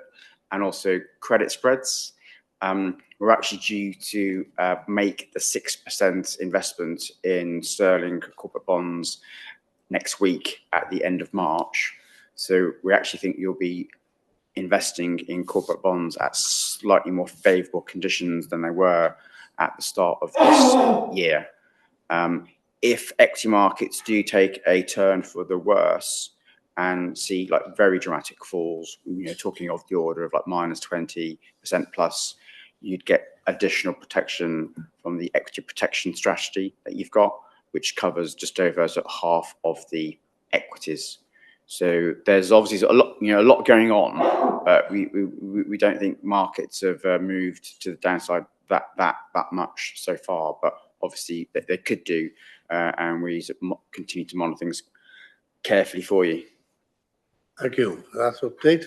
and also credit spreads. We're actually due to make the 6% investment in sterling corporate bonds next week at the end of March. So we actually think you'll be investing in corporate bonds at slightly more favourable conditions than they were at the start of this year. If equity markets do take a turn for the worse and see like very dramatic falls, talking of the order of like minus 20% plus, you'd get additional protection from the equity protection strategy that you've got, which covers just over sort of half of the equities. So there's obviously a lot going on, but we don't think markets have moved to the downside that much so far. But obviously they could do, and we continue to monitor things carefully for you. Thank you for that update.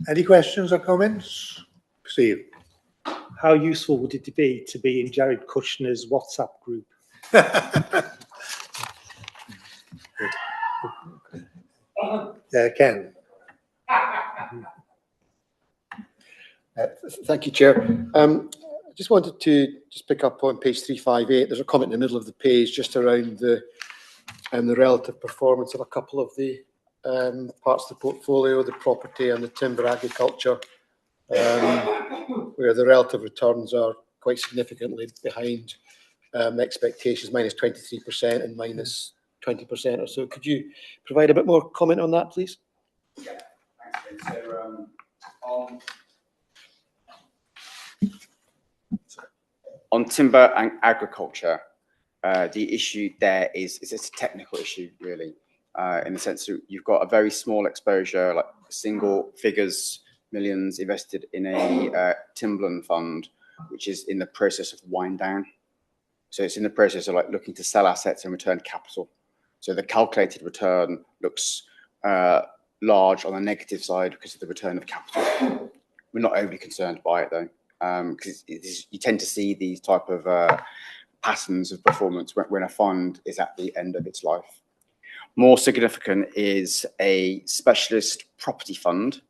Any questions or comments? Steve? How useful would it be to be in Jared Kushner's WhatsApp group? Ken? Thank you, Chair. I just wanted to pick up on page 358. There's a comment in the middle of the page just around the relative performance of a couple of the parts of the portfolio, the property and the timber agriculture, where the relative returns are quite significantly behind expectations, minus 23% and minus 20% or so. Could you provide a bit more comment on that, please? Yeah, thanks. So on timber and agriculture, the issue there is it's a technical issue, really, in the sense that you've got a very small exposure, like single figures, millions invested in a Timberland fund, which is in the process of wind down. So it's in the process of like looking to sell assets and return capital. So the calculated return looks large on the negative side because of the return of capital. We're not overly concerned by it though, because you tend to see these type of patterns of performance when a fund is at the end of its life. More significant is a specialist property fund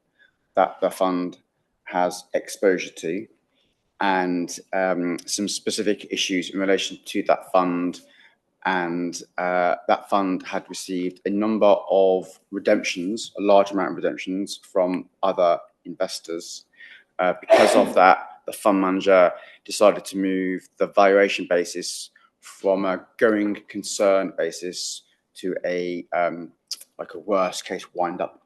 that the fund has exposure to, and some specific issues in relation to that fund. And that fund had received a number of redemptions, a large amount of redemptions from other investors. Because of that, the fund manager decided to move the valuation basis from a going concern basis to a like a worst case wind up.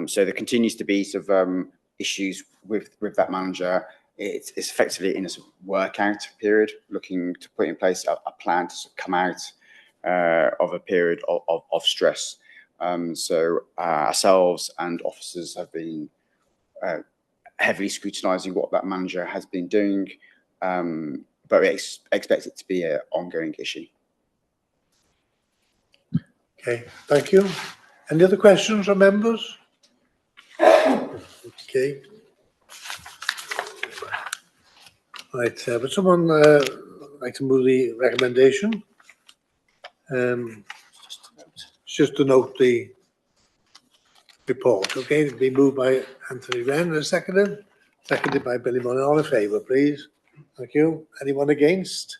So there continues to be sort of issues with that manager. It's effectively in a sort of workout period, looking to put in place a plan to sort of come out of a period of stress. So ourselves and officers have been heavily scrutinising what that manager has been doing, but we expect it to be an ongoing issue. Okay, thank you. Any other questions from members? Okay. Right, would someone like to move the recommendation? Just to note the report, okay? It'll be moved by Anthony Wren and seconded by Billy Monaghan. All in favour, please. Thank you. Anyone against?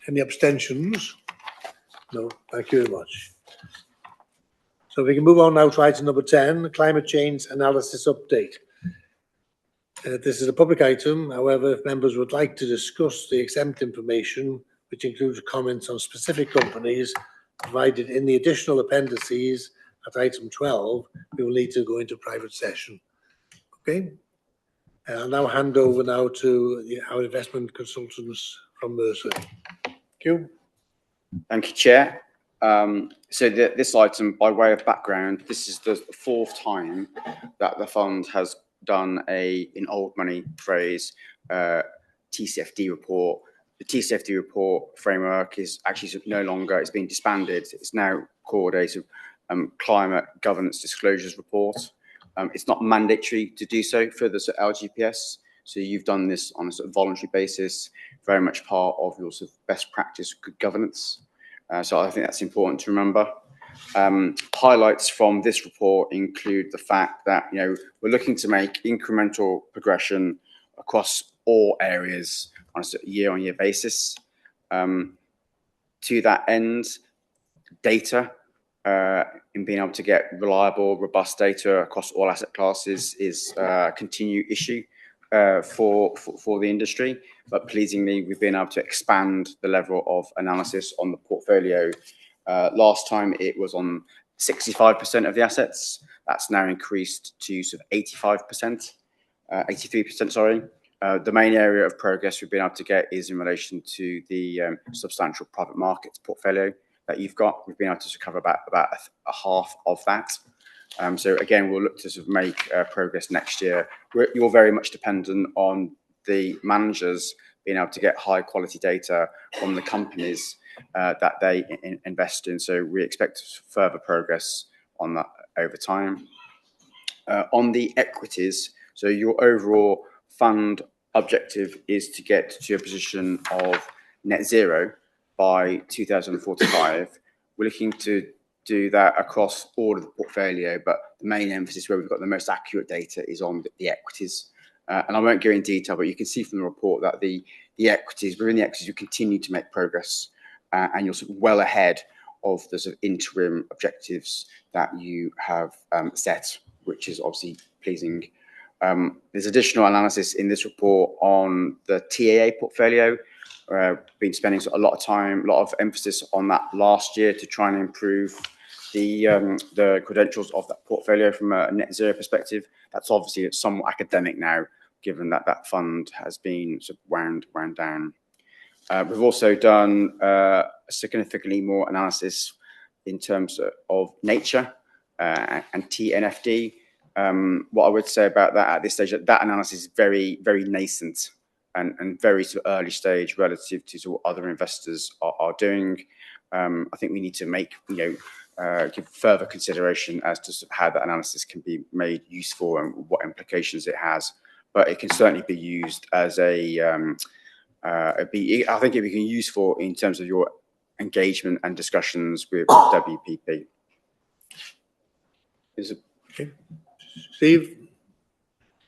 Any abstentions? No, thank you very much. So we can move on now to item number 10, climate change analysis update. This is a public item. However, if members would like to discuss the exempt information, which includes comments on specific companies provided in the additional appendices at item 12, we will need to go into private session. Okay. I'll now hand over now to our investment consultants from Mercer. Thank you. Thank you, Chair. This item, by way of background, this is the fourth time that the fund has done in old money phrase, TCFD report. The TCFD report framework is actually no longer, it's been disbanded. It's now called a climate governance disclosures report. It's not mandatory to do so for the LGPS. So you've done this on a voluntary basis, very much part of your best practice good governance. So I think that's important to remember. Highlights from this report include the fact that we're looking to make incremental progression across all areas on a year-on-year basis. To that end, data in being able to get reliable, robust data across all asset classes is a continued issue for the industry. But pleasingly, we've been able to expand the level of analysis on the portfolio. Last time it was on 65% of the assets. That's now increased to 85%, 83%, sorry. The main area of progress we've been able to get is in relation to the substantial private markets portfolio that you've got. We've been able to cover about a half of that. So again, we'll look to make progress next year. You're very much dependent on the managers being able to get high quality data from the companies that they invest in. So we expect further progress on that over time. On the equities, so your overall fund objective is to get to a position of net zero by 2045. We're looking to do that across all of the portfolio, but the main emphasis where we've got the most accurate data is on the equities. And I won't go in detail, but you can see from the report that the equities, within the equities, you continue to make progress, and you're well ahead of the interim objectives that you have set, which is obviously pleasing. There's additional analysis in this report on the TAA portfolio. Been spending a lot of time, a lot of emphasis on that last year to try and improve the credentials of that portfolio from a net zero perspective. That's obviously somewhat academic now, given that that fund has been wound down. We've also done significantly more analysis in terms of nature and TNFD. What I would say about that at this stage, that analysis is very, very nascent and very early stage relative to what other investors are doing. I think we need to give further consideration as to how that analysis can be made useful and what implications it has. But it can certainly be used as I think it can be useful in terms of your engagement and discussions with WPP. Okay. Steve?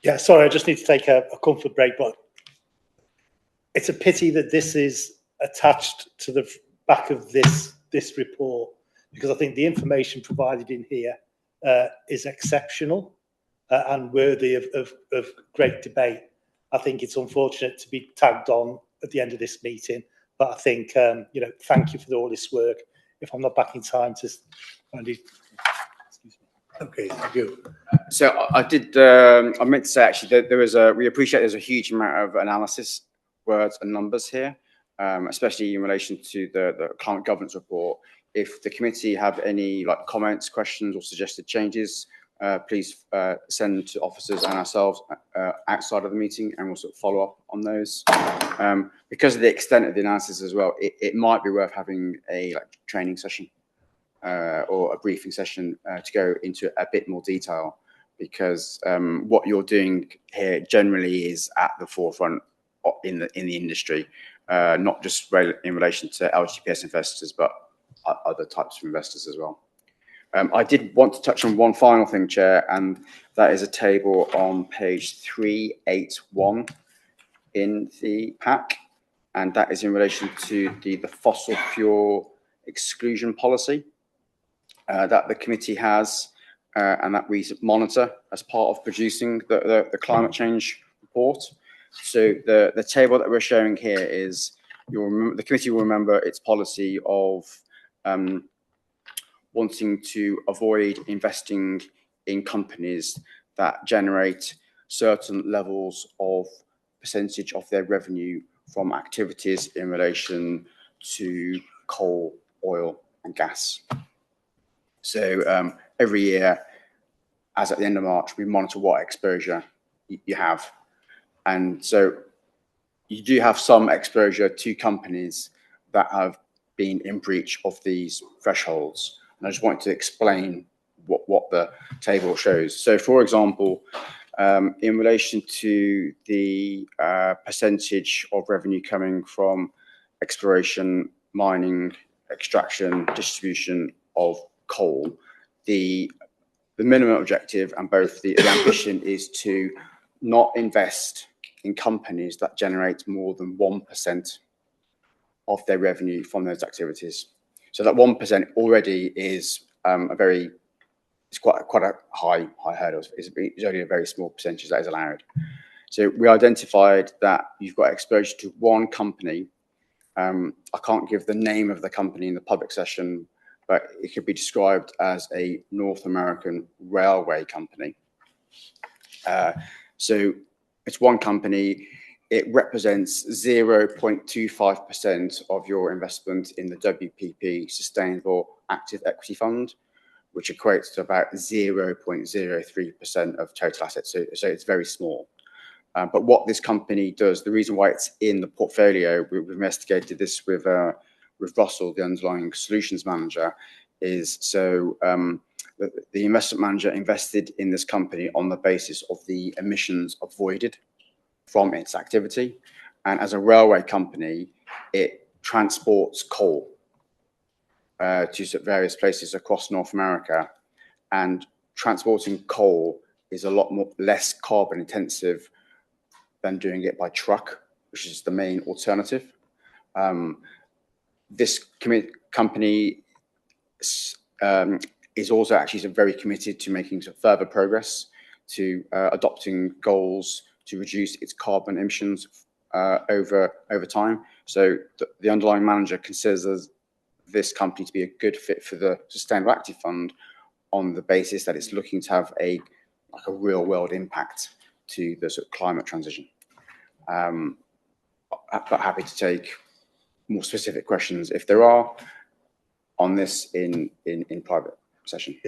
Yeah, sorry, I just need to take a comfort break, but it's a pity that this is attached to the back of this report, because I think the information provided in here is exceptional and worthy of great debate. I think it's unfortunate to be tagged on at the end of this meeting, but I think thank you for all this work. If I'm not back in time to find it. Okay, thank you. So I meant to say actually that we appreciate there's a huge amount of analysis, words and numbers here, especially in relation to the climate governance report. If the committee have any comments, questions or suggested changes, please send to officers and ourselves outside of the meeting, and we'll follow up on those. Because of the extent of the analysis as well, it might be worth having a training session or a briefing session to go into a bit more detail, because what you're doing here generally is at the forefront in the industry, not just in relation to LGPS investors, but other types of investors as well. I did want to touch on one final thing, Chair, and that is a table on page 381 in the pack, and that is in relation to the fossil fuel exclusion policy that the committee has and that we monitor as part of producing the climate change report. So the table that we're showing here is, the committee will remember its policy of wanting to avoid investing in companies that generate certain levels of percentage of their revenue from activities in relation to coal, oil and gas. So every year, as at the end of March, we monitor what exposure you have. And so you do have some exposure to companies that have been in breach of these thresholds. And I just wanted to explain what the table shows. So for example, in relation to the percentage of revenue coming from exploration, mining, extraction, distribution of coal, the minimum objective and both the ambition is to not invest in companies that generate more than 1% of their revenue from those activities. So that 1% already is it's quite a high hurdle. It's only a very small percentage that is allowed. So we identified that you've got exposure to one company. I can't give the name of the company in the public session, but it could be described as a North American railway company. So it's one company. It represents 0.25% of your investment in the WPP Sustainable Active Equity Fund, which equates to about 0.03% of total assets. So it's very small. But what this company does, the reason why it's in the portfolio, we've investigated this with Russell, the underlying solutions manager, is so the investment manager invested in this company on the basis of the emissions avoided from its activity. And as a railway company, it transports coal to various places across North America. And transporting coal is a lot less carbon intensive than doing it by truck, which is the main alternative. This company is also actually very committed to making some further progress to adopting goals to reduce its carbon emissions over time. So the underlying manager considers this company to be a good fit for the Sustainable Active Fund on the basis that it's looking to have a real world impact to the sort of climate transition. But happy to take more specific questions if there are on this in private session.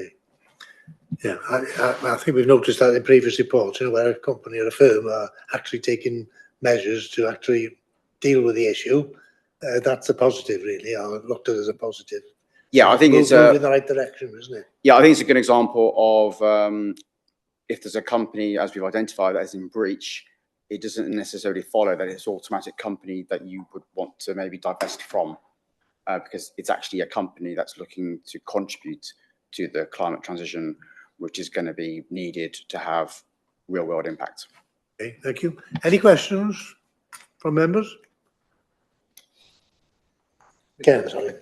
Yeah, I think we've noticed that in previous reports, where a company or a firm are actually taking measures to actually deal with the issue. That's a positive, really. I looked at it as a positive. Yeah, I think it's moving in the right direction, isn't it? Yeah, I think it's a good example of if there's a company, as we've identified, that is in breach, it doesn't necessarily follow that it's an automatic company that you would want to maybe divest from, because it's actually a company that's looking to contribute to the climate transition, which is going to be needed to have real world impact. Okay, thank you. Any questions from members? Ken, sorry.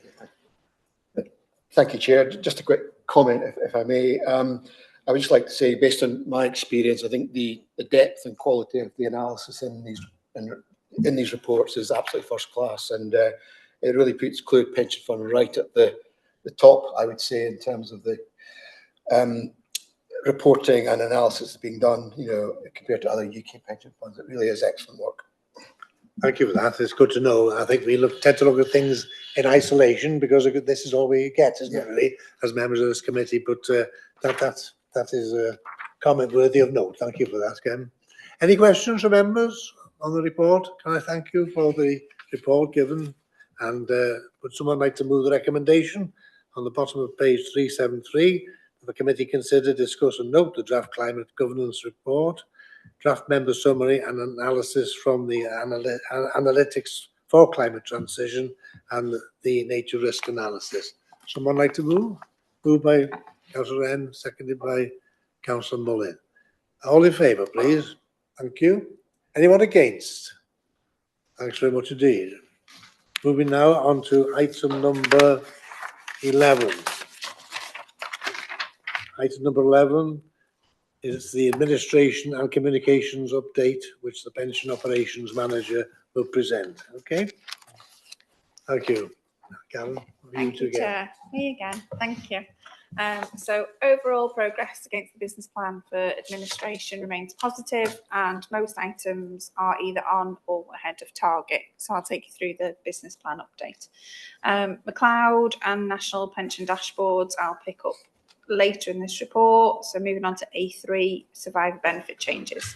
Thank you, Chair. Just a quick comment, if I may. I would just like to say, based on my experience, I think the depth and quality of the analysis in these reports is absolutely first class, and it really puts Clwyd Pension Fund right at the top, I would say, in terms of the reporting and analysis that's being done, compared to other UK pension funds. It really is excellent work. Thank you for that. It's good to know. I think we tend to look at things in isolation because this is all we get, isn't it, really, as members of this committee? But that is a comment worthy of note. Thank you for that, Ken. Any questions from members on the report? Can I thank you for the report given? And would someone like to move the recommendation on the bottom of page 373, the committee consider, discuss and note the draft climate governance report, draft member summary and analysis from the analytics for climate transition and the nature risk analysis. Someone like to move? Moved by Councillor Wren, seconded by Councillor Mullin. All in favour, please. Thank you. Anyone against? Thanks very much indeed. Moving now on to item number 11. Item number 11 is the administration and communications update, which the pension operations manager will present. Okay. Thank you. Karen, Thank you, Chair. Me again. Thank you. So overall progress against the business plan for administration remains positive and most items are either on or ahead of target. So I'll take you through the business plan update. McLeod and National Pension Dashboards I'll pick up later in this report. So moving on to A3, survivor benefit changes.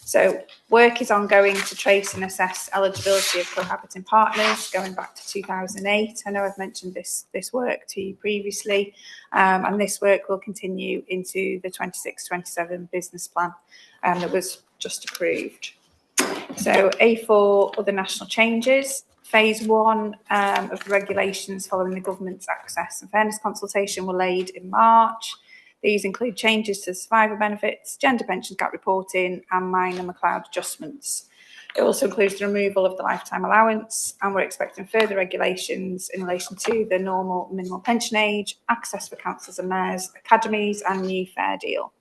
So work is ongoing to trace and assess eligibility of cohabiting partners going back to 2008. I know I've mentioned this work to you previously, and this work will continue into the 26-27 business plan that was just approved. So A4, other national changes. Phase 1 of the regulations following the government's access and fairness consultation were laid in March. These include changes to survivor benefits, gender pension gap reporting and minor McLeod adjustments. It also includes the removal of the lifetime allowance, and we're expecting further regulations in relation to the normal minimum pension age, access for councillors and mayors, academies and new fair deal.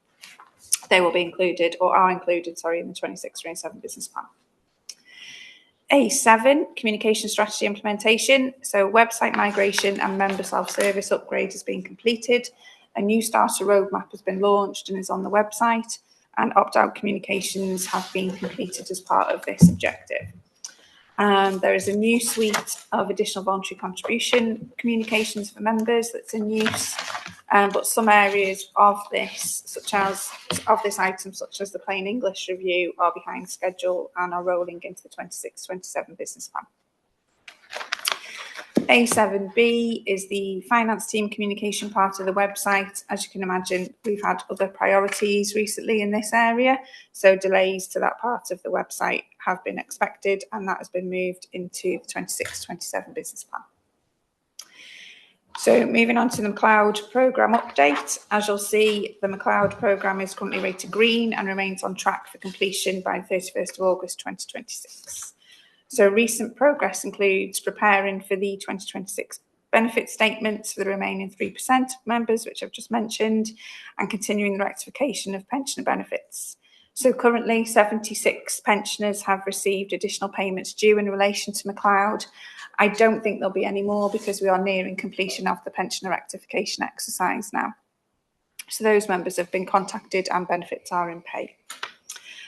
They will be included, or are included, sorry, in the 26-27 business plan. A7, communication strategy implementation. So website migration and member self-service upgrade has been completed. A new starter roadmap has been launched and is on the website, and opt-out communications have been completed as part of this objective. There is a new suite of additional voluntary contribution communications for members that's in use, but some areas of this item, such as the plain English review, are behind schedule and are rolling into the 26-27 business plan. A7B is the finance team communication part of the website. As you can imagine, we've had other priorities recently in this area, so delays to that part of the website have been expected, and that has been moved into the 26-27 business plan. So moving on to the McLeod programme update. As you'll see, the McLeod programme is currently rated green and remains on track for completion by the 31st of August 2026. So recent progress includes preparing for the 2026 benefit statements for the remaining 3% members, which I've just mentioned, and continuing the rectification of pensioner benefits. So currently 76 pensioners have received additional payments due in relation to McLeod. I don't think there'll be any more because we are nearing completion of the pensioner rectification exercise now. So those members have been contacted and benefits are in pay.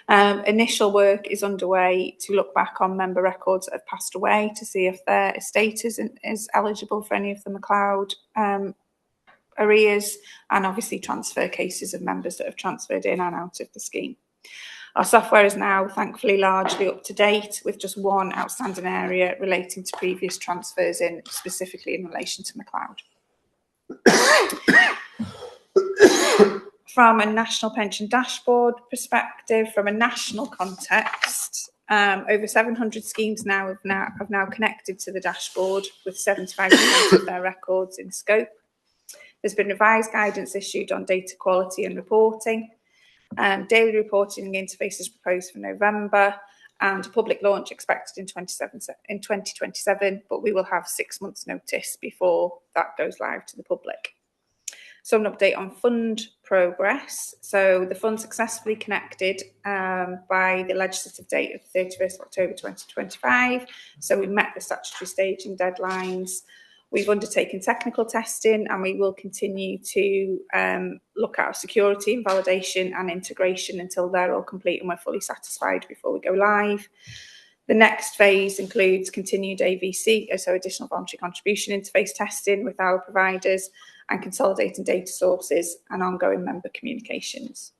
Initial work is underway to look back on member records that have passed away to see if their estate is eligible for any of the McLeod arrears, and obviously transfer cases of members that have transferred in and out of the scheme. Our software is now thankfully largely up to date, with just one outstanding area relating to previous transfers in, specifically in relation to McLeod. From a national pension dashboard perspective, from a national context, over 700 schemes have now connected to the dashboard, with 75% of their records in scope. There's been revised guidance issued on data quality and reporting. Daily reporting interface is proposed for November, and a public launch expected in 2027, but we will have 6 months notice before that goes live to the public. So an update on fund progress. So the fund successfully connected by the legislative date of 31st October 2025. So we met the statutory staging deadlines. We've undertaken technical testing, and we will continue to look at our security and validation and integration until they're all complete and we're fully satisfied before we go live. The next phase includes continued AVC, so additional voluntary contribution interface testing with our providers, and consolidating data sources and ongoing member communications.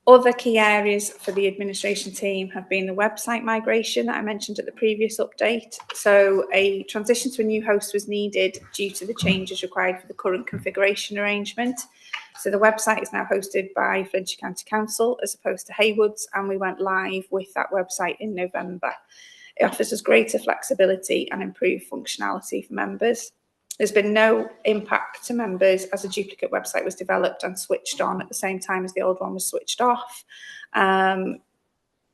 Other key areas for the administration team have been the website migration that I mentioned at the previous update. So a transition to a new host was needed due to the changes required for the current configuration arrangement. So the website is now hosted by Flintshire County Council as opposed to Haywards, and we went live with that website in November. It offers us greater flexibility and improved functionality for members. There's been no impact to members as a duplicate website was developed and switched on at the same time as the old one was switched off. There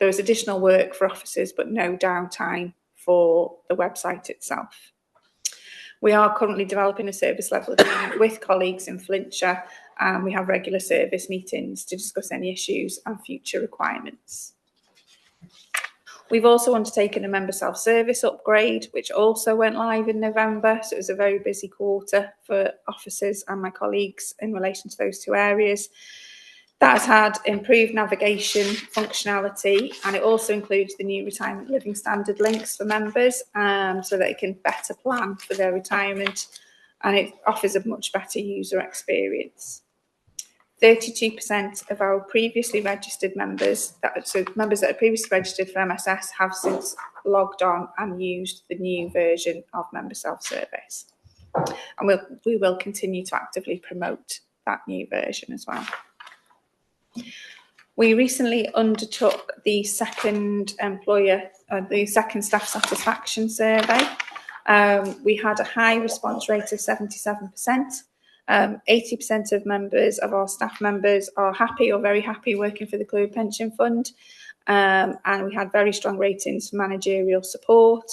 was additional work for officers, but no downtime for the website itself. We are currently developing a service level agreement with colleagues in Flintshire, and we have regular service meetings to discuss any issues and future requirements. We've also undertaken a member self-service upgrade, which also went live in November. So it was a very busy quarter for officers and my colleagues in relation to those two areas. That has had improved navigation functionality, and it also includes the new retirement living standard links for members so that they can better plan for their retirement, and it offers a much better user experience. 32% of our previously registered members, so members that are previously registered for MSS, have since logged on and used the new version of member self-service. And we will continue to actively promote that new version as well. We recently undertook the second staff satisfaction survey. We had a high response rate of 77%. 80% of members of our staff members are happy or very happy working for the Clwyd Pension Fund, and we had very strong ratings for managerial support.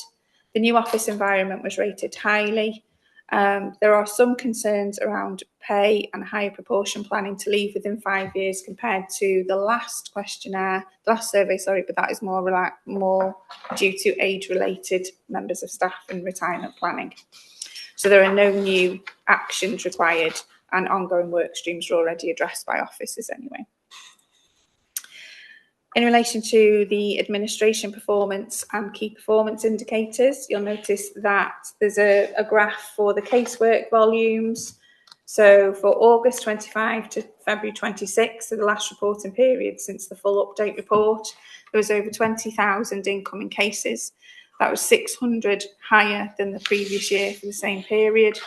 The new office environment was rated highly. There are some concerns around pay and higher proportion planning to leave within 5 years compared to the last survey, but that is more due to age-related members of staff and retirement planning. So there are no new actions required, and ongoing work streams are already addressed by officers anyway. In relation to the administration performance and key performance indicators, you'll notice that there's a graph for the casework volumes. So for August 25 to February 26, so the last reporting period since the full update report, there was over 20,000 incoming cases. That was 600 higher than the previous year for the same period,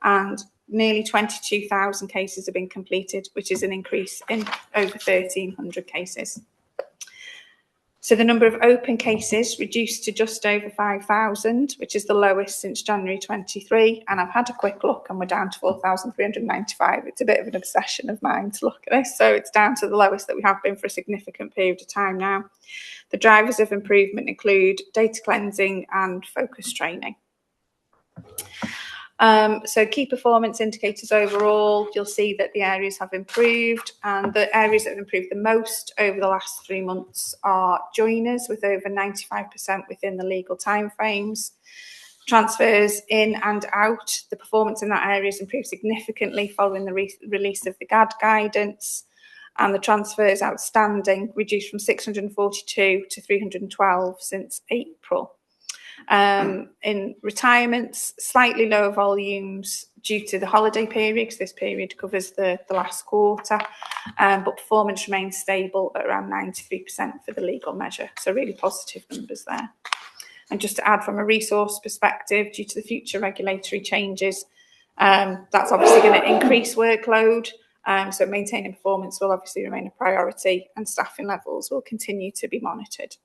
and nearly 22,000 cases have been completed, which is an increase in over 1,300 cases. So the number of open cases reduced to just over 5,000, which is the lowest since January 23. And I've had a quick look and we're down to 4,395. It's a bit of an obsession of mine to look at this. So it's down to the lowest that we have been for a significant period of time now. The drivers of improvement include data cleansing and focus training. So key performance indicators overall, you'll see that the areas have improved, and the areas that have improved the most over the last 3 months are joiners, with over 95% within the legal timeframes. Transfers in and out, the performance in that area has improved significantly following the release of the GAD guidance, and the transfers outstanding reduced from 642 to 312 since April. In retirements, slightly lower volumes due to the holiday period, because this period covers the last quarter, but performance remains stable at around 93% for the legal measure. So really positive numbers there. And just to add from a resource perspective, due to the future regulatory changes, that's obviously going to increase workload. So maintaining performance will obviously remain a priority, and staffing levels will continue to be monitored.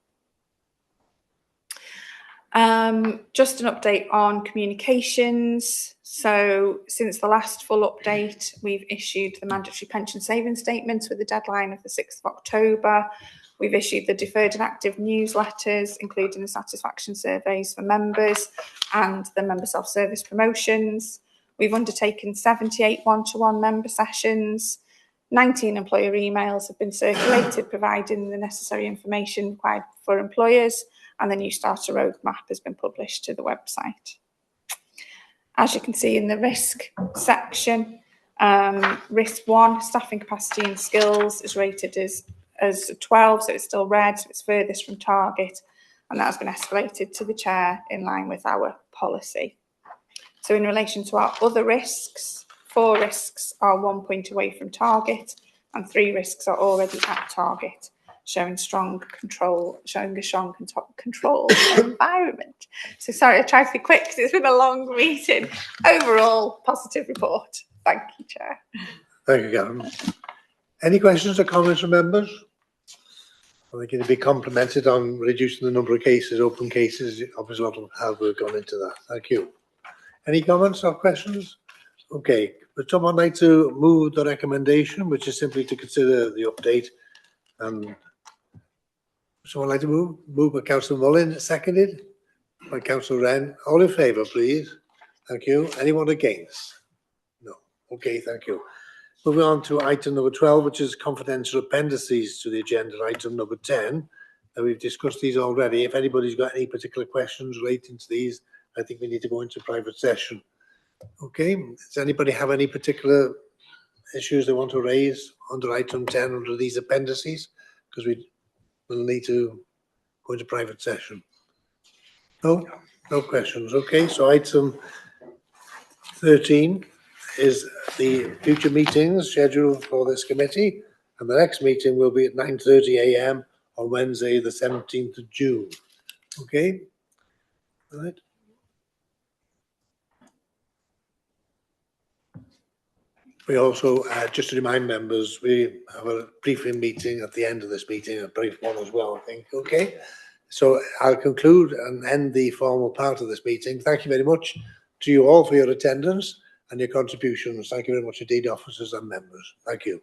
Just an update on communications. So since the last full update, we've issued the mandatory pension savings statements with the deadline of the 6th of October. We've issued the deferred and active newsletters, including the satisfaction surveys for members and the member self-service promotions. We've undertaken 78 one-to-one member sessions. 19 employer emails have been circulated, providing the necessary information required for employers, and the new starter roadmap has been published to the website. As you can see in the risk section, risk 1, staffing capacity and skills, is rated as 12, so it's still red, so it's furthest from target, and that has been escalated to the chair in line with our policy. So in relation to our other risks, 4 risks are 1 point away from target, and 3 risks are already at target, showing a strong control environment. So sorry, I tried to be quick because it's been a long meeting. Overall, positive report. Thank you, Chair. Thank you, Gavin. Any questions or comments from members? I think it'd be complimented on reducing the number of cases, open cases. Obviously, a lot of hard work gone into that. Thank you. Any comments or questions? Okay, would someone like to move the recommendation, which is simply to consider the update? Would someone like to move? Moved by Councillor Mullin, seconded by Councillor Wren. All in favour, please. Thank you. Anyone against? No. Okay, thank you. Moving on to item number 12, which is confidential appendices to the agenda, item number 10. We've discussed these already. If anybody's got any particular questions relating to these, I think we need to go into private session. Okay, does anybody have any particular issues they want to raise under item 10 under these appendices? Because we will need to go into private session. No? No questions. Okay, so item 13 is the future meetings scheduled for this committee, and the next meeting will be at 9:30 a.m. on Wednesday, the 17th of June. Okay? All right. We also, just to remind members, we have a briefing meeting at the end of this meeting, a brief one as well, I think. Okay? So I'll conclude and end the formal part of this meeting. Thank you very much to you all for your attendance and your contributions. Thank you very much indeed, officers and members. Thank you.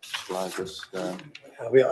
Slide this down. We are